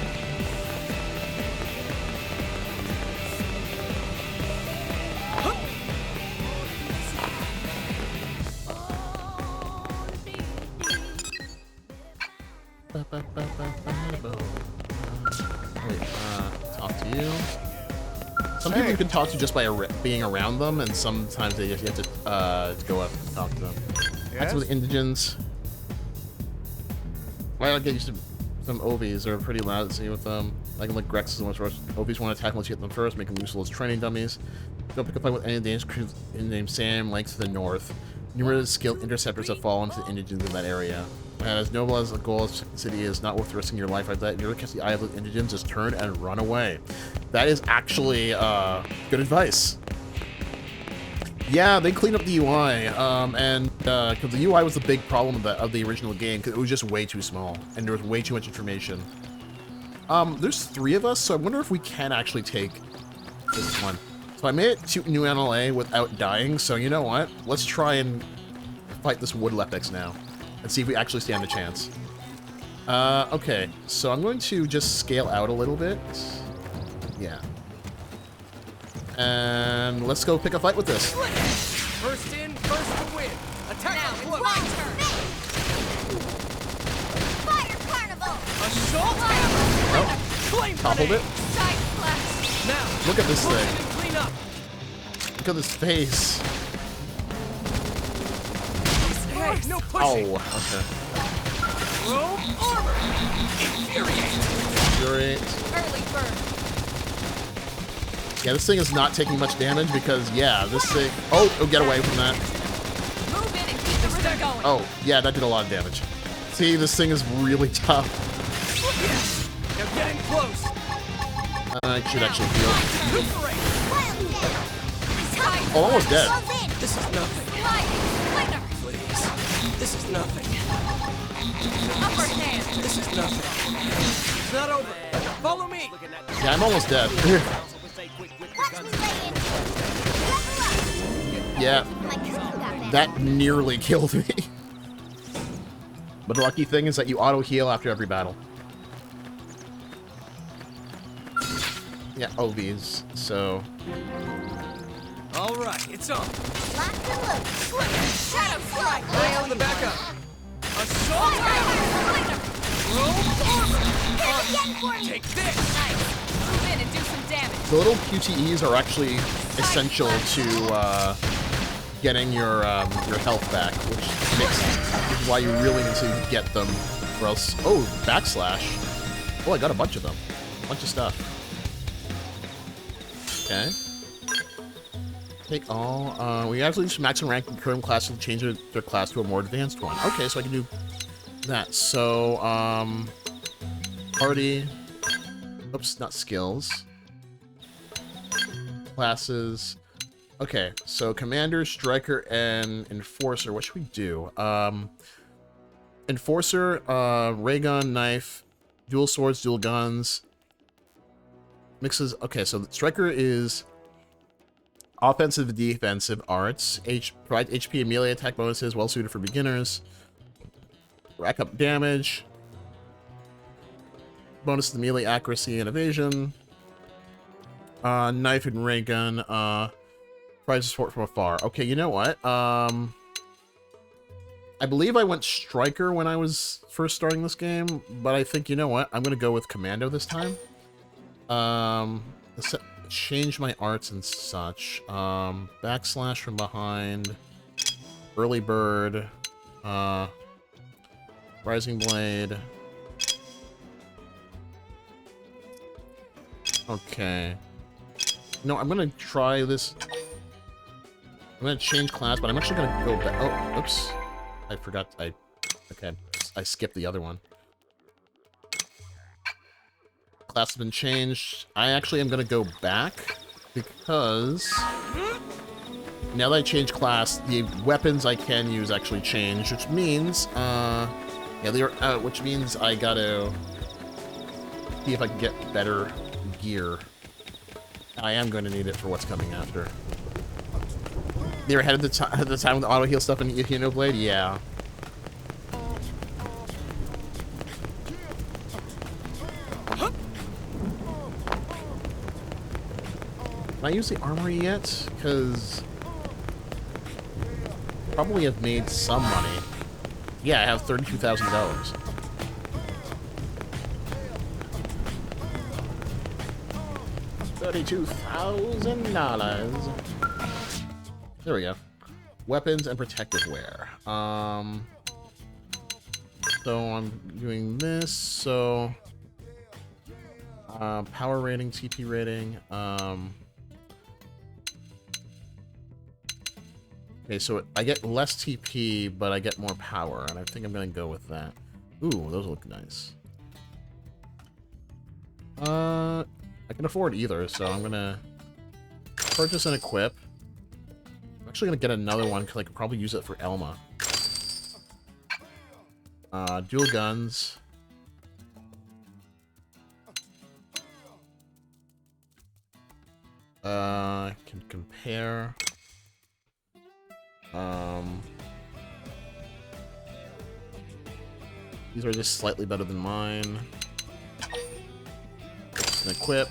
Wait, talk to you. Some people you can talk to just by being around them, and sometimes you have to go up and talk to them. That's with indigents. Why not get used to some OVs? They're pretty loud to see with them. Like Grexes and what's rush. OVs want to attack once you hit them first, make them useful as training dummies. Don't pick a fight with any dangerous creatures named Sam, Length to the north. Numerous skilled interceptors have fallen to the indigents in that area. And as noble as the goal of the city is, not worth risking your life like that. If you ever catch the eye of the indigents, just turn and run away. That is actually good advice. Yeah, they cleaned up the UI, and because the UI was the big problem of the original game, because it was just way too small, and there was way too much information. There's 3 of us, so I wonder if we can actually take this one. So I made it to New NLA without dying, so you know what? Let's try and fight this Wood Lepex now, and see if we actually stand a chance. Okay, so I'm going to just scale out a little bit. Yeah. And let's go pick a fight with this. First in, first to win. Attack now, it's my turn. Fire Carnival! Assault Oh, toppled it. Side flash! Now, Look at this thing. clean up. Look at this face. Hey, no pushing. Oh, okay. Robe armor. Infuriate. Infuriate. Early bird. Yeah, this thing is not taking much damage because, yeah, this thing... Oh, get away from that. Move in and keep the rhythm going. Oh, yeah, that did a lot of damage. See, this thing is really tough. Yes. Now getting close. I should actually heal. Recuperate. Oh, almost dead. This is nothing. Please. This is nothing. Upper hand. This is nothing. It's not over. Follow me. Yeah, I'm almost dead. Yeah, that nearly killed me. But the lucky thing is that you auto-heal after every battle. Yeah, OVs, so... Alright, it's on. Lock and load. Shadow strike. Lay on the backup. Assault hammer. Robe armor. Take this. Nice. Move in and do some damage. The little QTEs are actually essential to getting your health back, which is why you really need to get them, or else... Oh, backslash. Oh, I got a bunch of them. A bunch of stuff. Okay. Take all. We actually just max and rank in current class and change their class to a more advanced one. Okay, so I can do that. So, party. Oops, not skills. Classes. Okay, so commander, striker, and enforcer. What should we do? Enforcer, ray gun, knife, dual swords, dual guns. Mixes. Okay, so the striker is offensive, defensive arts. Provide HP and melee attack bonuses, well suited for beginners. Rack up damage. Bonus to melee accuracy and evasion. Knife and ray gun. Provides support from afar. Okay, you know what? I believe I went striker when I was first starting this game, but I think, you know what? I'm gonna go with commando this time. Let's change my arts and such. Backslash from behind. Early bird. Rising blade. Okay. No, I'm gonna try this. I'm gonna change class, but I'm actually gonna go back. Oh, oops. I forgot. Okay. I skipped the other one. Class has been changed. I actually am gonna go back because now that I changed class, the weapons I can use actually change, which means, which means I gotta see if I can get better gear. I am going to need it for what's coming after. They were ahead of the time with the auto heal stuff in Xenoblade? Yeah. Can I use the armory yet? Because probably have made some money. Yeah, I have $32,000. $32,000. There we go. Weapons and protective wear. So I'm doing this. So power rating, TP rating. Okay, so I get less TP, but I get more power, and I think I'm gonna go with that. Ooh, those look nice. I can afford either, so I'm gonna purchase and equip. I'm actually gonna get another one because I could probably use it for Elma. Dual guns. Can compare. These are just slightly better than mine. Purchase and equip.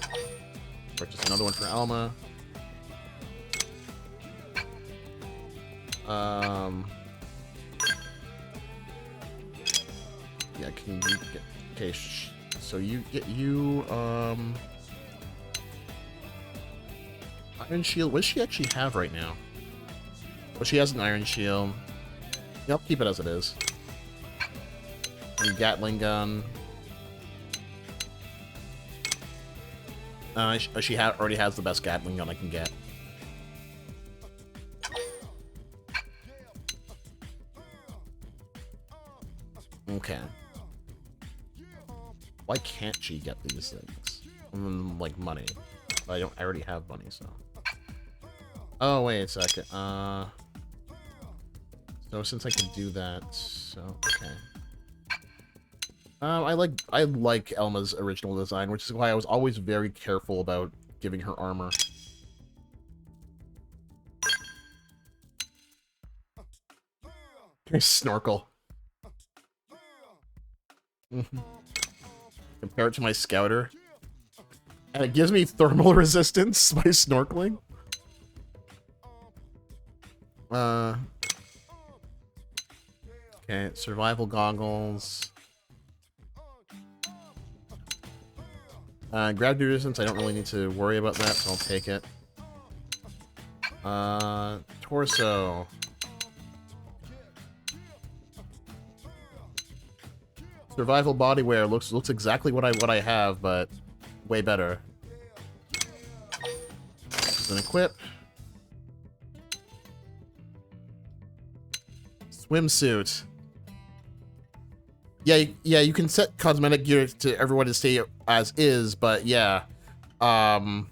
Purchase another one for Alma. Yeah, can you get... Okay, so you get Iron Shield. What does she actually have right now? Well, she has an Iron Shield. Yeah, I'll keep it as it is. And Gatling gun. She already has the best Gatling gun I can get. Okay. Why can't she get these things? Like money. I already have money, so. Oh, wait a second. So since I can do that, so okay. I like Elma's original design, which is why I was always very careful about giving her armor. Snorkel. Compare it to my Scouter. And it gives me thermal resistance by snorkeling. Okay, survival goggles. Gravity resistance, I don't really need to worry about that, so I'll take it. Torso. Survival bodywear looks exactly what I have, but way better. Then equip. Swimsuit. Yeah, you can set cosmetic gear to everyone to stay as is, but yeah. I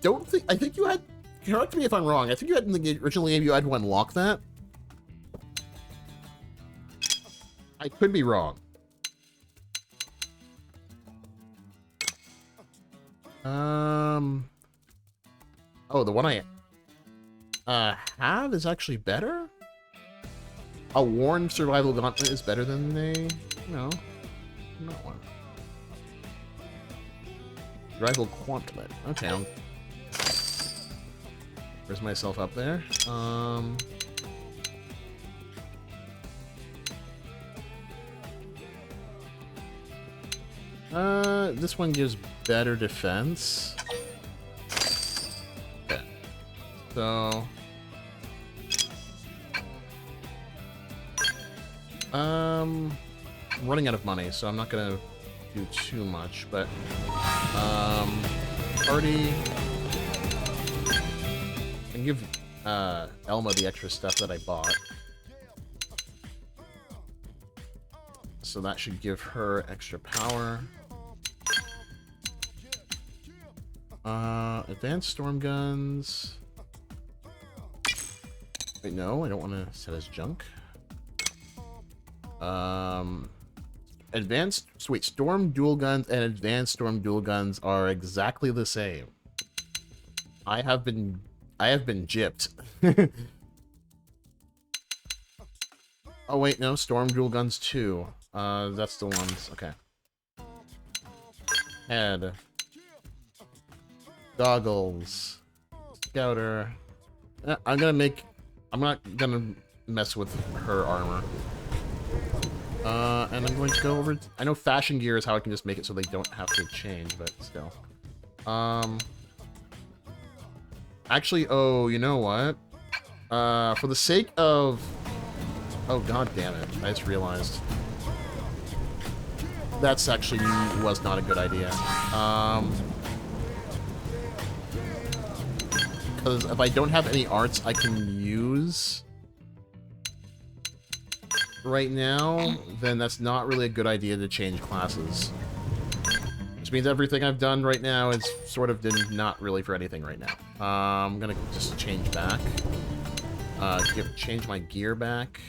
don't think, I think you had, correct me if I'm wrong, I think you had in the original game you had to unlock that. I could be wrong. Oh, the one I have is actually better? A worn survival gauntlet is better than a... No. Not one. Survival gauntlet. Okay, I'll... Where's myself up there? This one gives better defense. Okay. So... I'm running out of money, so I'm not gonna do too much, but... Party... I can give, Elma the extra stuff that I bought. So that should give her extra power. Advanced storm guns. Wait, no, I don't want to set as junk. Advanced, wait, storm dual guns and advanced storm dual guns are exactly the same. I have been gypped. Oh wait, no, storm dual guns too. That's the ones. Okay. Head. Goggles. Scouter. I'm not gonna mess with her armor. And I'm going to go over... I know fashion gear is how I can just make it so they don't have to change, but still. Actually, oh, you know what? For the sake of... Oh, god damn it. I just realized. That's actually was not a good idea. Because if I don't have any arts I can use right now, then that's not really a good idea to change classes. Which means everything I've done right now is sort of not really for anything right now. I'm gonna just change back. Change my gear back.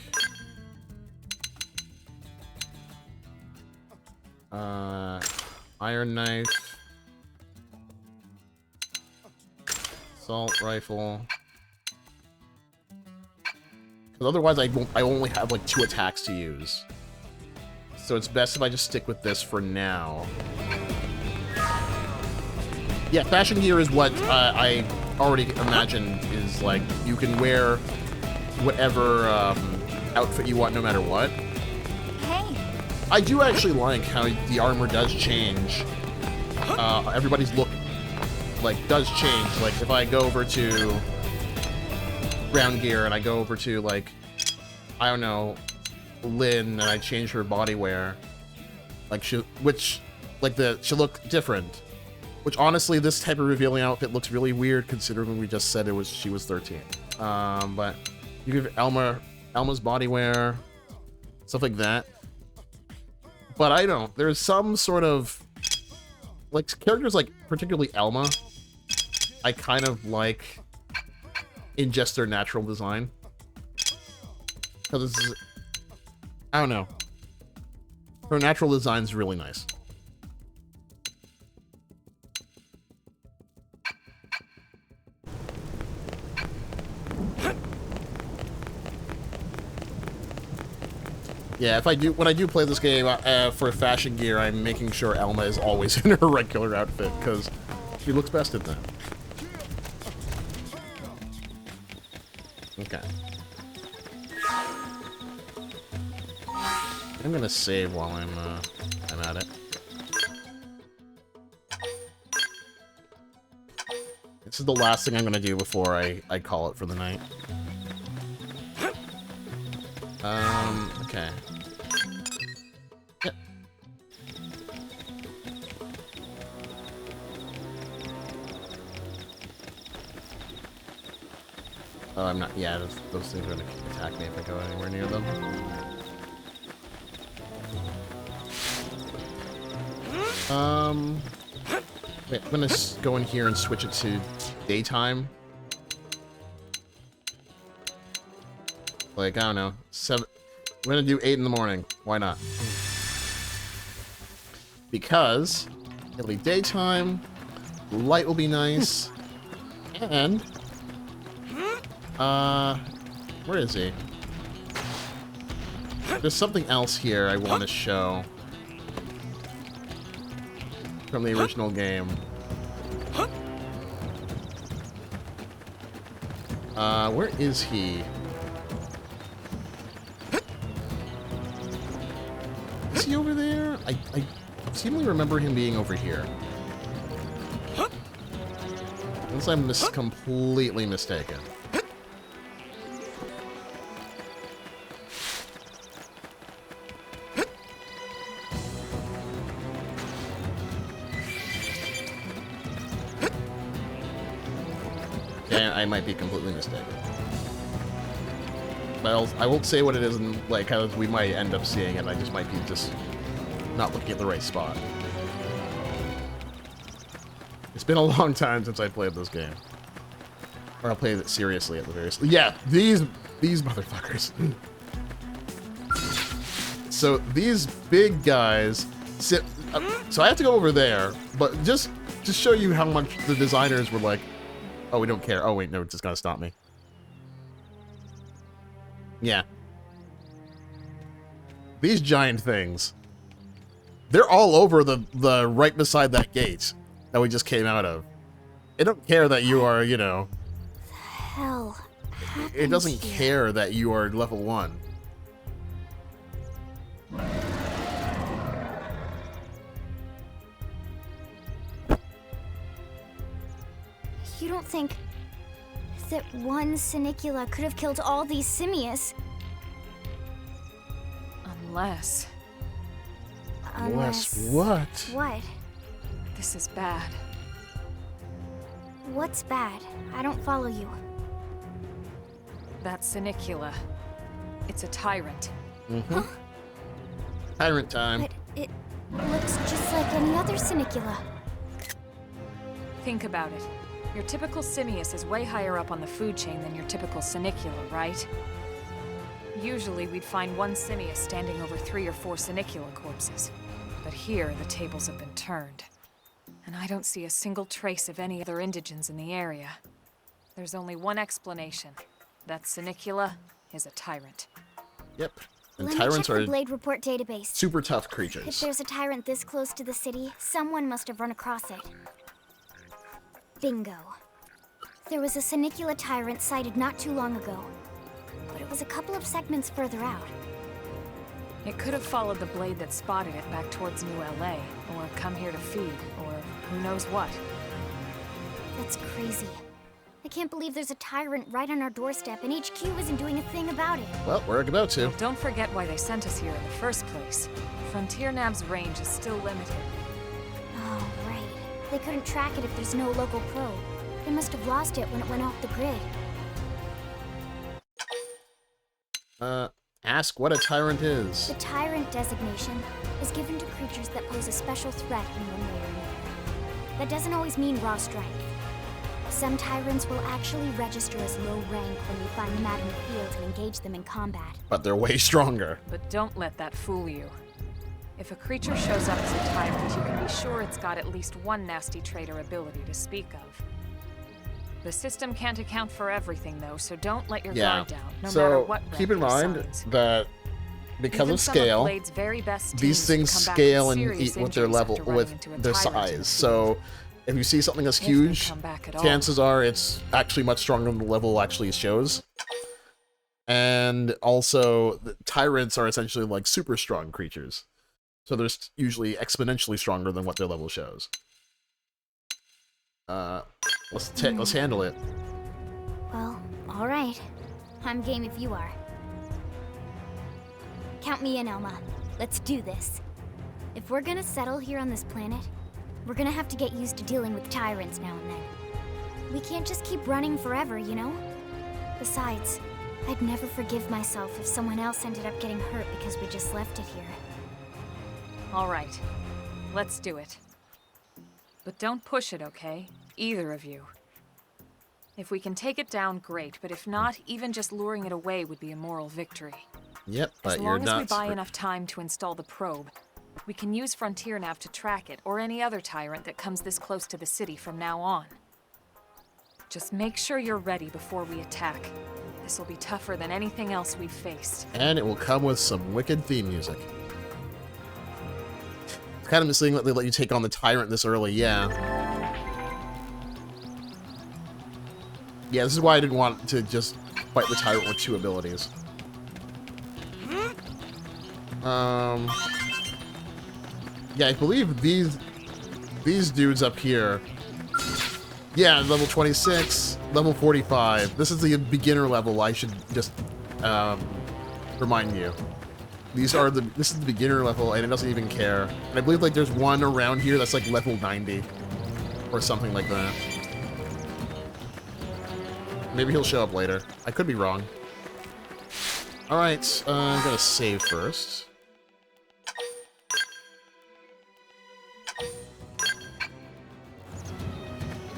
Iron knife. Assault rifle. Because otherwise I only have like 2 attacks to use. So it's best if I just stick with this for now. Yeah, fashion gear is what I already imagine is like, you can wear whatever outfit you want no matter what. Hey. I do actually like how the armor does change. Everybody's look does change. Like if I go over to ground gear and I go over to like, I don't know, Lynn, and I change her body wear, like she'll look different. Which honestly, this type of revealing outfit looks really weird considering we just said she was 13. But you give Elma's body wear, stuff like that. But I don't. There's some sort of like characters like particularly Elma, I kind of like in just their natural design. Because I don't know. Her natural design's really nice. Yeah, when I do play this game for fashion gear, I'm making sure Elma is always in her regular outfit because she looks best in that. Okay. I'm gonna save while I'm at it. This is the last thing I'm gonna do before I call it for the night. Okay. Yep. Oh, I'm not. Yeah, those things are gonna attack me if I go anywhere near them. Wait, I'm gonna go in here and switch it to daytime. Like, I don't know, 7. I'm gonna do 8 in the morning. Why not? Because it'll be daytime, light will be nice, and where is he? There's something else here I want to show from the original game. Where is he? Is he over there? I seem to remember him being over here. Unless I'm completely mistaken. Yeah, I might be completely mistaken. But I won't say what it is, and like how we might end up seeing it. I just might be not looking at the right spot. It's been a long time since I played this game. Or I'll play it seriously at the very least. Yeah, these motherfuckers. So these big guys sit. So I have to go over there, but just to show you how much the designers were like, oh, we don't care. Oh wait, no, it's just gonna stop me. Yeah. These giant things. They're all over the right beside that gate that we just came out of. It don't care that you are, you know. Hell. It doesn't care that you are level 1. You don't think that one Sinicula could have killed all these simius? Unless Unless what? What? this is bad. What's bad? I don't follow you. That Sinicula. It's a tyrant. Mm-hmm. Tyrant time. But it looks just like any other Sinicula. Think about it. Your typical simius is way higher up on the food chain than your typical Sinicula, right? Usually we'd find one simius standing over 3 or 4 Sinicula corpses. But here, the tables have been turned. And I don't see a single trace of any other indigents in the area. There's only one explanation. That Sinicula is a tyrant. Yep. And Let tyrants me check are the Blade Report database. super tough If creatures. there's a tyrant this close to the city, someone must have run across it. Bingo. There was a Sinicula tyrant sighted not too long ago, but it was a couple of segments further out. It could have followed the blade that spotted it back towards New LA, or come here to feed, or who knows what. That's crazy. I can't believe there's a tyrant right on our doorstep, and HQ isn't doing a thing about it. Well, we're about to. Don't forget why they sent us here in the first place. Frontier Nav's range is still limited. Oh, right. They couldn't track it if there's no local probe. They must have lost it when it went off the grid. Ask what a tyrant is. The tyrant designation is given to creatures that pose a special threat in one way or another. That doesn't always mean raw strength. Some tyrants will actually register as low rank when we find them out in the field and engage them in combat. But they're way stronger. But don't let that fool you. If a creature shows up as a tyrant, you can be sure it's got at least one nasty trait or ability to speak of. The system can't account for everything, though, so don't let your guard down, no matter what rank keep in your mind signs. that because Even of some scale, Blade's very best these teams things come back scale with and serious with their injuries level, after running with into a their tyrant in the size. So if you see something that's If they huge, come back at all. chances are it's actually much stronger than the level actually shows. And also, the tyrants are essentially like super strong creatures. So they're usually exponentially stronger than what their level shows. Let's handle it. Well, alright. I'm game if you are. Count me in, Elma. Let's do this. If we're gonna settle here on this planet, we're gonna have to get used to dealing with tyrants now and then. We can't just keep running forever, you know? Besides, I'd never forgive myself if someone else ended up getting hurt because we just left it here. All right, let's do it. But don't push it, okay? Either of you. If we can take it down, great, but if not, even just luring it away would be a moral victory. Yep, but As you're long as we nuts. buy enough time to install the probe, we can use Frontier Nav to track it, or any other tyrant that comes this close to the city from now on. Just make sure you're ready before we attack. This will be tougher than anything else we've faced. And it will come with some wicked theme music. It's kind of misleading that they let you take on the tyrant this early, yeah. Yeah, this is why I didn't want to just fight the tyrant with 2 abilities. Yeah, I believe these dudes up here. Yeah, level 26, level 45. This is the beginner level. I should just remind you. This is the beginner level, and it doesn't even care. And I believe like there's one around here that's like level 90 or something like that. Maybe he'll show up later. I could be wrong. All right, I'm gonna save first.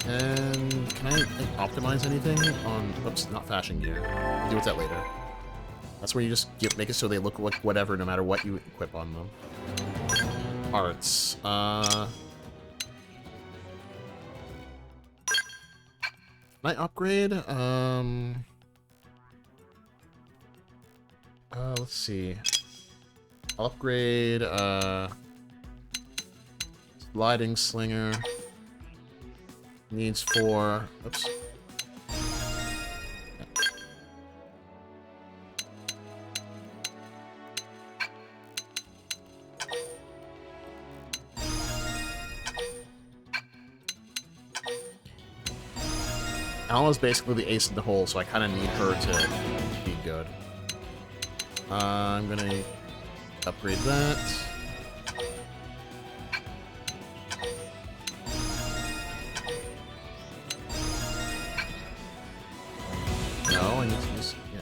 And can I optimize anything on... Oops, not fashion gear. We'll deal with that later. That's where you just make it so they look like whatever, no matter what you equip on them. Arts. Can I upgrade? Let's see. I'll upgrade, sliding slinger. Needs 4. Oops. Alma's basically the ace in the hole, so I kind of need her to be good. I'm gonna upgrade that. No, I need to use... Yeah.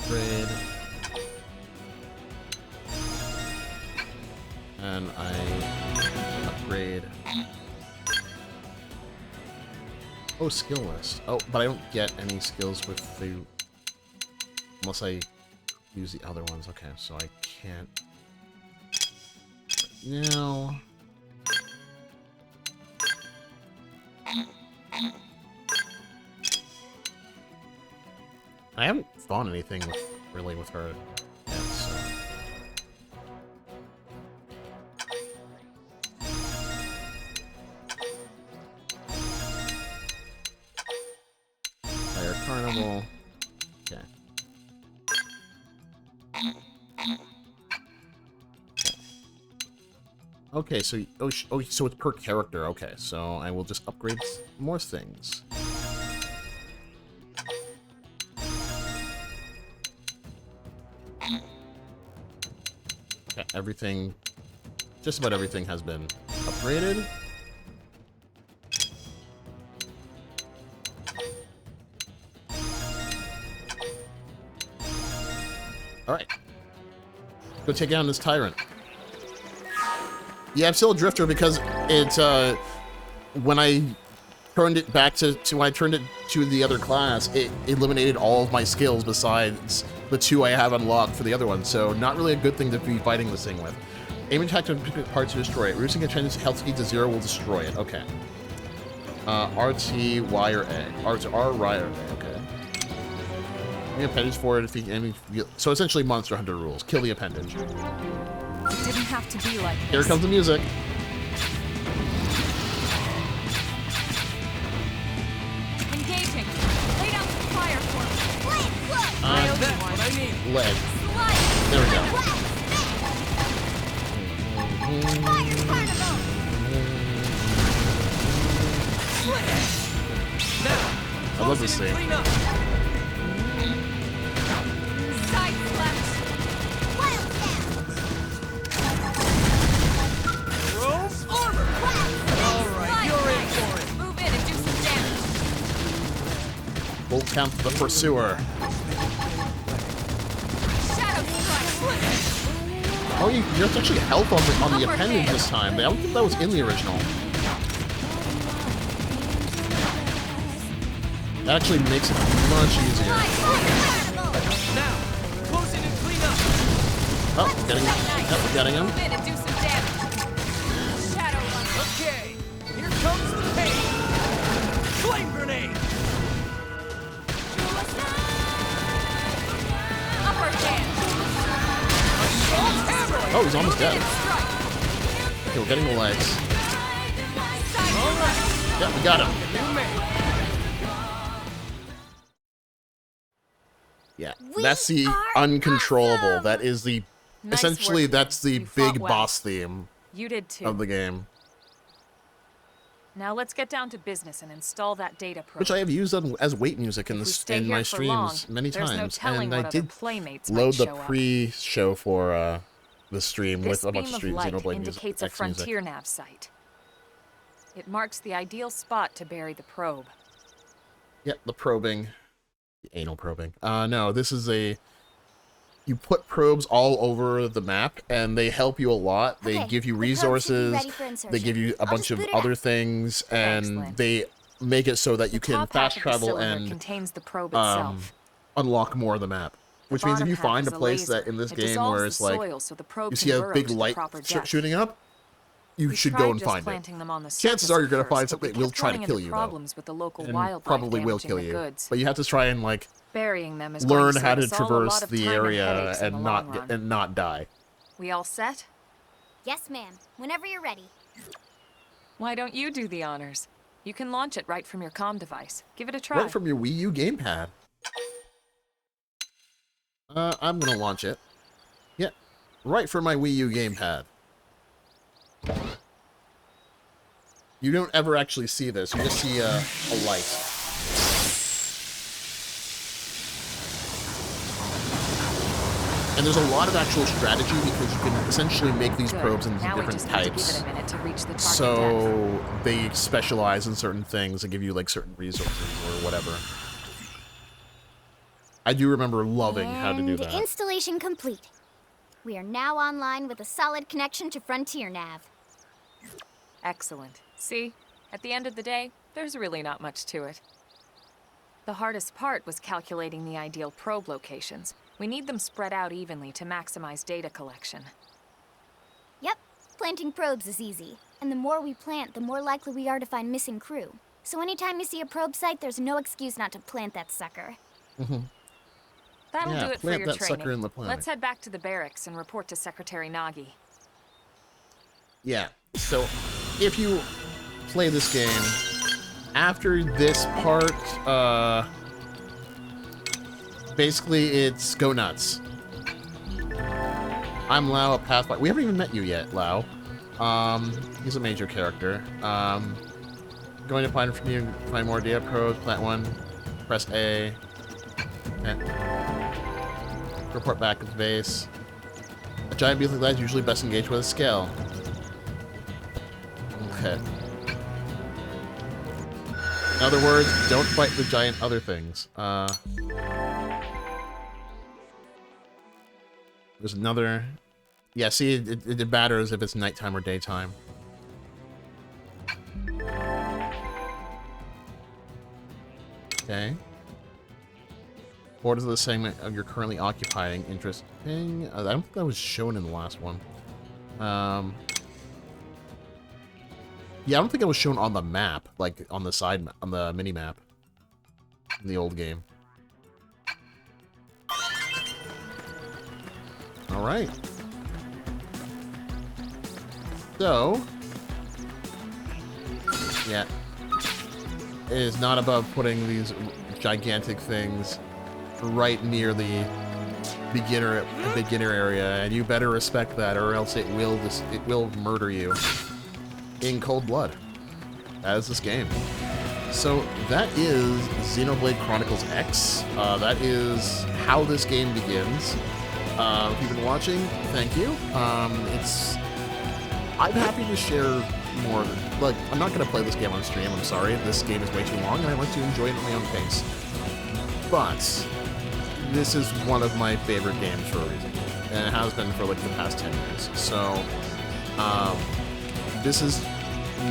Upgrade. And I upgrade... Oh, skill list. Oh, but I don't get any skills with the... Unless I use the other ones. Okay, so I can't... No. I haven't thought anything really with her yet, so... Fire Carnival. Okay. Okay, so so it's per character. Okay, so I will just upgrade more things. Okay, everything, just about everything has been upgraded. All right, go take down this tyrant. Yeah, I'm still a drifter because it's when I turned it back to when I turned it to the other class, it eliminated all of my skills besides the 2 I have unlocked for the other one. So not really a good thing to be fighting this thing with. Aim attack to pick parts to destroy it. Reducing a trend's health speed to 0 will destroy it. Okay. RT, Y, or A. R to R, Y, or A. Okay. Any appendage for it. So essentially Monster Hunter rules. Kill the appendage. It didn't have to be like this. Here comes the music. Engaging. Lay down some fire for me. That's what I need. Lead. There we go. Now, I'd love to see. clean up. Side slash. Rome armor. All right, you're in for it. Move in and do some damage. Full count the pursuer. Shadow strike. Oh, you have actually health on the appendage this time. I don't think that was in the original. That actually makes it much easier. Now, close in and clean up. Oh, we're getting him. Move in and do some damage. Shadow run. Okay, here comes the pain. Flame grenade. Upper hand. Oh, he's almost dead. Okay, we're getting the legs. All right, Yeah, we got him. you made. Yeah, that's the uncontrollable. That is the Nice essentially work. that's the You fought big well. boss theme You did too. of the game, Now let's get down to business and install that data probe. which I have used as weight music in If we this stay in here my for long, streams many there's no times, telling and what I other did playmates load might the show up. pre-show for the stream This with a bunch beam of of streams. light Xenoblade indicates music, a frontier nav site. It marks the ideal spot to bury the probe. Yeah, the probing, the anal probing. No, this is a you put probes all over the map, and they help you a lot. They give you resources, they give you a bunch of other things, and they make it so that you can fast travel and contains the probe itself. Unlock more of the map. Which means if you find a place that in this game where it's like, you see a big light shooting up, you should go and find it. Chances are you're going to find something that will try to kill you, though. And probably will kill you. But you have to try and, like, learn how to traverse the area and not die. We all set? Yes, ma'am. Whenever you're ready. Why don't you do the honors? You can launch it right from your comm device. Give it a try. Right from your Wii U gamepad. I'm gonna launch it. Yeah, right from my Wii U gamepad. You don't ever actually see this. You just see a light. And there's a lot of actual strategy because you can essentially make these probes into different types. So they specialize in certain things and give you like certain resources or whatever. I do remember loving how to do that. Installation complete. We are now online with a solid connection to Frontier Nav. Excellent. See, at the end of the day, there's really not much to it. The hardest part was calculating the ideal probe locations. We need them spread out evenly to maximize data collection. Yep, planting probes is easy. And the more we plant, the more likely we are to find missing crew. So anytime you see a probe site, there's no excuse not to plant that sucker. That'll do it for your training. Let's head back to the barracks and report to Secretary Nagi. Yeah, so if you play this game, after this part, basically it's go nuts. I'm Lau, a Pathfinder. We haven't even met you yet, Lau. He's a major character. Going to find more data probes, plant one, press A. Report back at the base. A giant beast like that is usually best engaged with a scale. Okay. In other words, don't fight the giant other things. There's another... Yeah, see, it matters if it's nighttime or daytime. Okay. Borders of the segment of you're currently occupying. Interesting. I don't think that was shown in the last one. Yeah, I don't think it was shown on the map, like on the side, on the mini map in the old game. All right. So, yeah, it is not above putting these gigantic things right near the beginner area, and you better respect that, or else it will murder you in cold blood. That is this game. So that is Xenoblade Chronicles X. That is how this game begins. If you've been watching, thank you. I'm happy to share more. Like, I'm not going to play this game on stream. I'm sorry. This game is way too long, and I like to enjoy it at my own pace. But this is one of my favorite games for a reason, and it has been for like the past 10 years. So, this is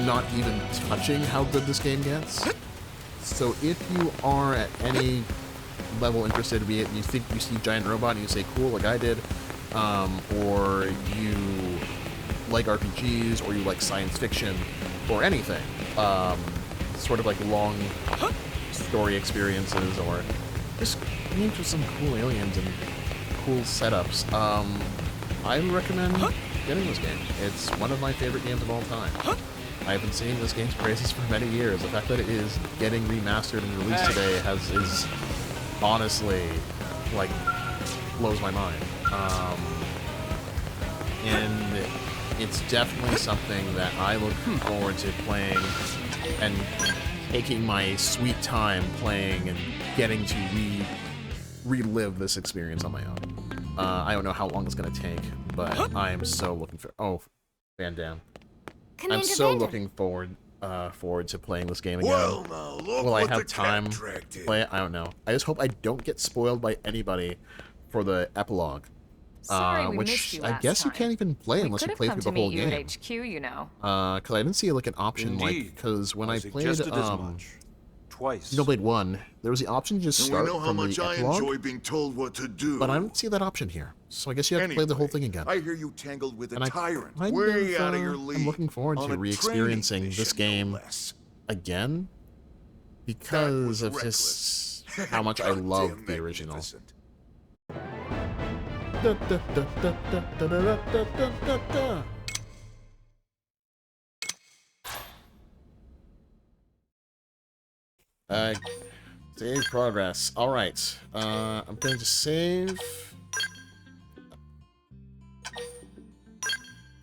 not even touching how good this game gets. So if you are at any level interested, be it you think you see Giant Robot and you say cool like I did, or you like RPGs, or you like science fiction, or anything, sort of like long story experiences, or just games with some cool aliens and cool setups, I would recommend getting this game. It's one of my favorite games of all time. I've been seeing this game's praises for many years. The fact that it is getting remastered and released today is honestly, like, blows my mind. And it's definitely something that I look forward to playing and taking my sweet time playing and getting to relive this experience on my own. I don't know how long it's going to take, but I am so looking for... Oh, Van Damme. I'm so looking forward to playing this game again. Will I have time to play it? I don't know. I just hope I don't get spoiled by anybody for the epilogue. Sorry we missed Which you I last guess you time. can't even play We unless could you have play come through to the whole meet you game. at HQ, you know. Because I didn't see like an option Indeed. because when I played suggested as much. Twice. Xenoblade 1, there was the option to just And start we know how from much the I epilogue, enjoy being told what to do. but I don't see that option here. So I guess you have to play the whole thing again. I hear you tangled with a And tyrant, kind way of, out of your league. I'm looking forward on to a re-experiencing training this mission, no game less. again because of reckless. just how much I love Goddamn the original. magnificent. Save progress. All right. I'm going to save.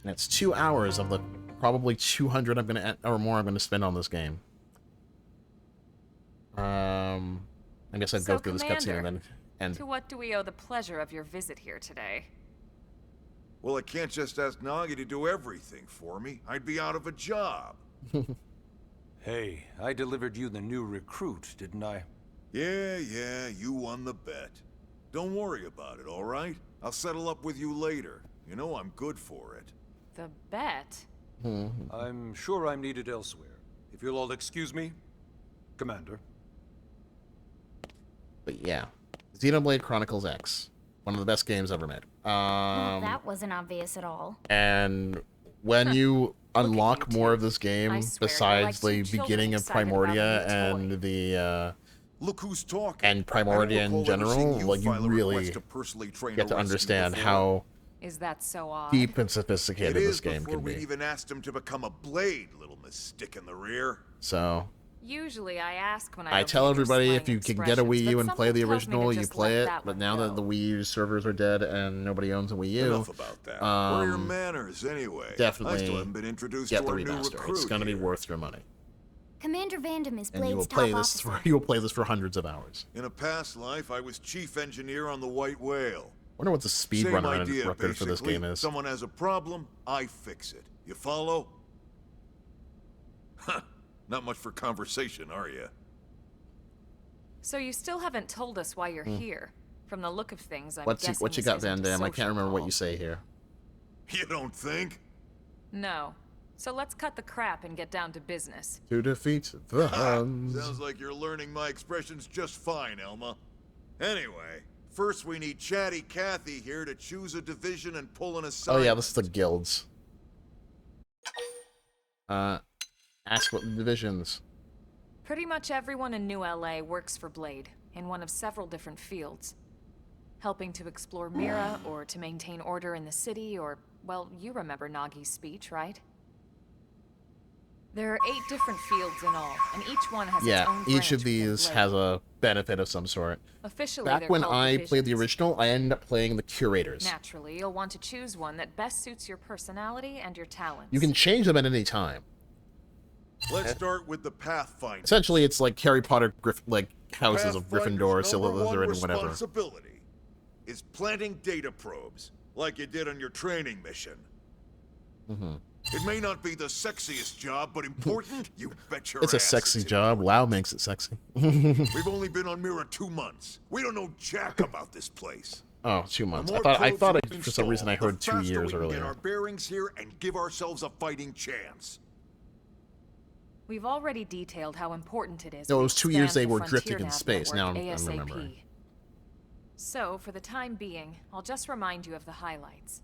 That's 2 hours of the probably 200 I'm gonna or more I'm gonna spend on this game. I guess I'd go through this cutscene and then end. To what do we owe the pleasure of your visit here today? Well, I can't just ask Nagi to do everything for me. I'd be out of a job. Hey, I delivered you the new recruit, didn't I? Yeah, you won the bet. Don't worry about it, all right? I'll settle up with you later. You know I'm good for it. The bet? I'm sure I'm needed elsewhere. If you'll all excuse me, Commander. But yeah, Xenoblade Chronicles X, one of the best games ever made. Well, that wasn't obvious at all. And when you unlock more of this game, I swear, besides you're the like two beginning of children excited about Primordia a new and the Look who's talking. and Primordia in general, like you really get to understand how Is that so odd? deep and sophisticated It this is game before can we be. even asked him to become a blade, little miss stick in the rear. So Usually I ask when I I don't tell read your everybody if slang you can get a expressions, Wii U but and play the something tells me to original, you just play let it. that But one now that the go. Wii U servers are dead and nobody owns a Wii U, Enough about that. what are your manners, anyway? I definitely still haven't been introduced get to the our new remaster. recruit It's going to be here. worth your money, Commander Vandam is and you will Blade's play top this officer. for hundreds of hours. In a past life, I was chief engineer on the White Whale. Wonder what the Same speedrun idea, record for this basically. game is. Someone has a problem, I fix it. You follow? Huh. Not much for conversation, are you? So you still haven't told us why you're here. From the look of things, I'm What you guessing got, this Van isn't a Damme? I social can't remember what call. you say here. You don't think? No. So let's cut the crap and get down to business. To defeat the Ha! Huns. Sounds like you're learning my expressions just fine, Elma. Anyway, first we need Chatty Cathy here to choose a division and pull an Oh assignment. yeah, this is the guilds. Ask what the divisions. Pretty much everyone in New LA works for Blade, in one of several different fields. Helping to explore Mira, or to maintain order in the city, or, well, you remember Nagi's speech, right? There are 8 different fields in all, and each one has its Yeah, own each of branch within these Blade. has a benefit of some sort. Officially, Back they're when called I played the divisions. original, I ended up playing the curators. Naturally, you'll want to choose one that best suits your personality and your talents. You can change them at any time. Let's start with the Pathfinder. Essentially, it's like Harry Potter, like houses of Pathfinder's Gryffindor, number one Slytherin, and whatever. responsibility is planting data probes, like you did on your training mission. It may not be the sexiest job, but important, you bet your It's a ass sexy it's job. WoW makes it sexy. We've only been on Mira 2 months. We don't know jack about this place. Oh, 2 The months. more I probes thought we for some reason I install, heard the 2 faster years we can earlier. Get our bearings here and give ourselves a fighting chance. We've already detailed how important it is. No, it we was 2 years expand they the were Frontier drifting in Nav space. Now network I'm ASAP. remembering. So, for the time being, I'll just remind you of the highlights.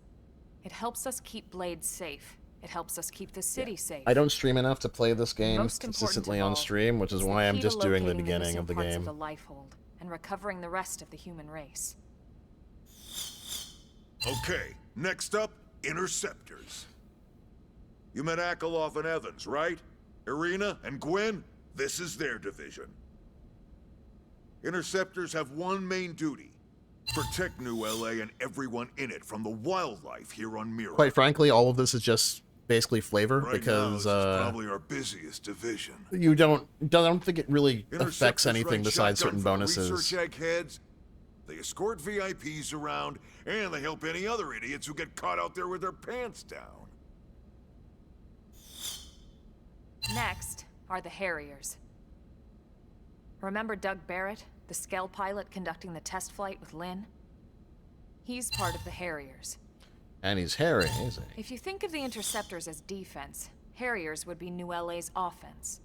It helps us keep Blade safe. It helps us keep the city safe. I don't stream enough to play this game Most important consistently of on all, stream, which is it's the why I'm key to just doing the locating beginning missing of the parts game. the Lifehold and recovering the rest of the human race. Okay, next up, Interceptors. You met Akeloff and Evans, right? Irina and Gwen? This is their division. Interceptors have one main duty. Protect New LA and everyone in it from the wildlife here on Mira. Quite frankly, all of this is just basically flavor Right because now, this is probably our busiest division. you don't think it really affects Interceptors anything run besides shotgun certain for bonuses. Research eggheads. They escort VIPs around, and they help any other idiots who get caught out there with their pants down. Next are the Harriers. Remember Doug Barrett, the Skell pilot conducting the test flight with Lynn? He's part of the Harriers. And he's hairy, isn't he? If you think of the Interceptors as defense, Harriers would be New LA's offense.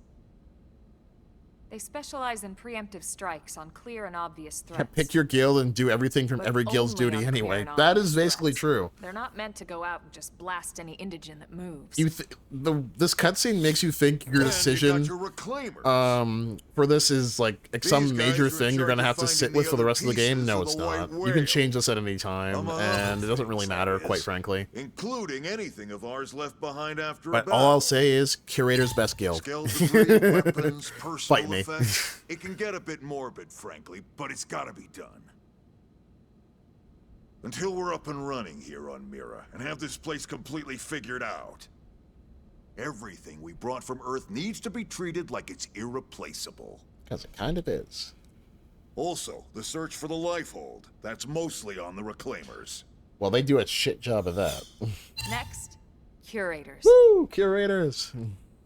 They specialize in preemptive strikes on clear and obvious threats. Pick your guild and do everything from But every guild's only duty on clear anyway. and That obvious is basically threats. true. They're not meant to go out and just blast any indigen that moves. This cutscene makes you think your decision for this is like some major thing you're gonna have to sit with for the rest of the game. No, it's not. You can change this at any time, and it doesn't really matter, quite frankly. Including anything of ours left behind after But all I'll say is, Curator's best guild. weapons, personal Fight me. effects. It can get a bit morbid, frankly, but it's gotta be done. Until we're up and running here on Mira and have this place completely figured out, everything we brought from Earth needs to be treated like it's irreplaceable. Because it kind of is. Also, the search for the Lifehold. That's mostly on the Reclaimers. Well, they do a shit job of that. Next, Curators. Woo! Curators!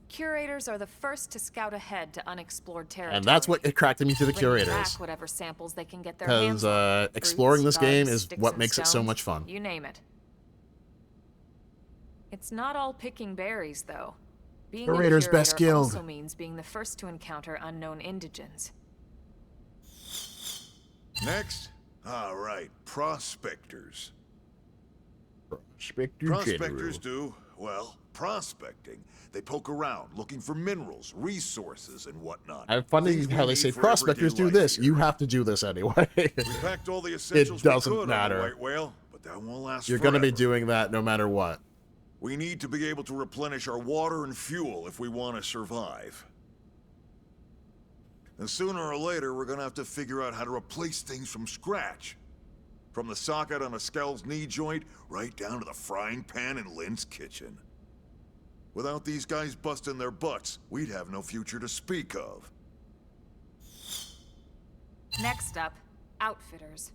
Curators are the first to scout ahead to unexplored territory. And that's what attracted me to the Bringing Curators. back whatever samples they can get their hands Because on. exploring Fruits, this game bugs, is sticks what and makes it so stones, much fun. You name it. It's not all picking berries, though. Being Curator's a curator best guild. also means being the first to encounter unknown indigens. Next? All right, prospectors. Prospector Prospectors do, well, prospecting. They poke around, looking for minerals, resources, and whatnot. I find Things how we they need say for prospectors do everyday life this. here. You have to do this anyway. We packed all the essentials It doesn't we could matter. on the White Whale, but that won't last You're going to be forever. doing that no matter what. We need to be able to replenish our water and fuel if we want to survive. And sooner or later, we're going to have to figure out how to replace things from scratch. From the socket on a Skell's knee joint, right down to the frying pan in Lynn's kitchen. Without these guys busting their butts, we'd have no future to speak of. Next up, Outfitters.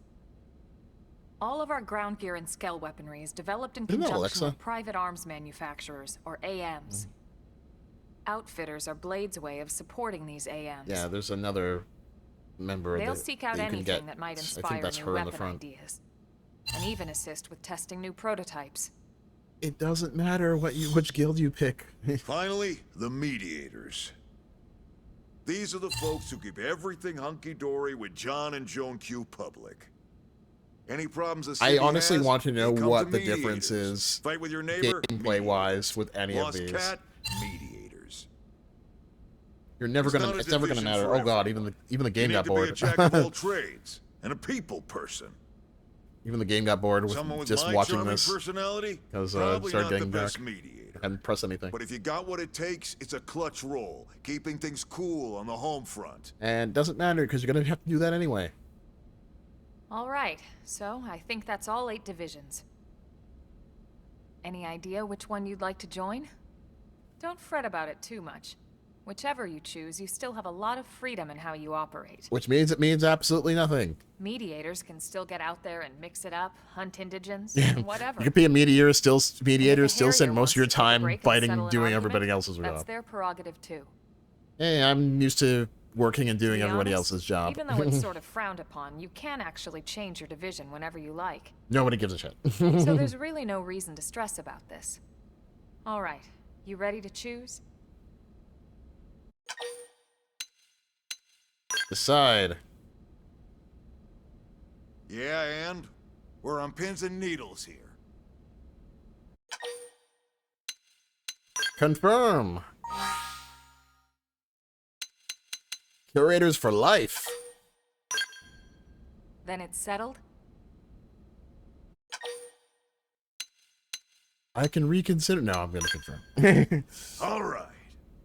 All of our ground gear and Skell weaponry is developed in Isn't that conjunction Alexa? with private arms manufacturers, or AMs. Outfitters are Blade's way of supporting these AMs. Yeah, there's another member They'll of the, seek out that you can anything get. that might I inspire think that's new her in the weapon front. ideas, and even assist with testing new prototypes. It doesn't matter which guild you pick. Finally, the Mediators. These are the folks who keep everything hunky-dory with John and Joan Q public. Any problems the I city honestly has, want to know they come what to the mediators. difference is Fight with your neighbor, gameplay-wise with any Lost of these. cat, mediators. You're never gonna. not a It's never gonna division matter. for Oh god, everyone. even the You game need got to be a bored. jack of all trades and a people person. Even the game got bored with Someone with just my watching charming this personality, because it probably started not the getting dark. best mediator. I hadn't pressed anything. But if you got what it takes, it's a clutch role, keeping things cool on the home front. And it doesn't matter because you're gonna have to do that anyway. All right, so I think that's all 8 divisions. Any idea which one you'd like to join? Don't fret about it too much. Whichever you choose, you still have a lot of freedom in how you operate. Which means it means absolutely nothing. Mediators can still get out there and mix it up, hunt indigens, Yeah. whatever. You could be a mediator, still And if mediator, a still spend Harrier most of your wants to take a time break and fighting, settle an doing argument, everybody else's That's job. their prerogative too. Hey, I'm used to working and doing To be everybody honest, else's job. Even though it's sort of frowned upon, you can actually change your division whenever you like. Nobody gives a shit. So there's really no reason to stress about this. All right, you ready to choose? Decide. Yeah, and we're on pins and needles here. Confirm. Curators for life. Then it's settled? I can reconsider. No, I'm gonna confirm. All right.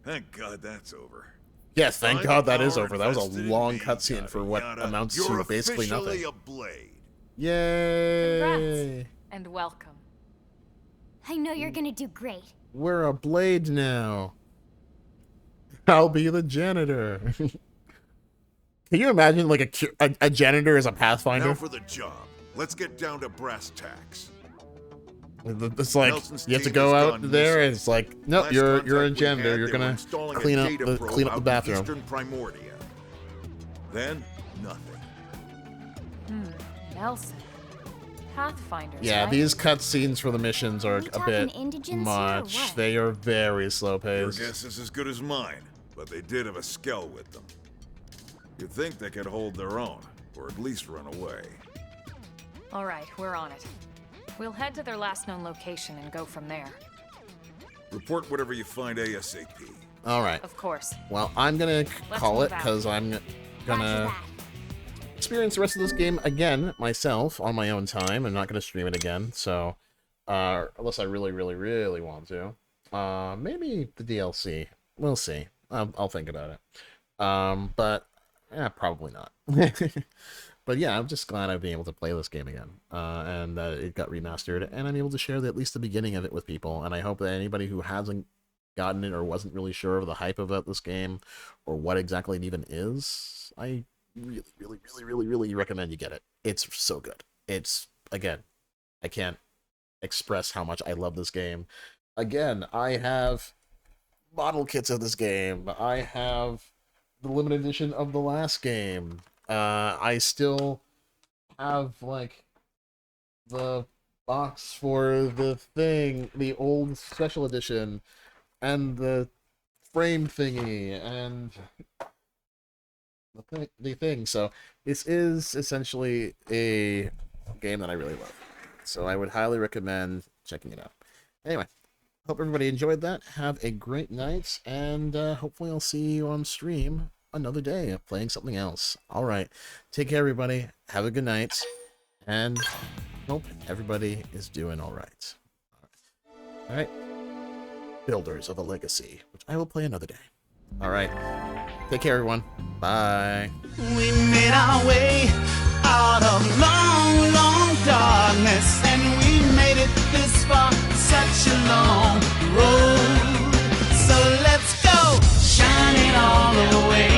Thank God that's over. Yes, thank Find God the that is power over. That was a invested in long me, cutscene yada, for what yada. amounts You're to basically officially nothing. a blade. Yay! Congrats, and welcome. I know you're gonna do great. We're a blade now. I'll be the janitor. Can you imagine like a janitor as a Pathfinder? Now for the job. Let's get down to brass tacks. It's like Nelson's you have to team go has out gone there, missing. and it's like, nope, Last you're a contact we janitor. had, You're they were gonna installing a clean up data the probe clean up out the in bathroom. Eastern Primordia. Then nothing. Nelson. Pathfinders, Yeah, right? these cutscenes for the missions are a talking bit indigents here or much. what? They are very slow Your paced. guess is as good as mine, but they did have a skell with them. You'd think they could hold their own, or at least run away. All right, we're on it. We'll head to their last known location and go from there. Report whatever you find ASAP. All right. Of course. Well, I'm gonna call it move out. because I'm gonna experience the rest of this game again myself on my own time. I'm not gonna stream it again, so unless I really, really, really want to. Maybe the DLC. We'll see. I'll think about it. But probably not. But yeah, I'm just glad I've been able to play this game again, and that it got remastered, and I'm able to share at least the beginning of it with people. And I hope that anybody who hasn't gotten it or wasn't really sure of the hype about this game or what exactly it even is, I really, really, really, really, really recommend you get it. It's so good. It's, again, I can't express how much I love this game. Again, I have model kits of this game. I have the limited edition of the last game. I still have, like, the box for the thing, the old special edition, and the frame thingy, and the thing. So this is essentially a game that I really love. So I would highly recommend checking it out. Anyway, hope everybody enjoyed that. Have a great night, and hopefully I'll see you on stream another day of playing something else. All right, take care, everybody. Have a good night, and hope everybody is doing all right. All right. Builders of a Legacy, which I will play another day. All right. Take care, everyone. Bye. We made our way out of long, long darkness, and we made it this far, such a long road. So let's go, shining all the way.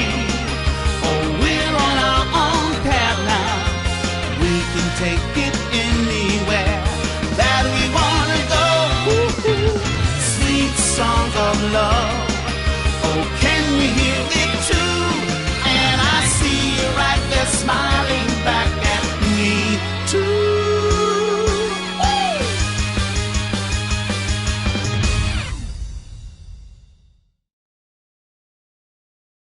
Oh, we're on our own path now. We can take it in